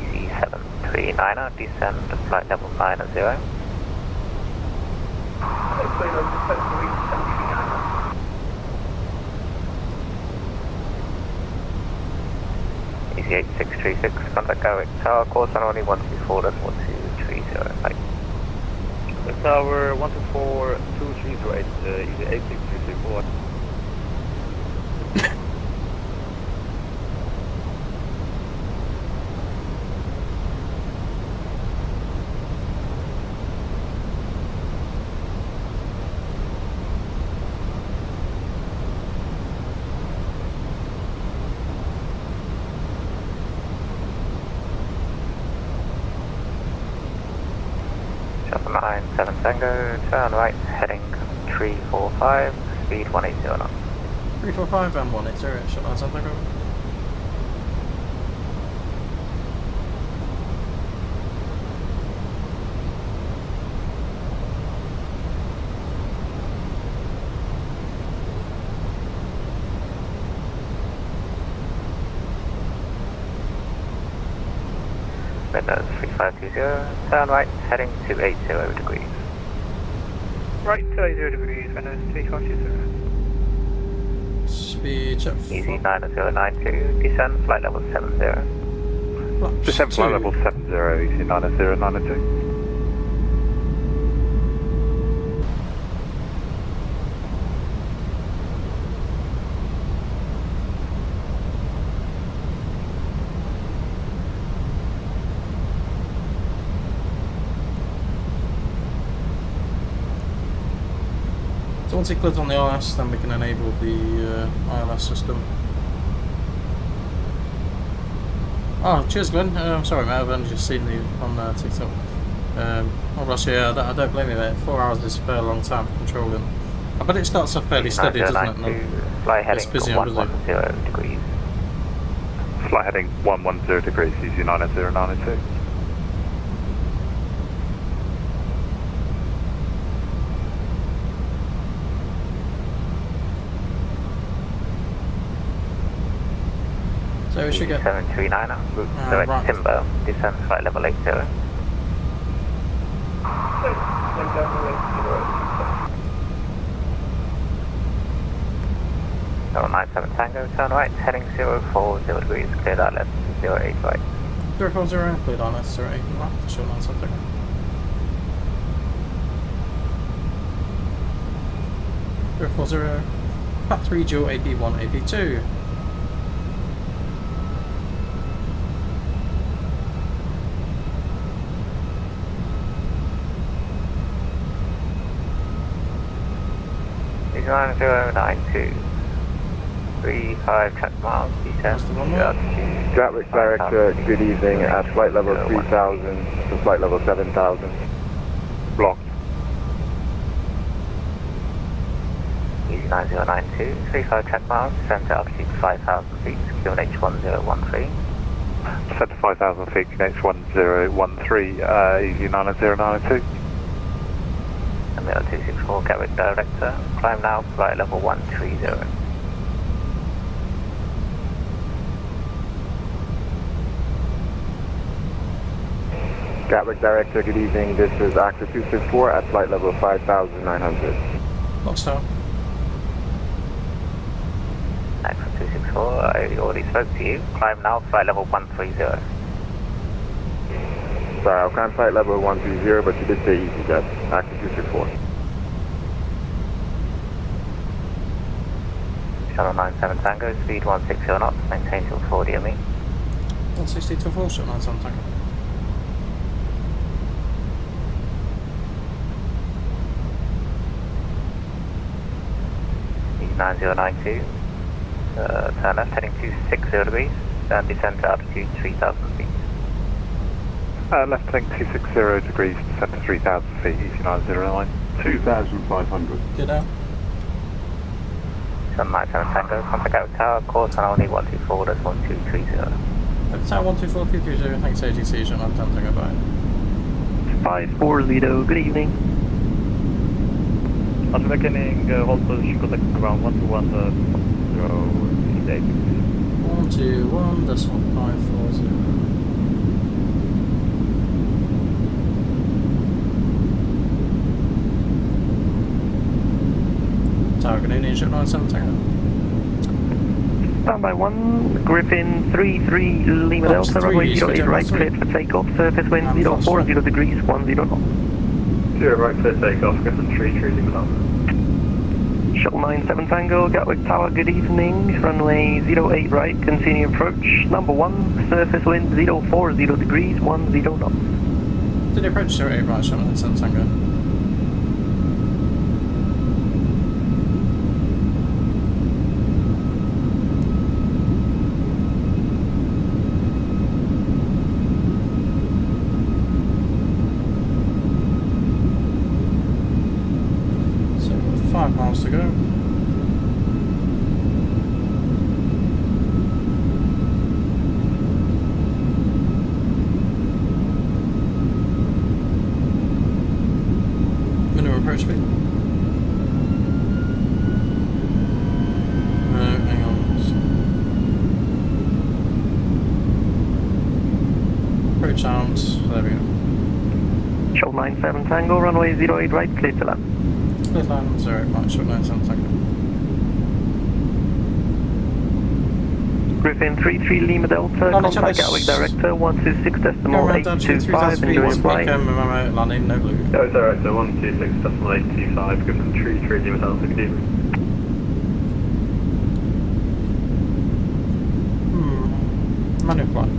Easy 739, descend to flight level 90. Easy 8636, contact Gatwick Tower, course on only 124, that's 1230. Bye. Tower 124-2308, easy 8634. Shuttle 97 Tango, turn right, heading 345, speed 180 knots. 345 and 180, shut lines on Tango. Windows 3520, turn right, heading 280 degrees. Right, 280 degrees, Windows 3520. Speed check. Easy 9092, descend, flight level 70. Descend flight level 70, easy 9092. So once it clicks on the ILS, then we can enable the ILS system. Oh, cheers Glenn. Sorry mate, I've only just seen you on TikTok. Oh gosh, yeah, I don't blame you mate. 4 hours is a fair long time for controlling. I bet it starts off fairly steady, doesn't it? And fly heading it's busy and busy. 110 degrees. Flight heading 110 degrees, easy 9092. So we should get 739, direct right. timber, descend flight level 80. Level 97 Tango, turn right, heading 040 degrees, cleared out left, 08 right. 040, cleared on us, 08 right, short line something. Pat 3 dual AP1, AP2. Is 9092. 35 check miles, descend to altitude. Gatwick Director, good evening, at flight level 3000 to flight level 7000. Blocked. Easy 9092, 35 check miles, descend to altitude 5000 feet, QNH 1013. Descend to 5000 feet, QNH 1013, easy 9092. And the 264 Gatwick Director, climb now, flight level 130. Gatwick Director, good evening. This is Actor 264 at flight level 5,900. Box tower. Axel 264, I already spoke to you. Climb now, flight level 130. Sorry, I'll climb flight level 130, but you did say EasyJet. Actor 264. Shuttle 97 Tango, speed 160 knots, maintain till 40 me. 160 to 4, Shuttle 97 Tango. Speed 9092. Turn left heading 260 degrees and descend to altitude 3,000 feet. Left heading 260 degrees, descend to 3,000 feet, easy 909. 2,500. Get out. Shuttle 97 Tango, contact Gatwick Tower, course on only 124, that's 1230. Gatwick Tower 124, thanks ATC, Shuttle 97 Tango, bye. 540, good evening. After reckoning, hold position, contact ground 121, 121, decimal 540. Tower, good evening, Shuttle 97 Tango. Standby 1, Griffin 33 Lima Delta, runway 08 right, cleared for takeoff, surface wind 040 degrees, 10 knots. 0 right, clear takeoff, Griffin 33 Lima Delta. Shuttle 97 Tango, Gatwick Tower, good evening, runway 08 right, continue approach, number 1, surface wind 040 degrees, 10 knots. Did you approach 08 right, Shuttle 97 Tango? So 5 miles to go. Minimum approach speed. No, hang on. Approach arms. There we go. Shuttle 97 Tango, runway 08 right, clear to land. Clear land, 08 right, Shuttle 97 Tango. Griffin 33 Lima Delta, contact Gatwick Director 126.825, enjoy your flight. Landing, no blue. Oh, it's alright, so 126.825, Griffin 33 Lima Delta, good evening. Manual flight.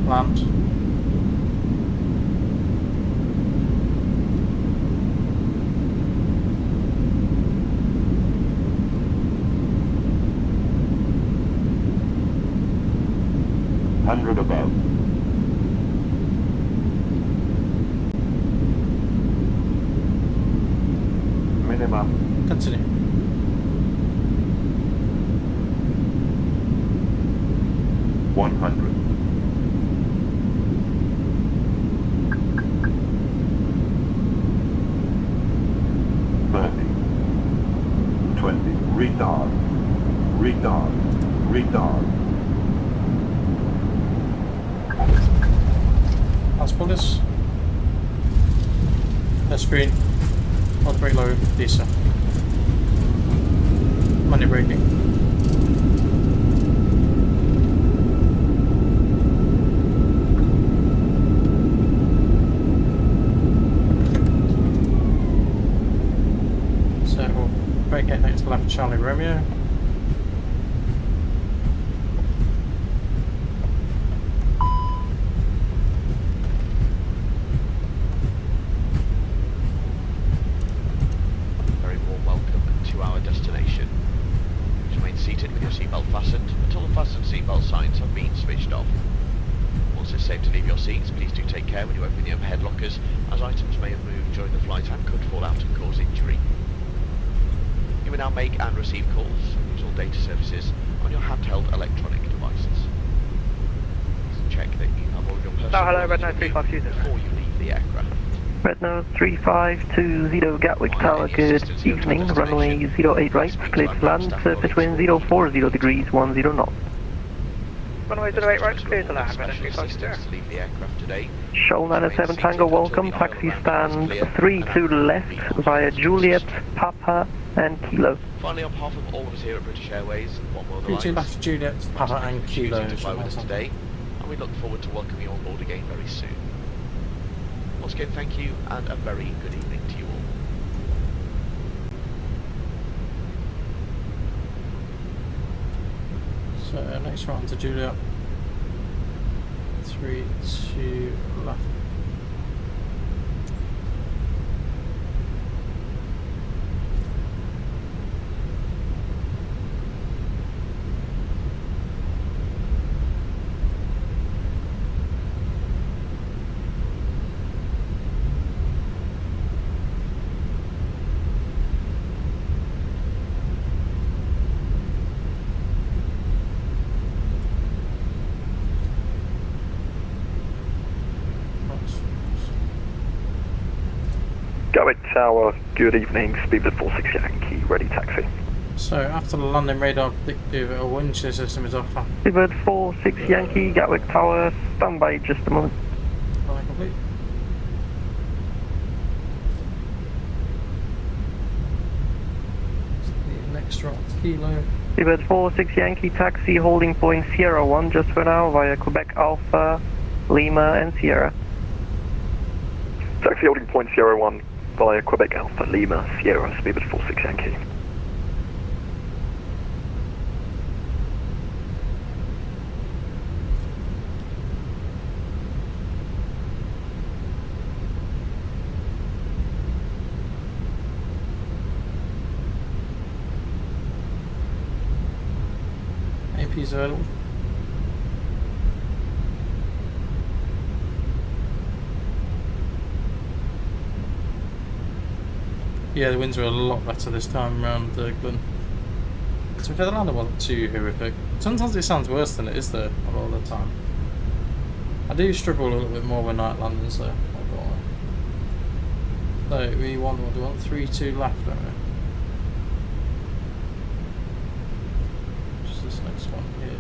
Land. Hundred above. Minimum. Continue. One hundred. Retard. Retard. Retard. Let's pull this. Let's screen. Not very low, diesel. Money braking. left Charlie Romeo. Very warm welcome to our destination. Please remain seated with your seatbelt fastened until the fasten seatbelt signs have been switched off. Once it's safe to leave your seats, please do take care when you open the overhead lockers, as items may have moved during the flight and could fall out and cause injury. You will now make and receive calls and use all data services on your handheld electronic devices. Please check that you have all of your personal hello, Red belongings Note with you before you leave the aircraft. Red Note 3520 Gatwick Tower, good evening. Runway 08 right, clear to land, surface wind 040 degrees 10 knots. Runway 08 right, clear to land, Red Note Special 350. assistance to leave the aircraft today. Shuttle 907 Tango, welcome. Taxi stand 3 to left via Juliet, Papa and Kilo. Finally, on behalf of all of us here at British Airways, One World 3 2 Alliance, left Juliet, Papa and Kilo. to fly with us today, and we look forward to welcoming you on board again very soon. Once again, thank you, and a very good evening to you all. So next round to Juliet. 3 2 left. Gatwick Tower, good evening, speedbird 46 Yankee, ready taxi. So after the landing radar predictive, a wind shear system is off. Seabird 46 Yankee, Gatwick Tower, stand by just a moment. Complete. The next route Kilo. Seabird 46 Yankee, taxi holding point Sierra 1 just for now via Quebec Alpha, Lima and Sierra. Taxi holding point Sierra 1 via Quebec Alpha, Lima, Sierra, speedbird 46 Yankee. AP's available. Yeah, the winds were a lot better this time around Glen. So the landing wasn't too horrific. Sometimes it sounds worse than it is though, a lot of the time. I do struggle a little bit more with night landings though. So we want, what do we want? 3 2 left, don't we? Just this next one here.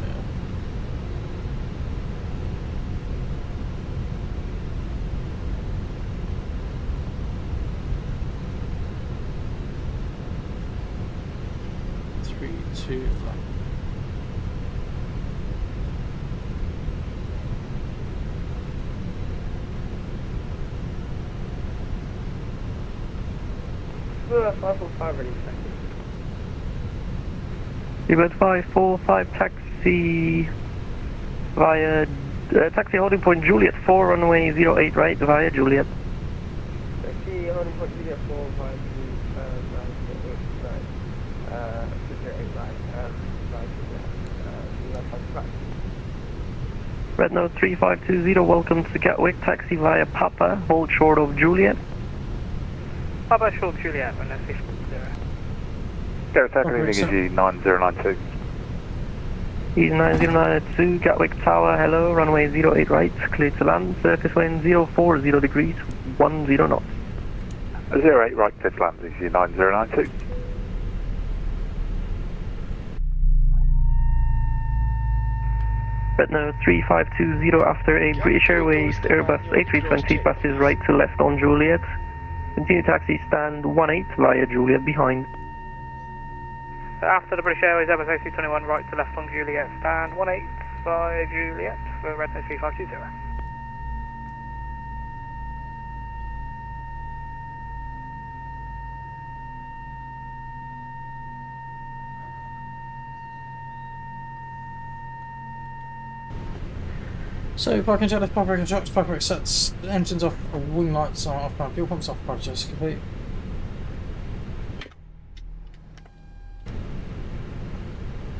Two left. Seabird 545 taxi via taxi holding point Juliet 4 runway 08 right via Juliet. Taxi holding point Juliet 4 via right. Red Note 3520, welcome to Gatwick, taxi via Papa, hold short of Juliet. Papa short Juliet, and then 50. Go taxi leaving EG9092. EG9092, Gatwick Tower, hello, runway 08 right, clear to land, surface wind 040 degrees, 10 knots. 08 right, clear to land, EG9092. Red Note 3520 after a British Airways Airbus A319 passes right to left on Juliet. Continue taxi stand 18 via Juliet behind. After the British Airways Airbus A321 right to left on Juliet, stand 18 via Juliet for Red Note 3520. So, parking jet, park brake trucks, park brake sets, engines off, wing lights are off, fuel pumps off, park jet complete.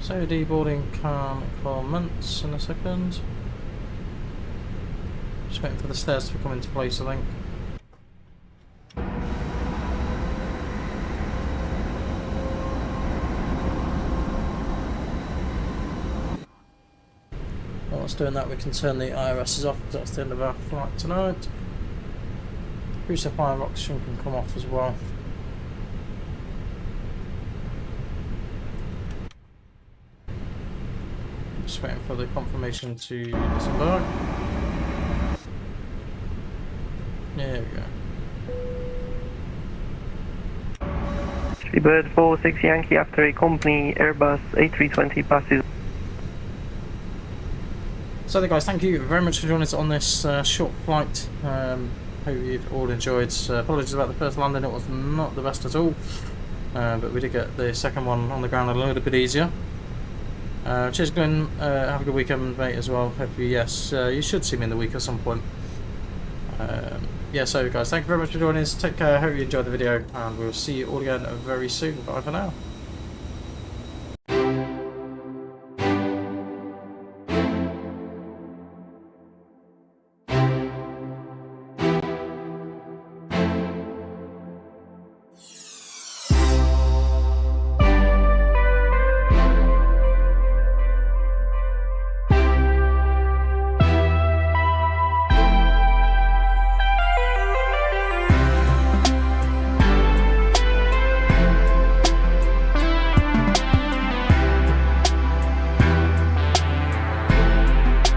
So, deboarding can commence in a second. Just waiting for the stairs to come into place, I think. Whilst doing that, we can turn the IRSs off, because that's the end of our flight tonight. Resupply of oxygen can come off as well. Just waiting for the confirmation to disembark. There we go. Seabird 46 Yankee after a company Airbus A320 passes. So there guys, thank you very much for joining us on this short flight. Hope you've all enjoyed. Apologies about the first landing, it was not the best at all. But we did get the second one on the ground a little bit easier. Cheers Glenn, have a good weekend mate as well. Hopefully yes, you should see me in the week at some point. Yeah, so guys, thank you very much for joining us. Take care, hope you enjoyed the video, and we'll see you all again very soon. Bye for now.